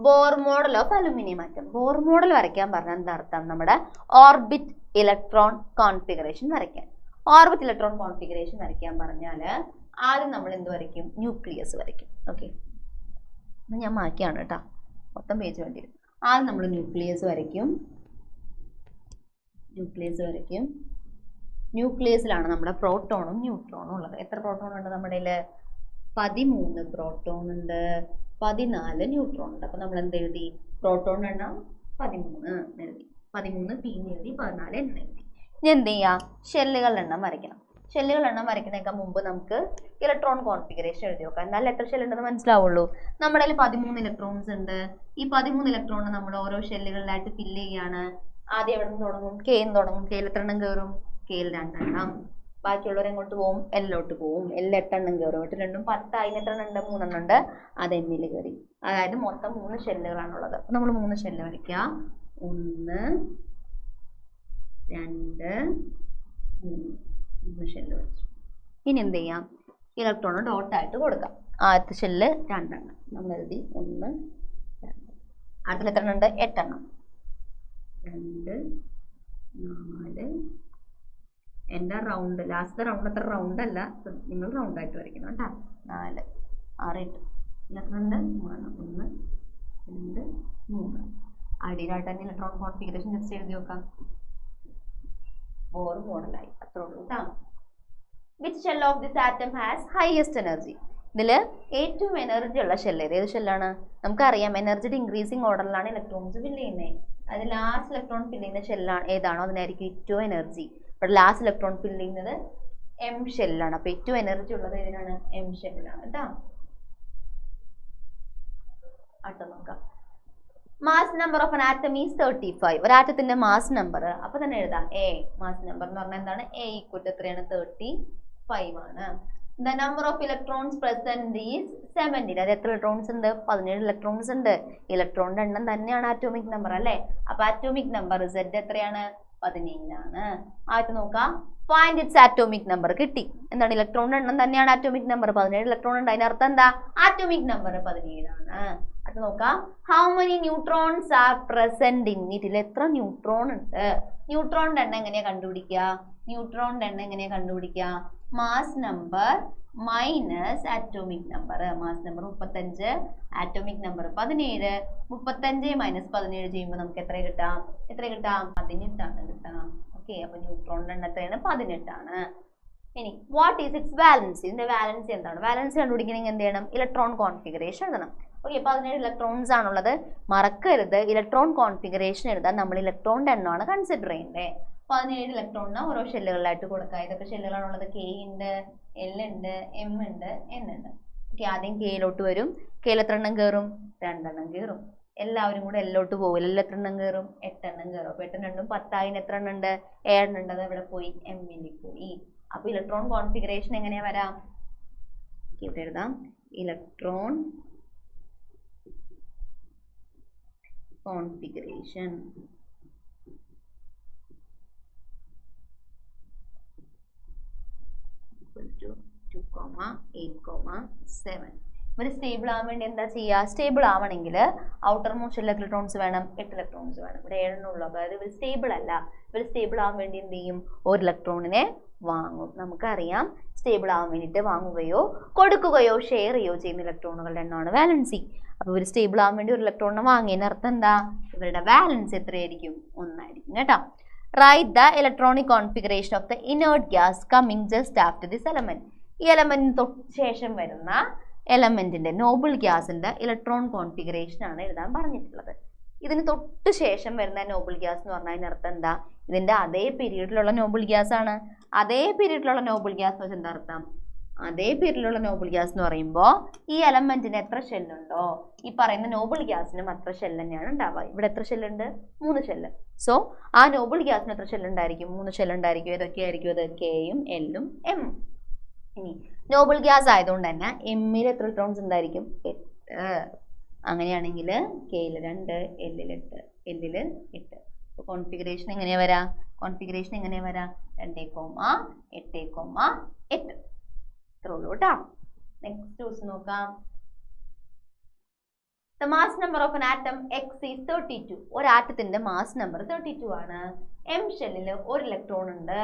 Bohr model of aluminium atom. Bohr model വരയ്ക്കാൻ പറഞ്ഞാൽ എന്താ അർത്ഥം? നമ്മുടെ ഓർബിറ്റ് ഇലക്ട്രോൺ കോൺഫിഗറേഷൻ വരയ്ക്കാൻ. ഓർബിറ്റ് ഇലക്ട്രോൺ കോൺഫിഗറേഷൻ വരയ്ക്കാൻ പറഞ്ഞാൽ ആദ്യം നമ്മൾ എന്ത് വരയ്ക്കും? ന്യൂക്ലിയസ് വരയ്ക്കും. ഓക്കെ, ഞാൻ മാറ്റിയാണ് കേട്ടോ, മൊത്തം പേജ് വേണ്ടി വരും. ആദ്യം നമ്മൾ ന്യൂക്ലിയസ് വരയ്ക്കും. ന്യൂക്ലിയസിലാണ് നമ്മുടെ പ്രോട്ടോണും ന്യൂട്രോണും ഉള്ളത്. എത്ര പ്രോട്ടോൺ ഉണ്ട് നമ്മുടെ കയ്യിൽ? 13 പ്രോട്ടോൺ ഉണ്ട്, 14 ന്യൂട്രോൺ ഉണ്ട്. അപ്പൊ നമ്മൾ എന്ത് എഴുതി? പ്രോട്ടോൺ എണ്ണം 13 എഴുതി, 13 പി എഴുതി, 14 എണ്ണം എഴുതി. ഇനി എന്ത് ചെയ്യാം? ഷെല്ലുകളുടെ എണ്ണം വരയ്ക്കണം. ഷെല്ലുകളുടെ എണ്ണം വരയ്ക്കുന്നതിനേക്കാൾ മുമ്പ് നമുക്ക് ഇലക്ട്രോൺ കോൺഫിഗറേഷൻ എഴുതി നോക്കാം, എന്നാലും എത്ര ഷെൽ ഉണ്ടെന്ന് മനസ്സിലാവുള്ളൂ. നമ്മുടെ കയ്യിൽ 13 ഇലക്ട്രോൺസ് ഉണ്ട്. ഈ 13 ഇലക്ട്രോൺ നമ്മൾ ഓരോ ഷെല്ലുകളിലായിട്ട് ഫില്ല് ചെയ്യാണ്. ആദ്യം എവിടെ നിന്ന് തുടങ്ങും? കെയിൽ തുടങ്ങും. കെയിൽ എത്ര എണ്ണം കയറും? കെയിൽ 2 എണ്ണം. ബാക്കിയുള്ളവർ എങ്ങോട്ട് പോകും? എല്ലോട്ട് പോകും. എല്ല് 8 എണ്ണം കയറും. 8 2 10. അതിന് എത്ര എണ്ണം ഉണ്ട്? 3 എണ്ണം ഉണ്ട്. അത് എമ്മിൽ കയറി. അതായത് മൊത്തം 3 ഷെല്ലുകളാണുള്ളത്. അപ്പൊ നമ്മൾ 3 ഷെല്ല് വരയ്ക്കാം. 1 2 3 ഷെല്ല് വരച്ചു. ഇനി എന്ത് ചെയ്യാം? ഇലക്ട്രോൺ ഡോട്ടായിട്ട് കൊടുക്കാം. ആദ്യത്തെ ഷെല്ല് 2 എണ്ണം നമ്മൾ എഴുതി, 1 2. അടുത്ത എത്ര എണ്ണം ഉണ്ട്? 8 എണ്ണം. 2 4. എൻ്റെ റൗണ്ട്, ലാസ്റ്റ് റൗണ്ട് അത്ര റൗണ്ട് അല്ല, നിങ്ങൾ റൗണ്ട് ആയിട്ട് വരയ്ക്കണം കേട്ടോ. 4 6 8. എത്ര ഉണ്ട്? 3 1 2 3. അടിയിലായിട്ട് തന്നെ ഇലക്ട്രോൺ കോൺഫിഗറേഷൻ ജസ്റ്റ് എഴുതി നോക്കാം. ബോർ മോഡലായി. അത്രേ ഉള്ളൂ കേട്ടോ. Which shell of this atom has highest energy? ഇതിൽ ഏറ്റവും എനർജി ഉള്ള ഷെല്ല് ഏത് ഷെല്ലാണ്? നമുക്കറിയാം എനർജിയുടെ ഇൻക്രീസിങ് ഓർഡറിലാണ് ഇലക്ട്രോൺസ് ഫില്ല് ചെയ്യുന്നത്. അത് ലാസ്റ്റ് ഇലക്ട്രോൺ ഫില്ല് ചെയ്യുന്ന ഷെല്ലാണ് ഏതാണോ അതിനായിരിക്കും ഏറ്റവും എനർജി. ഇവിടെ ലാസ്റ്റ് ഇലക്ട്രോൺ ഫില്ല് ചെയ്യുന്നത് എം ഷെല്ലാണ്. അപ്പൊ ഏറ്റവും എനർജി ഉള്ളത് ഏതിനാണ്? എം ഷെല്ലിലാണ് കേട്ടോ. അടുത്ത നോക്കാം. Mass number of an atom is 35. ഒരു ആറ്റത്തിന്റെ മാസ് നമ്പർ അപ്പൊ തന്നെ എഴുതാം എ. മാസ് നമ്പർ എന്ന് പറഞ്ഞാൽ എന്താണ്? എ ഈക്വൽ എത്രയാണ്? 35 ആണ്. The number of electrons present is 17. അത് എത്ര ഇലക്ട്രോൺസ് ഉണ്ട്? 17 ഇലക്ട്രോൺസ് ഉണ്ട്. ഇലക്ട്രോണിന്റെ എണ്ണം തന്നെയാണ് ആറ്റോമിക് നമ്പർ അല്ലേ? അപ്പൊ ആറ്റോമിക് നമ്പർ Z എത്രയാണ്? 17 ആണ്. ആദ്യം നോക്കാം, ഫൈൻഡ് ഇറ്റ്സ് ആറ്റോമിക് നമ്പർ. കിട്ടി. എന്താണ്? ഇലക്ട്രോണിന്റെ എണ്ണം തന്നെയാണ് ആറ്റോമിക് നമ്പർ. 17 ഇലക്ട്രോൺ ഉണ്ട്. അതിനർത്ഥം എന്താ? ആറ്റോമിക് നമ്പർ 17 ആണ്. അത് നോക്കാം, how many neutrons are present in it? ഇതിൽ എത്ര ന്യൂട്രോൺ ഉണ്ട്? ന്യൂട്രോണിന്റെ എണ്ണം എങ്ങനെയാ കണ്ടുപിടിക്കുക? Mass number minus atomic number. Mass number 35, atomic number 17. 35 minus 17 ചെയ്യുമ്പോൾ നമുക്ക് എത്ര കിട്ടാം? 18 ആണ് കിട്ടാം. ഓക്കെ, അപ്പൊ ന്യൂട്രോണിന്റെ എണ്ണം എത്രയാണ്? 18 ആണ്. ഇനി വാട്ട് ഈസ് ഇറ്റ്സ് വാലൻസി? ഇതിന്റെ വാലൻസി എന്താണ്? വാലൻസി കണ്ടുപിടിക്കണമെങ്കിൽ എന്ത് ചെയ്യണം? ഇലക്ട്രോൺ കോൺഫിഗറേഷൻ എഴുതണം. ഓക്കെ, 17 ഇലക്ട്രോൺസ് ആണുള്ളത്. മറക്കരുത്, ഇലക്ട്രോൺ കോൺഫിഗറേഷൻ എഴുതാൻ നമ്മൾ ഇലക്ട്രോണിന്റെ എണ്ണമാണ് കൺസിഡർ ചെയ്യേണ്ടത്. 17 ഇലക്ട്രോണിന് ഓരോ ഷെല്ലുകളിലായിട്ട് കൊടുക്കുക. ഇതൊക്കെ ഷെല്ലുകളാണുള്ളത്. K ഉണ്ട്, L ഉണ്ട്, M ഉണ്ട്, N ഉണ്ട്. ഓക്കെ, ആദ്യം കെയിലോട്ട് വരും. കെയിൽ എത്ര എണ്ണം കയറും? 2 എണ്ണം കയറും. എല്ലാവരും കൂടെ എല്ലോട്ട് പോകും. എല്ലാം എത്ര എണ്ണം കയറും? 8 എണ്ണം കയറും. അപ്പൊ 8 എണ്ണം 10 എത്ര എണ്ണം ഉണ്ട്? 7 എണ്ണം ഉണ്ട്. അത് എവിടെ പോയി? എമ്മിലേക്ക് പോയി. അപ്പൊ ഇലക്ട്രോൺ കോൺഫിഗറേഷൻ എങ്ങനെയാ വരാം? ഇവിടെ എഴുതാം. Electron configuration = 2,8,7. ഇവർ സ്റ്റേബിൾ ആവാൻ വേണ്ടി എന്താ ചെയ്യുക? സ്റ്റേബിൾ ആവണമെങ്കിൽ ഔട്ടർ മോസ്റ്റ് ഇലക്ട്രോൺസ് വേണം, 8 ഇലക്ട്രോൺസ് വേണം. ഇവിടെ 7 എണ്ണം ഉള്ളൂ. അതായത് ഇവർ സ്റ്റേബിൾ അല്ല. ഇവർ സ്റ്റേബിൾ ആവാൻ വേണ്ടി എന്ത് ചെയ്യും? ഒരു ഇലക്ട്രോണിനെ വാങ്ങും. നമുക്കറിയാം സ്റ്റേബിൾ ആവാൻ വേണ്ടിയിട്ട് വാങ്ങുകയോ കൊടുക്കുകയോ ഷെയർ ചെയ്യുകയോ ചെയ്യുന്ന ഇലക്ട്രോണുകളുടെ എണ്ണമാണ് വാലൻസി. അപ്പോൾ ഇവർ സ്റ്റേബിൾ ആവാൻ വേണ്ടി ഒരു ഇലക്ട്രോണിനെ വാങ്ങിയതിന് അർത്ഥം എന്താ? ഇവരുടെ വാലൻസി എത്രയായിരിക്കും? 1 ആയിരിക്കും കേട്ടോ. Write the electronic configuration of the inert gas coming just after this element. ഈ എലമെന്റിന് തൊട്ട് ശേഷം വരുന്ന എലമെന്റിന്റെ നോബിൾ ഗ്യാസിന്റെ ഇലക്ട്രോൺ കോൺഫിഗറേഷൻ ആണ് എഴുതാൻ പറഞ്ഞിട്ടുള്ളത്. ഇതിന് തൊട്ട് ശേഷം വരുന്ന നോബിൾ ഗ്യാസ് എന്ന് പറഞ്ഞാൽ അതിനർത്ഥം എന്താ? ഇതിന്റെ അതേ പീരീഡിലുള്ള നോബിൾ ഗ്യാസ് ആണ്. അതേ പീരീഡിലുള്ള നോബിൾ ഗ്യാസ് എന്ന് വെച്ചാൽ എന്താ അർത്ഥം? അതേ പീരീഡിലുള്ള നോബിൾ ഗ്യാസ് എന്ന് പറയുമ്പോൾ ഈ എലമെന്റിന് എത്ര ഷെല്ലുണ്ടോ ഈ പറയുന്ന നോബിൾ ഗ്യാസിനും അത്ര ഷെല്ല് തന്നെയാണ് ഉണ്ടാവുക. ഇവിടെ എത്ര ഷെല്ലുണ്ട്? 3 ഷെല്ല്. സോ ആ നോബിൾ ഗ്യാസിന് എത്ര ഷെല്ലുണ്ടായിരിക്കും? 3 ഷെല്ലുണ്ടായിരിക്കും. ഏതൊക്കെയായിരിക്കും അത്? കെയും എല്ലും എം. ഇനി നോബിൾ ഗ്യാസ് ആയതുകൊണ്ട് തന്നെ എമ്മിൽ എത്ര ഇലക്ട്രോൺസ് ഉണ്ടായിരിക്കും? 8. അങ്ങനെയാണെങ്കിൽ കെയിൽ 2, എല്ലിൽ 8, എല്ലിൽ 8. അപ്പോൾ കോൺഫിഗറേഷൻ എങ്ങനെയാ വരാ? 2,8,8. ഇത്രേ ഉള്ളൂ കേട്ടോ. നെക്സ്റ്റ് ക്വസ്റ്റ്യൻ നോക്കാം. The mass number of an atom X is 32. ഒരു ആറ്റത്തിന്റെ മാസ് നമ്പർ 32 ആണ്. M ഷെല്ലിൽ ഒരു ഇലക്ട്രോൺ ഉണ്ട്.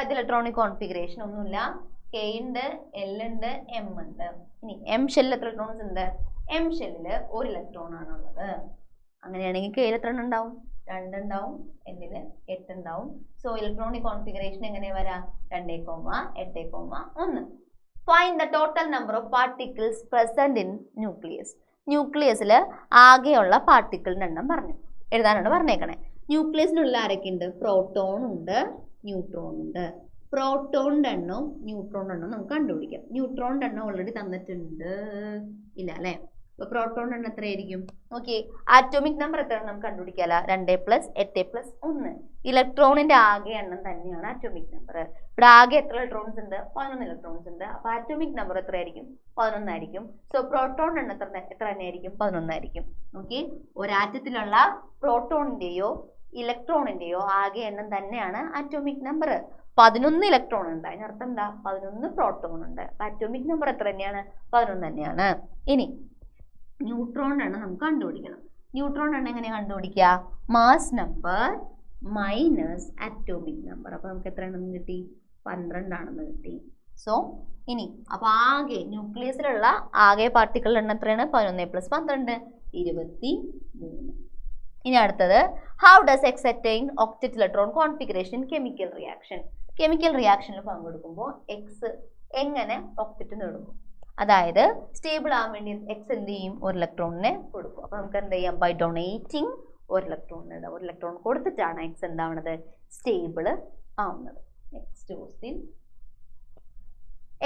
ഇത് ഇലക്ട്രോണിക് കോൺഫിഗറേഷൻ ഒന്നുമില്ല. K ഉണ്ട്, L ഉണ്ട്, M ഉണ്ട്. ഇനി M ഷെല്ലിൽ എത്ര ഇലക്ട്രോൺസ് ഉണ്ട്? M ഷെല്ലിൽ ഒരു ഇലക്ട്രോൺ ആണുള്ളത്. അങ്ങനെയാണെങ്കിൽ K എത്ര എണ്ണം ഉണ്ടാവും? 2 ഉണ്ടാവും. L 8 ഉണ്ടാവും. സോ ഇലക്ട്രോണിക് കോൺഫിഗറേഷൻ എങ്ങനെ വരാം? 2,8,1. Find the total number of particles present in nucleus. ന്യൂക്ലിയസിൽ ആകെയുള്ള പാർട്ടിക്കിളിന്റെ എണ്ണം പറഞ്ഞു എഴുതാനാണ് പറഞ്ഞേക്കണേ. ന്യൂക്ലിയസിലുള്ള ആരൊക്കെ ഉണ്ട്? പ്രോട്ടോൺ ഉണ്ട്, ന്യൂട്രോൺ ഉണ്ട്. പ്രോട്ടോണിന്റെ എണ്ണവും ന്യൂട്രോണിന്റെ എണ്ണവും നമുക്ക് കണ്ടുപിടിക്കാം. ന്യൂട്രോണിന്റെ എണ്ണം ഓൾറെഡി തന്നിട്ടുണ്ട്, ഇല്ല അല്ലെ? അപ്പൊ പ്രോട്ടോണിന്റെ എണ്ണം എത്രയായിരിക്കും? ഓക്കെ, ആറ്റോമിക് നമ്പർ എത്ര നമുക്ക് കണ്ടുപിടിക്കാല? 2 + 8 + 1. ഇലക്ട്രോണിന്റെ ആകെ എണ്ണം തന്നെയാണ് ആറ്റോമിക് നമ്പർ. ഇവിടെ ആകെ എത്ര ഇലക്ട്രോൺസ് ഉണ്ട്? 11 ഇലക്ട്രോൺസ് ഉണ്ട്. അപ്പൊ ആറ്റോമിക് നമ്പർ എത്രയായിരിക്കും? 11 ആയിരിക്കും. സോ പ്രോട്ടോണിന്റെ എണ്ണം എത്ര തന്നെയായിരിക്കും? 11 ആയിരിക്കും. ഓക്കെ, ഒരാറ്റത്തിലുള്ള പ്രോട്ടോണിന്റെയോ ഇലക്ട്രോണിന്റെയോ ആകെ എണ്ണം തന്നെയാണ് ആറ്റോമിക് നമ്പർ. 11 ഇലക്ട്രോൺ ഉണ്ട്. അതിനർത്ഥം എന്താ? 11 പ്രോട്ടോൺ ഉണ്ട്. ആറ്റോമിക് നമ്പർ എത്ര തന്നെയാണ്? 11 തന്നെയാണ്. ഇനി ന്യൂട്രോണിന്റെ എണ്ണം നമുക്ക് കണ്ടുപിടിക്കണം. ന്യൂട്രോണിന്റെ എണ്ണം എങ്ങനെയാ കണ്ടുപിടിക്കുക? Mass number minus atomic number. അപ്പൊ നമുക്ക് എത്ര എണ്ണം കിട്ടി? 12 ആണെന്ന് കിട്ടി. സോ ഇനി അപ്പൊ ആകെ ന്യൂക്ലിയസിലുള്ള ആകെ പാർട്ടിക്കിളുടെ എണ്ണം എത്രയാണ്? 11 + 12 23. ഇനി അടുത്തത്, how does X attain octet electron configuration chemical reaction. കെമിക്കൽ റിയാക്ഷനിൽ പങ്കെടുക്കുമ്പോൾ എക്സ് എങ്ങനെ ഒക്ടറ്റ് നേടുന്നു? അതായത് സ്റ്റേബിൾ ആവാൻ വേണ്ടി എക്സ് എന്ത് ചെയ്യും? ഒരു ഇലക്ട്രോണിനെ കൊടുക്കും. അപ്പൊ നമുക്ക് എന്ത് ചെയ്യാം? ബൈ ഡൊണേറ്റിംഗ് ഒരു ഇലക്ട്രോൺ നേടാം. ഒരു ഇലക്ട്രോൺ കൊടുത്തിട്ടാണ് എക്സ് എന്താവുന്നത്? സ്റ്റേബിൾ ആവുന്നത്. Next question,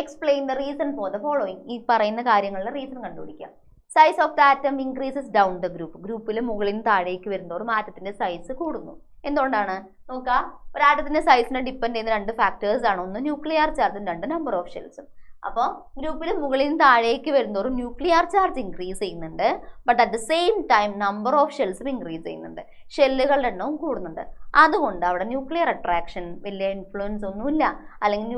explain the reason for the following. ഈ പറയുന്ന കാര്യങ്ങളുടെ റീസൺ കണ്ടുപിടിക്കാം. Size of the atom increases down the group. ഗ്രൂപ്പിൽ മുകളിൽ നിന്ന് താഴേക്ക് വരുന്നതോറും ആറ്റത്തിന്റെ സൈസ് കൂടുന്നു. എന്തുകൊണ്ടാണ് നോക്കുക? ഒരു ആറ്റത്തിന്റെ സൈസിനെ ഡിപ്പെൻഡ് ചെയ്യുന്ന 2 ഫാക്ടേഴ്സ് ആണ്. ഒന്ന് ന്യൂക്ലിയർ ചാർജും, 2 നമ്പർ ഓഫ് ഷെൽസും. അപ്പോൾ ഗ്രൂപ്പിൽ മുകളിൽ നിന്ന് താഴേക്ക് വരുന്നതോറും ന്യൂക്ലിയർ ചാർജ് ഇൻക്രീസ് ചെയ്യുന്നുണ്ട്. But at the same time number of ഷെൽസും ഇൻക്രീസ് ചെയ്യുന്നുണ്ട്. ഷെല്ലുകളുടെ എണ്ണവും കൂടുന്നുണ്ട്. അതുകൊണ്ട് അവിടെ ന്യൂക്ലിയർ അട്രാക്ഷൻ വലിയ ഇൻഫ്ലുവൻസ് ഒന്നുമില്ല. അല്ലെങ്കിൽ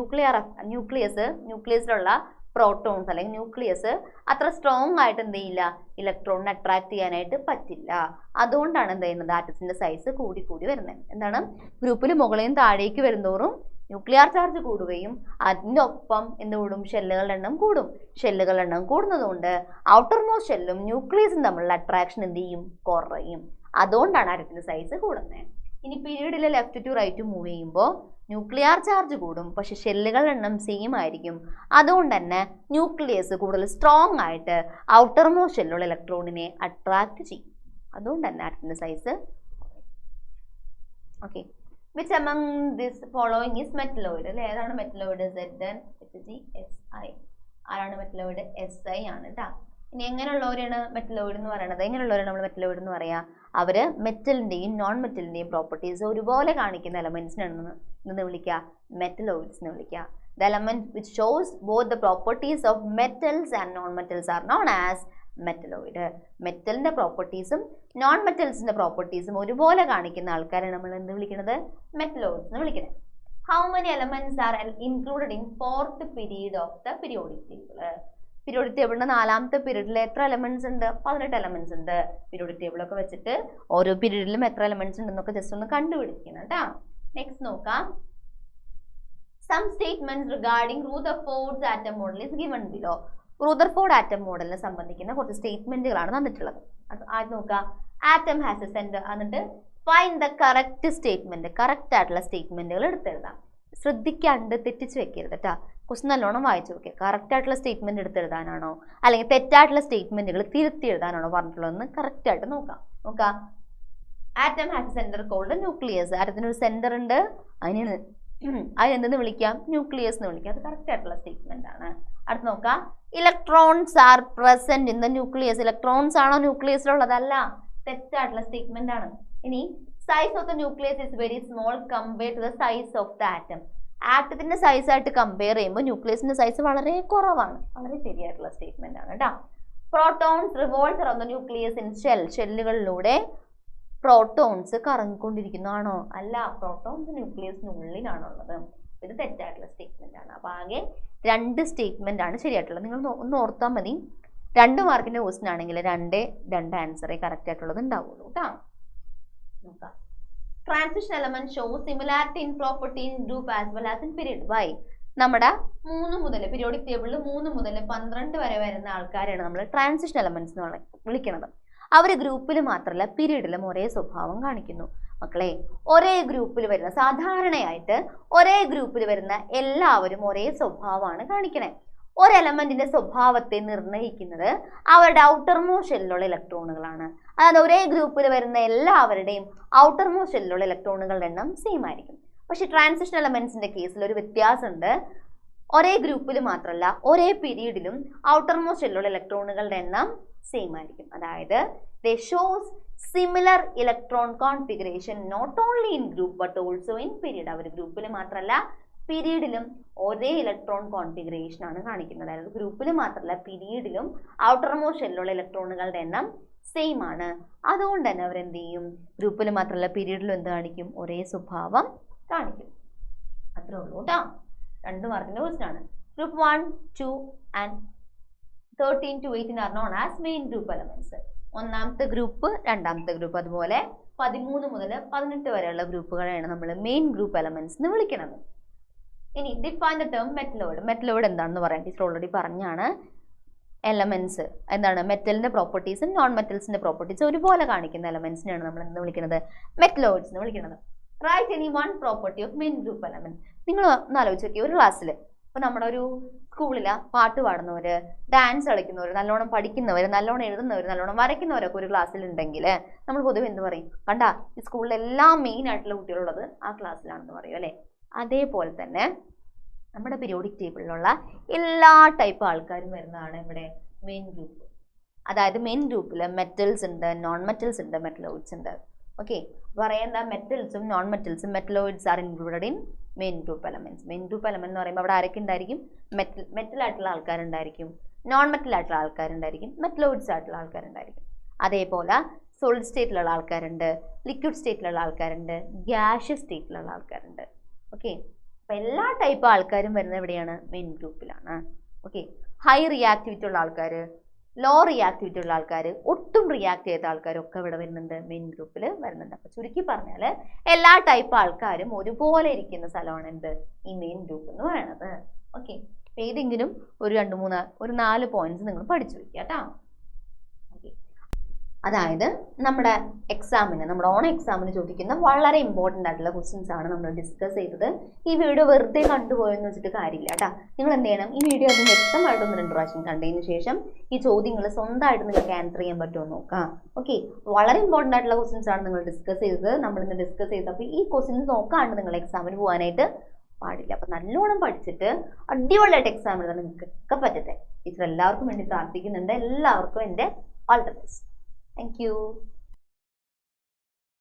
ന്യൂക്ലിയസിലുള്ള പ്രോട്ടോൺസ് അല്ലെങ്കിൽ ന്യൂക്ലിയസ് അത്ര സ്ട്രോങ് ആയിട്ട് എന്ത് ചെയ്യില്ല? ഇലക്ട്രോണിനെ അട്രാക്ട് ചെയ്യാനായിട്ട് പറ്റില്ല. അതുകൊണ്ടാണ് എന്ത് ചെയ്യുന്നത്? ആറ്റത്തിന്റെ സൈസ് കൂടി വരുന്നത്. എന്താണ്? ഗ്രൂപ്പിൽ മുകളിൽ നിന്ന് താഴേക്ക് വരുന്നതോറും ന്യൂക്ലിയർ ചാർജ് കൂടുകയും അതിൻ്റെ ഒപ്പം എന്ത് കൂടും? ഷെല്ലുകളുടെ എണ്ണം കൂടും. ഷെല്ലുകളുടെ എണ്ണം കൂടുന്നതുകൊണ്ട് ഔട്ടർ മോസ്റ്റ് ഷെല്ലും ന്യൂക്ലിയസും തമ്മിലുള്ള അട്രാക്ഷൻ എന്ത് ചെയ്യും? കുറയും. അതുകൊണ്ടാണ് ആറ്റത്തിന്റെ സൈസ് കൂടുന്നത്. ഇനി പീരീഡിൽ ലെഫ്റ്റ് ടു റൈറ്റ് മൂവ് ചെയ്യുമ്പോൾ ന്യൂക്ലിയർ ചാർജ് കൂടും, പക്ഷെ ഷെല്ലുകളുടെ എണ്ണം സെയിം ആയിരിക്കും. അതുകൊണ്ട് തന്നെ ന്യൂക്ലിയസ് കൂടുതൽ സ്ട്രോങ് ആയിട്ട് ഔട്ടർ മോസ്റ്റ് ഷെല്ലുള്ള ഇലക്ട്രോണിനെ അട്രാക്ട് ചെയ്യും. അതുകൊണ്ട് തന്നെ ആറ്റത്തിന്റെ size. Okay, which among this following is metalloid? അല്ലെ ഏതാണ് മെറ്റലോയിഡ്? ZnHgSi. ആരാണ് മെറ്റലോയിഡ്? Si ആണ് കേട്ടാ. ഇനി എങ്ങനെയുള്ളവരാണ് മെറ്റലോയിഡ് എന്ന് പറയുന്നത്? എങ്ങനെയുള്ളവരാണ് നമ്മൾ മെറ്റലോയിഡ് എന്ന് പറയാ? അവര് മെറ്റലിന്റെയും നോൺ മെറ്റലിന്റെയും പ്രോപ്പർട്ടീസ് ഒരുപോലെ കാണിക്കുന്ന എലമെന്റ്സിനാണ് എന്ന് വിളിക്കുക മെറ്റലോയിഡ്സ് എന്ന് വിളിക്കുക. The element which shows both the properties of metals and non-metals are known as metalloid. മെറ്റലിന്റെ പ്രോപ്പർട്ടീസും നോൺ മെറ്റൽസിന്റെ പ്രോപ്പർട്ടീസും ഒരുപോലെ കാണിക്കുന്ന ആൾക്കാരെ നമ്മൾ എന്ത് വിളിക്കുന്നത്? മെറ്റലോയിഡ്സ് എന്ന് വിളിക്കുന്നത്. How many elements are included in fourth period of the periodic table? Periodic ടേബിളിന്റെ നാലാമത്തെ പീരീഡിൽ എത്ര എലമെന്റ്സ് ഉണ്ട്? 18 എലമെന്റ്സ് ഉണ്ട്. പീരിയോഡിക് ടേബിൾ ഒക്കെ വെച്ചിട്ട് ഓരോ പീരീഡിലും എത്ര എലമെന്റ്സ് ഉണ്ടെന്നൊക്കെ ജസ്റ്റ് ഒന്ന് കണ്ടുപിടിക്കണം കേട്ടോ. നെക്സ്റ്റ് നോക്കാം. Some statements regarding Rutherford's atom model is given below. Rutherford atom മോഡലിനെ സംബന്ധിക്കുന്ന കുറച്ച് സ്റ്റേറ്റ്മെന്റുകളാണ് തന്നിട്ടുള്ളത്. അത് നോക്കാം. Atom has a centre. എന്നിട്ട് find the correct statement. Correct ആയിട്ടുള്ള സ്റ്റേറ്റ്മെന്റുകൾ എടുത്തെഴുതാം. ശ്രദ്ധിക്കാണ്ട് തെറ്റിച്ച് വെക്കരുത് കേട്ടോ. ക്വസ്റ്റ്യൻ നല്ലോണം വായിച്ചു നോക്കുക. കറക്റ്റ് ആയിട്ടുള്ള സ്റ്റേറ്റ്മെന്റ് എടുത്തെഴുതാനാണോ അല്ലെങ്കിൽ തെറ്റായിട്ടുള്ള സ്റ്റേറ്റ്മെന്റുകൾ തിരുത്തി എഴുതാനാണോ പറഞ്ഞിട്ടുള്ളതെന്ന് കറക്റ്റ് ആയിട്ട് നോക്കാം. Atom has a centre called nucleus. ആറ്റത്തിന് ഒരു സെന്റർ ഉണ്ട്. അതിനെന്തെന്ന് വിളിക്കാം? ന്യൂക്ലിയസ് എന്ന് വിളിക്കാം. അത് കറക്റ്റ് ആയിട്ടുള്ള സ്റ്റേറ്റ്മെന്റ് ആണ്. അടുത്ത് നോക്കാം. Electrons are present in the nucleus. Electrons ആണോ ന്യൂക്ലിയസിലുള്ളതല്ല. തെറ്റായിട്ടുള്ള സ്റ്റേറ്റ്മെന്റ് ആണ്. ഇനി size of the nucleus is very small compare to the size of the atom. ആറ്റത്തിന്റെ സൈസ് ആയിട്ട് കമ്പയർ ചെയ്യുമ്പോൾ ന്യൂക്ലിയസിന്റെ സൈസ് വളരെ കുറവാണ്. വളരെ ശരിയായിട്ടുള്ള സ്റ്റേറ്റ്മെന്റ് ആണ് കേട്ടോ. Protons revolve around the nucleus in shell. ഷെല്ലുകളിലൂടെ പ്രോട്ടോൺസ് കറങ്ങിക്കൊണ്ടിരിക്കുന്നതാണോ? അല്ല, പ്രോട്ടോൺസ് ന്യൂക്ലിയസിനുള്ളിലാണുള്ളത്. ഇത് തെറ്റായിട്ടുള്ള സ്റ്റേറ്റ്മെന്റ് ആണ്. അപ്പൊ ആകെ 2 സ്റ്റേറ്റ്മെന്റ് ആണ് ശരിയായിട്ടുള്ളത്. നിങ്ങൾ ഒന്ന് ഓർത്താൽ മതി. 2 മാർക്കിന്റെ ക്വസ്റ്റ്യൻ ആണെങ്കിൽ 2 ആൻസറേ കറക്റ്റ് ആയിട്ടുള്ളത് ഉണ്ടാവുള്ളൂ കേട്ടോ. നോക്കാം. Transition element show similarity in property in group as well as in period. Why? നമ്മുടെ 3 മുതൽ പീരിയോഡിക് ടേബിളിൽ 3 മുതൽ 12 വരെ വരുന്ന ആൾക്കാരാണ് നമ്മൾ ട്രാൻസിഷൻ എലമെന്റ്സ് എന്ന് വിളിക്കുന്നത്. അവർ ഗ്രൂപ്പിൽ മാത്രമല്ല പീരീഡിലും ഒരേ സ്വഭാവം കാണിക്കുന്നു. മക്കളെ, ഒരേ ഗ്രൂപ്പിൽ വരുന്ന സാധാരണയായിട്ട് ഒരേ ഗ്രൂപ്പിൽ വരുന്ന എല്ലാവരും ഒരേ സ്വഭാവമാണ് കാണിക്കണേ. ഒരു എലമെന്റിന്റെ സ്വഭാവത്തെ നിർണ്ണയിക്കുന്നത് അവരുടെ ഔട്ടർ മോസ്റ്റ് ഷെല്ലിലുള്ള ഇലക്ട്രോണുകളാണ്. അതായത് ഒരേ ഗ്രൂപ്പിൽ വരുന്ന എല്ലാവരുടെയും ഔട്ടർ മോസ്റ്റ് ഷെല്ലിലുള്ള ഇലക്ട്രോണുകളുടെ എണ്ണം സെയിം ആയിരിക്കും. പക്ഷെ ട്രാൻസിഷൻ എലമെന്റ്സിന്റെ കേസിൽ ഒരു വ്യത്യാസമുണ്ട്. ഒരേ ഗ്രൂപ്പിൽ മാത്രമല്ല ഒരേ പീരീഡിലും ഔട്ടർ മോസ്റ്റ് ഷെല്ലിലുള്ള ഇലക്ട്രോണുകളുടെ എണ്ണം സെയിം ആയിരിക്കും. അതായത് they shows similar electron configuration not only in group but also in period. അവർ ഗ്രൂപ്പിൽ മാത്രമല്ല പീരീഡിലും ഒരേ ഇലക്ട്രോൺ കോൺഫിഗറേഷൻ ആണ് കാണിക്കുന്നത്. അതായത് ഗ്രൂപ്പിൽ മാത്രമല്ല പീരീഡിലും ഔട്ടർ മോസ്റ്റ് ഷെല്ലിലുള്ള ഇലക്ട്രോണുകളുടെ എണ്ണം സെയിം ആണ്. അതുകൊണ്ട് തന്നെ അവരെന്ത് ചെയ്യും? ഗ്രൂപ്പിൽ മാത്രമല്ല പീരീഡിലും എന്ത് കാണിക്കും? ഒരേ സ്വഭാവം കാണിക്കും. അത്രേ ഉള്ളൂ കേട്ടോ. 2 മാർക്കിന്റെ ക്വസ്റ്റ്യൻ ആണ്. Group 1, 2 and 13 to 18 are known as main group elements. ഒന്നാമത്തെ ഗ്രൂപ്പ്, രണ്ടാമത്തെ ഗ്രൂപ്പ്, അതുപോലെ 13 മുതൽ 18 വരെയുള്ള ഗ്രൂപ്പുകളെയാണ് നമ്മൾ മെയിൻ ഗ്രൂപ്പ് എലമെന്റ്സ് എന്ന് വിളിക്കുന്നത്. ഇനി define the term metalloid. Metalloid എന്താണെന്ന് പറയാം. ടീച്ചർ ഓൾറെഡി പറഞ്ഞാണ്. എലമെന്റ്സ് എന്താണ്? മെറ്റലിന്റെ പ്രോപ്പർട്ടീസും നോൺ മെറ്റൽസിന്റെ പ്രോപ്പർട്ടീസും ഒരുപോലെ കാണിക്കുന്ന എലമെന്റ്സിനെയാണ് നമ്മൾ എന്ന് വിളിക്കുന്നത്? മെറ്റലോയിഡ്സ് എന്ന് വിളിക്കുന്നത്. Write any one property of main group element. നിങ്ങൾ ഒന്ന് ആലോചിച്ച് നോക്കി. ഒരു ക്ലാസ്സിൽ ഇപ്പൊ നമ്മുടെ ഒരു സ്കൂളിൽ പാട്ട് പാടുന്നവര്, ഡാൻസ് കളിക്കുന്നവർ, നല്ലോണം പഠിക്കുന്നവർ, നല്ലോണം എഴുതുന്നവർ, നല്ലോണം വരയ്ക്കുന്നവരൊക്കെ ഒരു ക്ലാസ്സിൽ ഉണ്ടെങ്കിൽ നമ്മൾ പൊതുവെ എന്ത് പറയും? കണ്ടാ, ഈ സ്കൂളിൽ എല്ലാ മെയിൻ ആയിട്ടുള്ള കുട്ടികളുള്ളത് ആ ക്ലാസ്സിലാണെന്ന് പറയും അല്ലേ? അതേപോലെ തന്നെ നമ്മുടെ പീരിയോഡിക് ടേബിളിലുള്ള എല്ലാ ടൈപ്പ് ആൾക്കാരും വരുന്നതാണ് ഇവിടെ മെയിൻ ഗ്രൂപ്പ്. അതായത് മെയിൻ ഗ്രൂപ്പിൽ മെറ്റൽസ് ഉണ്ട്, നോൺ മെറ്റൽസ് ഉണ്ട്, മെറ്റലോയിഡ്സ് ഉണ്ട്. ഓക്കെ, പറയുന്ന മെറ്റൽസും നോൺ മെറ്റൽസും metalloids are included in main group elements. Main group element എന്ന് പറയുമ്പോൾ അവിടെ ആരൊക്കെ ഉണ്ടായിരിക്കും? മെറ്റൽ ആയിട്ടുള്ള ആൾക്കാരുണ്ടായിരിക്കും, നോൺ മെറ്റൽ ആയിട്ടുള്ള ആൾക്കാരുണ്ടായിരിക്കും, മെറ്റലോയിഡ്സ് ആയിട്ടുള്ള ആൾക്കാരുണ്ടായിരിക്കും. അതേപോലെ സോളിഡ് സ്റ്റേറ്റിലുള്ള ആൾക്കാരുണ്ട്, ലിക്വിഡ് സ്റ്റേറ്റിലുള്ള ആൾക്കാരുണ്ട്, ഗ്യാഷ്യസ് സ്റ്റേറ്റിലുള്ള ആൾക്കാരുണ്ട്. ഓക്കെ, അപ്പൊ എല്ലാ ടൈപ്പ് ആൾക്കാരും വരുന്നത് എവിടെയാണ്? മെയിൻ ഗ്രൂപ്പിലാണ്. ഓക്കെ, ഹൈ റിയാക്ടിവിറ്റി ഉള്ള ആൾക്കാർ, ലോ റിയാക്ടിവിറ്റി ഉള്ള ആൾക്കാർ, ഒട്ടും റിയാക്ട് ചെയ്ത ആൾക്കാരൊക്കെ ഇവിടെ വരുന്നുണ്ട്, മെയിൻ ഗ്രൂപ്പിൽ വരുന്നുണ്ട്. അപ്പൊ ചുരുക്കി പറഞ്ഞാൽ എല്ലാ ടൈപ്പ് ആൾക്കാരും ഒരുപോലെ ഇരിക്കുന്ന സ്ഥലമാണ് എന്ത്? ഈ മെയിൻ ഗ്രൂപ്പ് എന്ന് പറയുന്നത്. ഓക്കെ, ഏതെങ്കിലും ഒരു 4 പോയിന്റ്സ് നിങ്ങൾ പഠിച്ചു വെക്കുക കേട്ടോ. ഓക്കെ, അതായത് നമ്മുടെ എക്സാമിന്, നമ്മുടെ ഓൺ എക്സാമിന് ചോദിക്കുന്ന വളരെ ഇമ്പോർട്ടൻ്റ് ആയിട്ടുള്ള ക്വസ്റ്റ്യൻസ് ആണ് നമ്മൾ ഡിസ്കസ് ചെയ്തത്. ഈ വീഡിയോ വെറുതെ കണ്ടുപോയെന്ന് വെച്ചിട്ട് കാര്യമില്ല കേട്ടോ. നിങ്ങൾ എന്ത് ചെയ്യണം, ഈ വീഡിയോ ഒന്ന് വ്യക്തമായിട്ടൊന്ന് 2 പ്രാവശ്യം കണ്ടതിന് ശേഷം ഈ ചോദ്യങ്ങൾ സ്വന്തമായിട്ട് നിങ്ങൾക്ക് ആൻസർ ചെയ്യാൻ പറ്റുമോ നോക്കാം. ഓക്കെ, വളരെ ഇമ്പോർട്ടൻ്റ് ആയിട്ടുള്ള ക്വസ്റ്റ്യൻസ് ആണ് നിങ്ങൾ ഡിസ്കസ് ചെയ്തത്. നമ്മളിന്ന് ഡിസ്കസ് ചെയ്തപ്പോൾ ഈ ക്വസ്റ്റ്യൻസ് നോക്കാണ്ട് നിങ്ങൾ എക്സാമിന് പോകാനായിട്ട് പാടില്ല. അപ്പം നല്ലോണം പഠിച്ചിട്ട് അടിപൊളിയായിട്ട് എക്സാം എഴുതാൻ നിങ്ങൾക്കൊക്കെ പറ്റട്ടെ. ടീച്ചർ എല്ലാവർക്കും വേണ്ടി പ്രാർത്ഥിക്കുന്നുണ്ട്. എല്ലാവർക്കും എൻ്റെ all the best. Thank you.